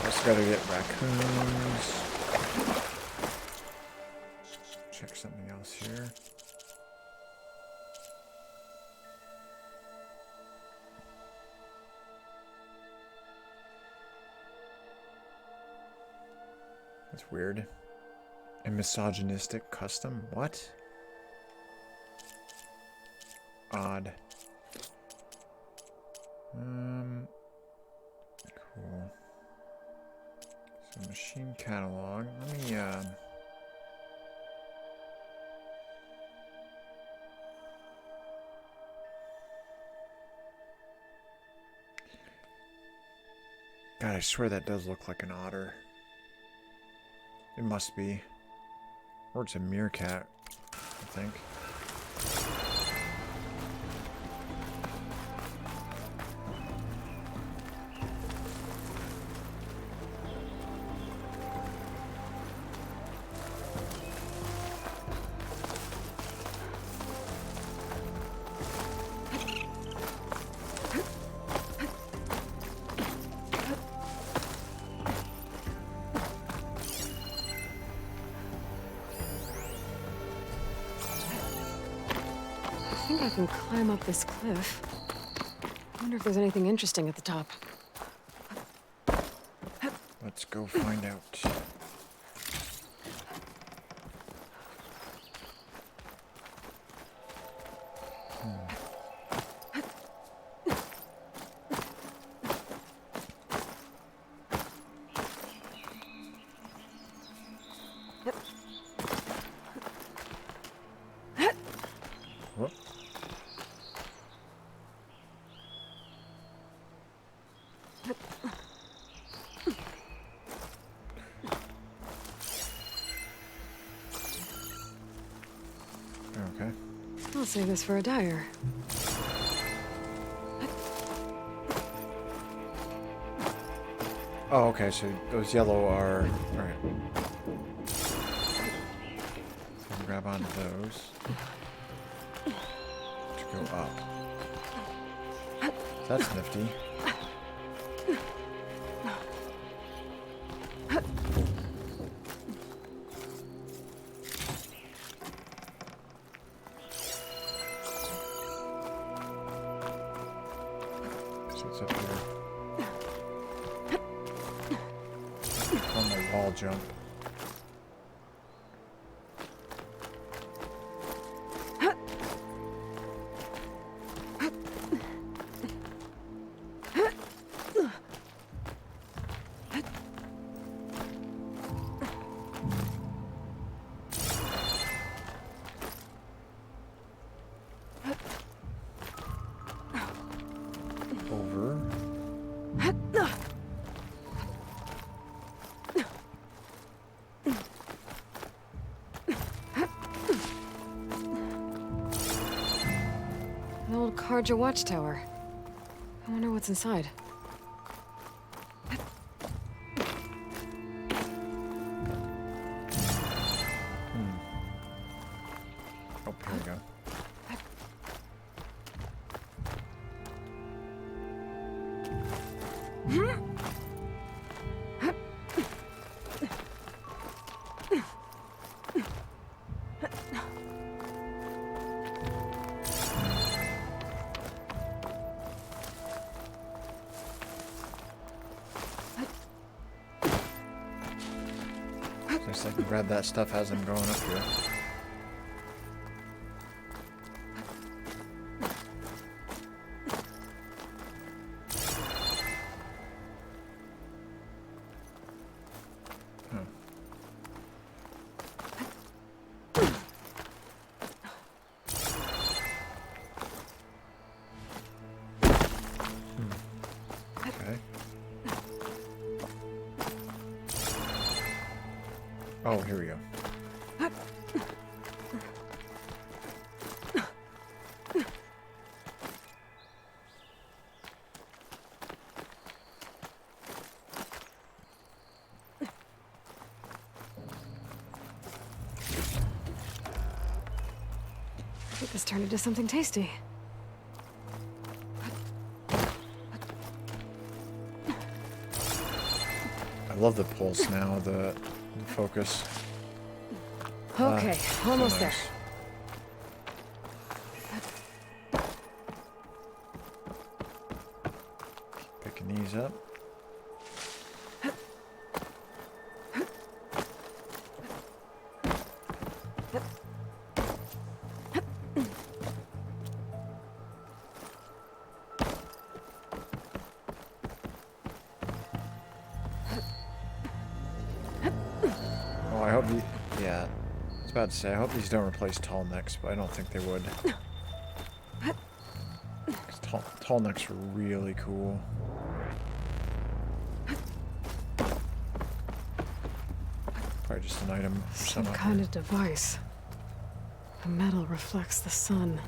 [SPEAKER 1] Also gotta get raccoons. Check something else here. That's weird. A misogynistic custom? What? Odd. Cool. So machine catalog. Let me God, I swear that does look like an otter. It must be. Or it's a meerkat, I think.
[SPEAKER 3] I think I can climb up this cliff. I wonder if there's anything interesting at the top.
[SPEAKER 1] Let's go find out. Whoop. Okay.
[SPEAKER 3] I'll save this for a dyer.
[SPEAKER 1] Oh, okay, so those yellow are... Alright. So I'll grab onto those. To go up. That's nifty. So it's up here. On the wall jump.
[SPEAKER 3] Harja Watchtower. I wonder what's inside.
[SPEAKER 1] Oh, here we go. Just like grab that stuff as I'm going up here. Okay. Oh, here we go.
[SPEAKER 3] Hope this turned into something tasty.
[SPEAKER 1] I love the pulse now, the focus.
[SPEAKER 3] Okay, almost there.
[SPEAKER 1] Picking these up. Oh, I hope you... Yeah. I was about to say, I hope these don't replace tall necks, but I don't think they would. 'Cause tall necks are really cool. Probably just an item.
[SPEAKER 3] Some kind of device. The metal reflects the sun.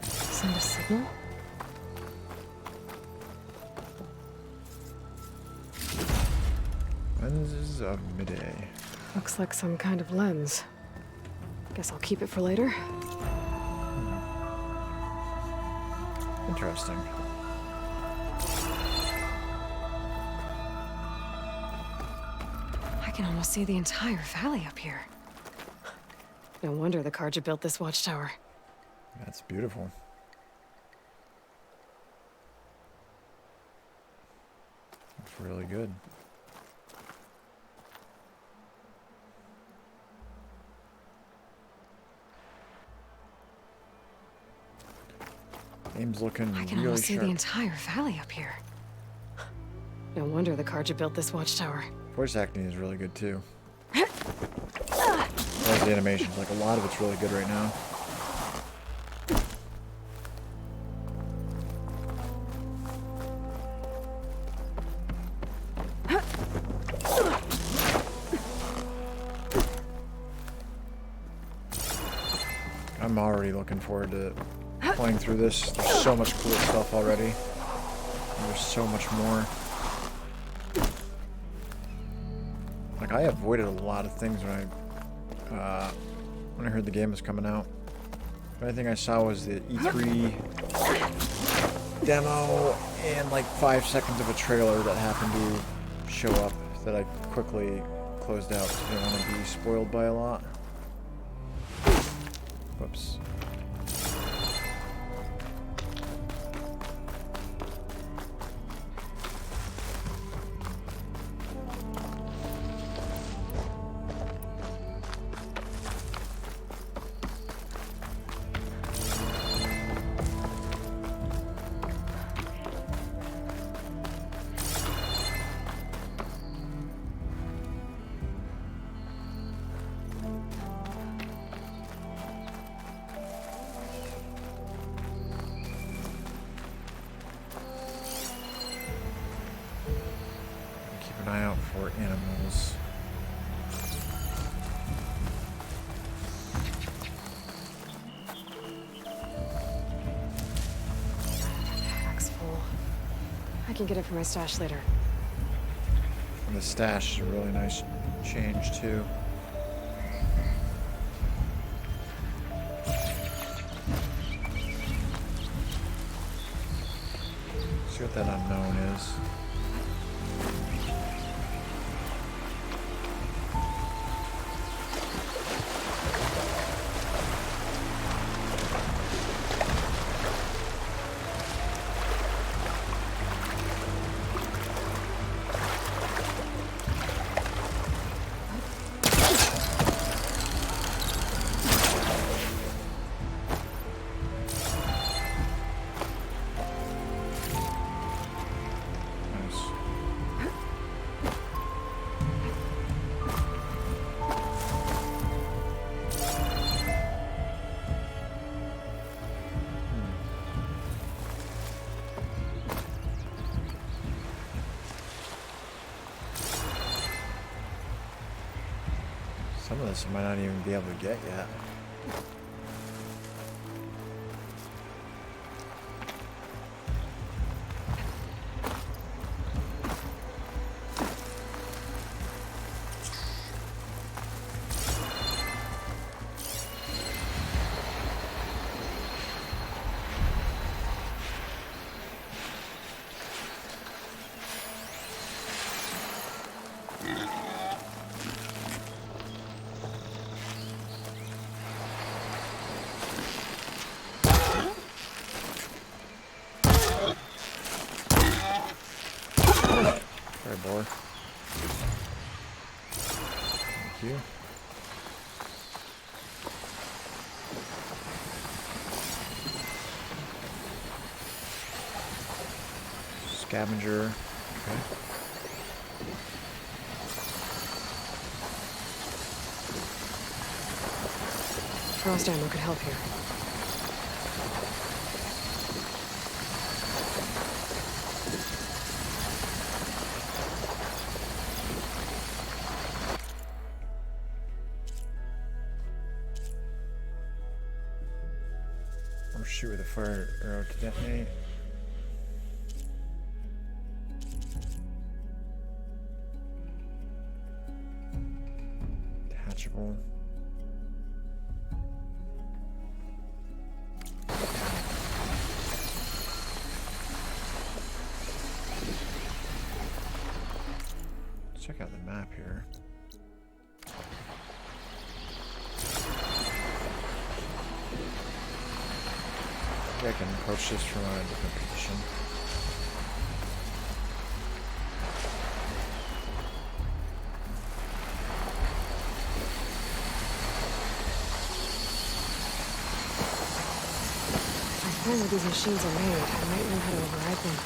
[SPEAKER 3] Send a signal?
[SPEAKER 1] Lenses of midday.
[SPEAKER 3] Looks like some kind of lens. Guess I'll keep it for later.
[SPEAKER 1] Interesting.
[SPEAKER 3] I can almost see the entire valley up here. No wonder the Karja built this watchtower.
[SPEAKER 1] That's beautiful. Looks really good. Game's looking
[SPEAKER 3] I can
[SPEAKER 1] really
[SPEAKER 3] almost see
[SPEAKER 1] sharp.
[SPEAKER 3] the entire valley up here. No wonder the Karja built this watchtower.
[SPEAKER 1] Voice acting is really good too. As well as the animations, like a lot of it's really good right now. I'm already looking forward to playing through this. There's so much cool stuff already. And there's so much more. Like, I avoided a lot of things when I heard the game was coming out. The only thing I saw was the E3 demo and like 5 seconds of a trailer that happened to show up that I quickly closed out because I didn't want to be spoiled by a lot. Whoops.
[SPEAKER 3] I can get it from my stash later.
[SPEAKER 1] And the stash is a really nice change too. See what that unknown is. Some of this I might not even be able to get yet. Boar. Thank you. Scavenger. Okay.
[SPEAKER 3] Frost ammo could help here.
[SPEAKER 1] Or shoot with a fire arrow to detonate. Detachable. Let's check out the map here. I can approach this from a different position.
[SPEAKER 3] I find where these machines are made. I might know how to override them.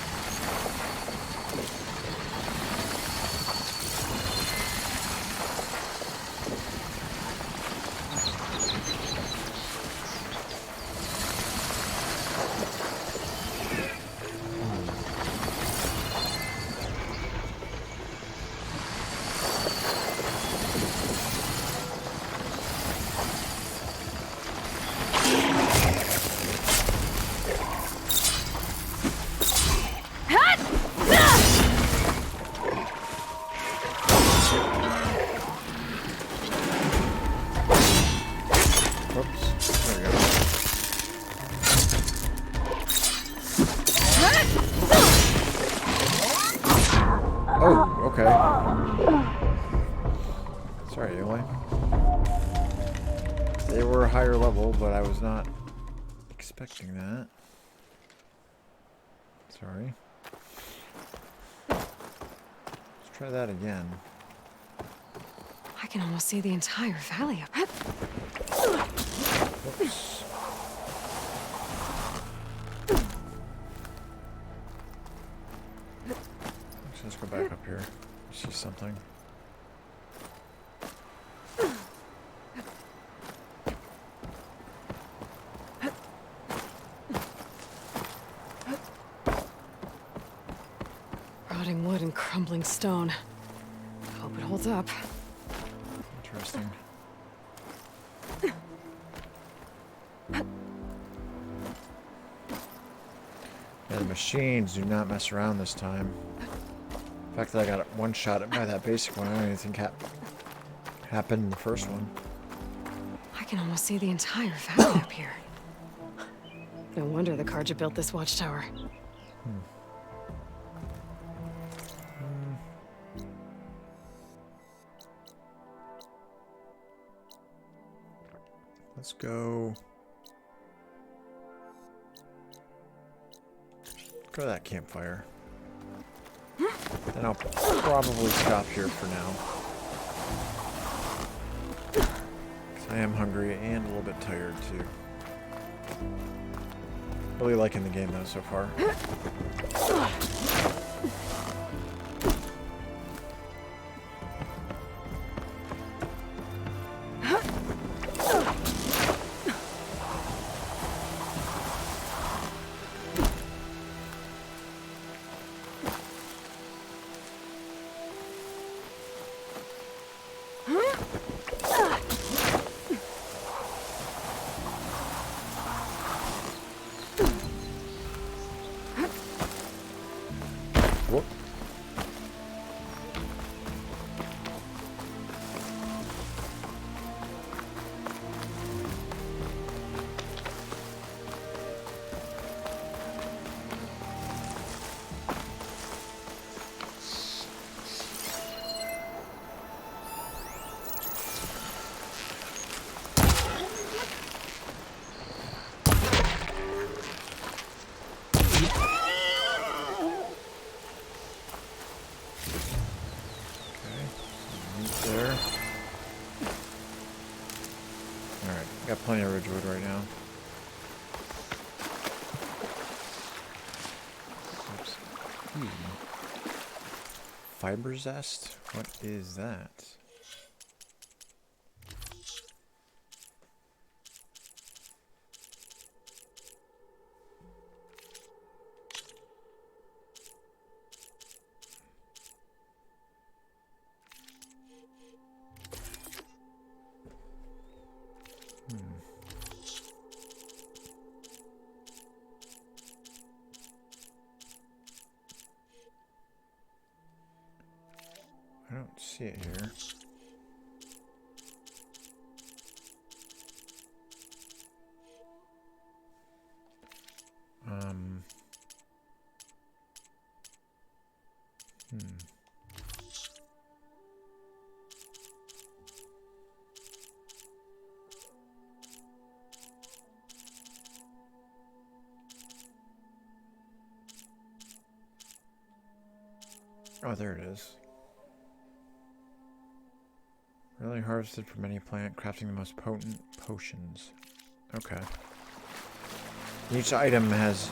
[SPEAKER 1] Oh, okay. Sorry, Eli. They were a higher level, but I was not expecting that. Sorry. Let's try that again.
[SPEAKER 3] I can almost see the entire valley up.
[SPEAKER 1] Whoops. Let's go back up here. See something.
[SPEAKER 3] Rotting wood and crumbling stone. Hope it holds up.
[SPEAKER 1] Interesting. And the machines do not mess around this time. The fact that I got one shot by that basic one, I don't even think happened in the first one.
[SPEAKER 3] I can almost see the entire valley up here. No wonder the Karja built this watchtower.
[SPEAKER 1] Let's go to that campfire. Then I'll probably stop here for now. 'Cause I am hungry and a little bit tired too. Really liking the game though so far. Whoop. There. Alright, got plenty of ridgewood right now. Oops. Fiber zest? What is that? I don't see it here. Oh, there it is. Really harvested from any plant, crafting the most potent potions. Okay. Each item has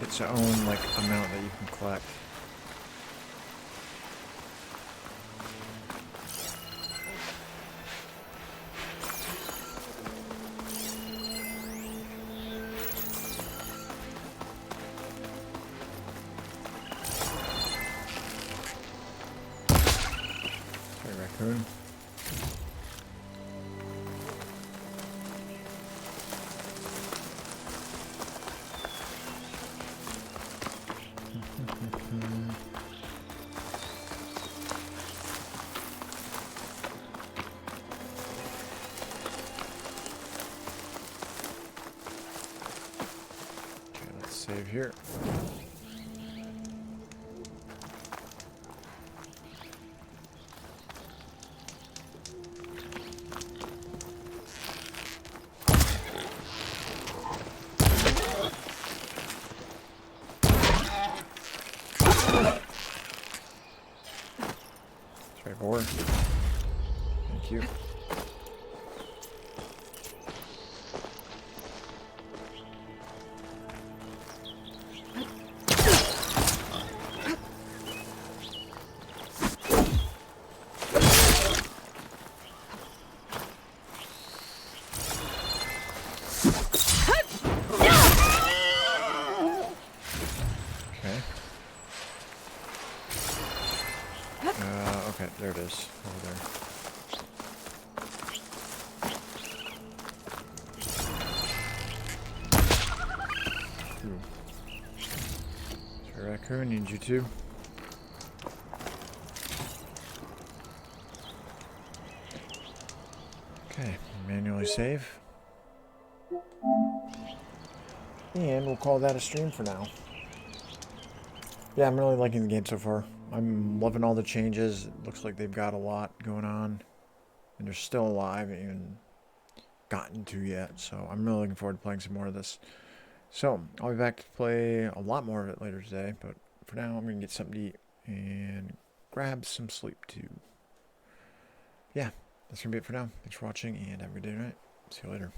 [SPEAKER 1] its own, like, amount that you can collect. Sorry, raccoon. Save here. Straightforward. Thank you. Raccoon, need you too. Okay, manually save. And we'll call that a stream for now. Yeah, I'm really liking the game so far. I'm loving all the changes. It looks like they've got a lot going on. And there's still a lot I haven't even gotten to yet. So I'm really looking forward to playing some more of this. So I'll be back to play a lot more of it later today. But for now, I'm going to get something to eat and grab some sleep too. Yeah, that's going to be it for now. Thanks for watching and have a good day tonight. See you later.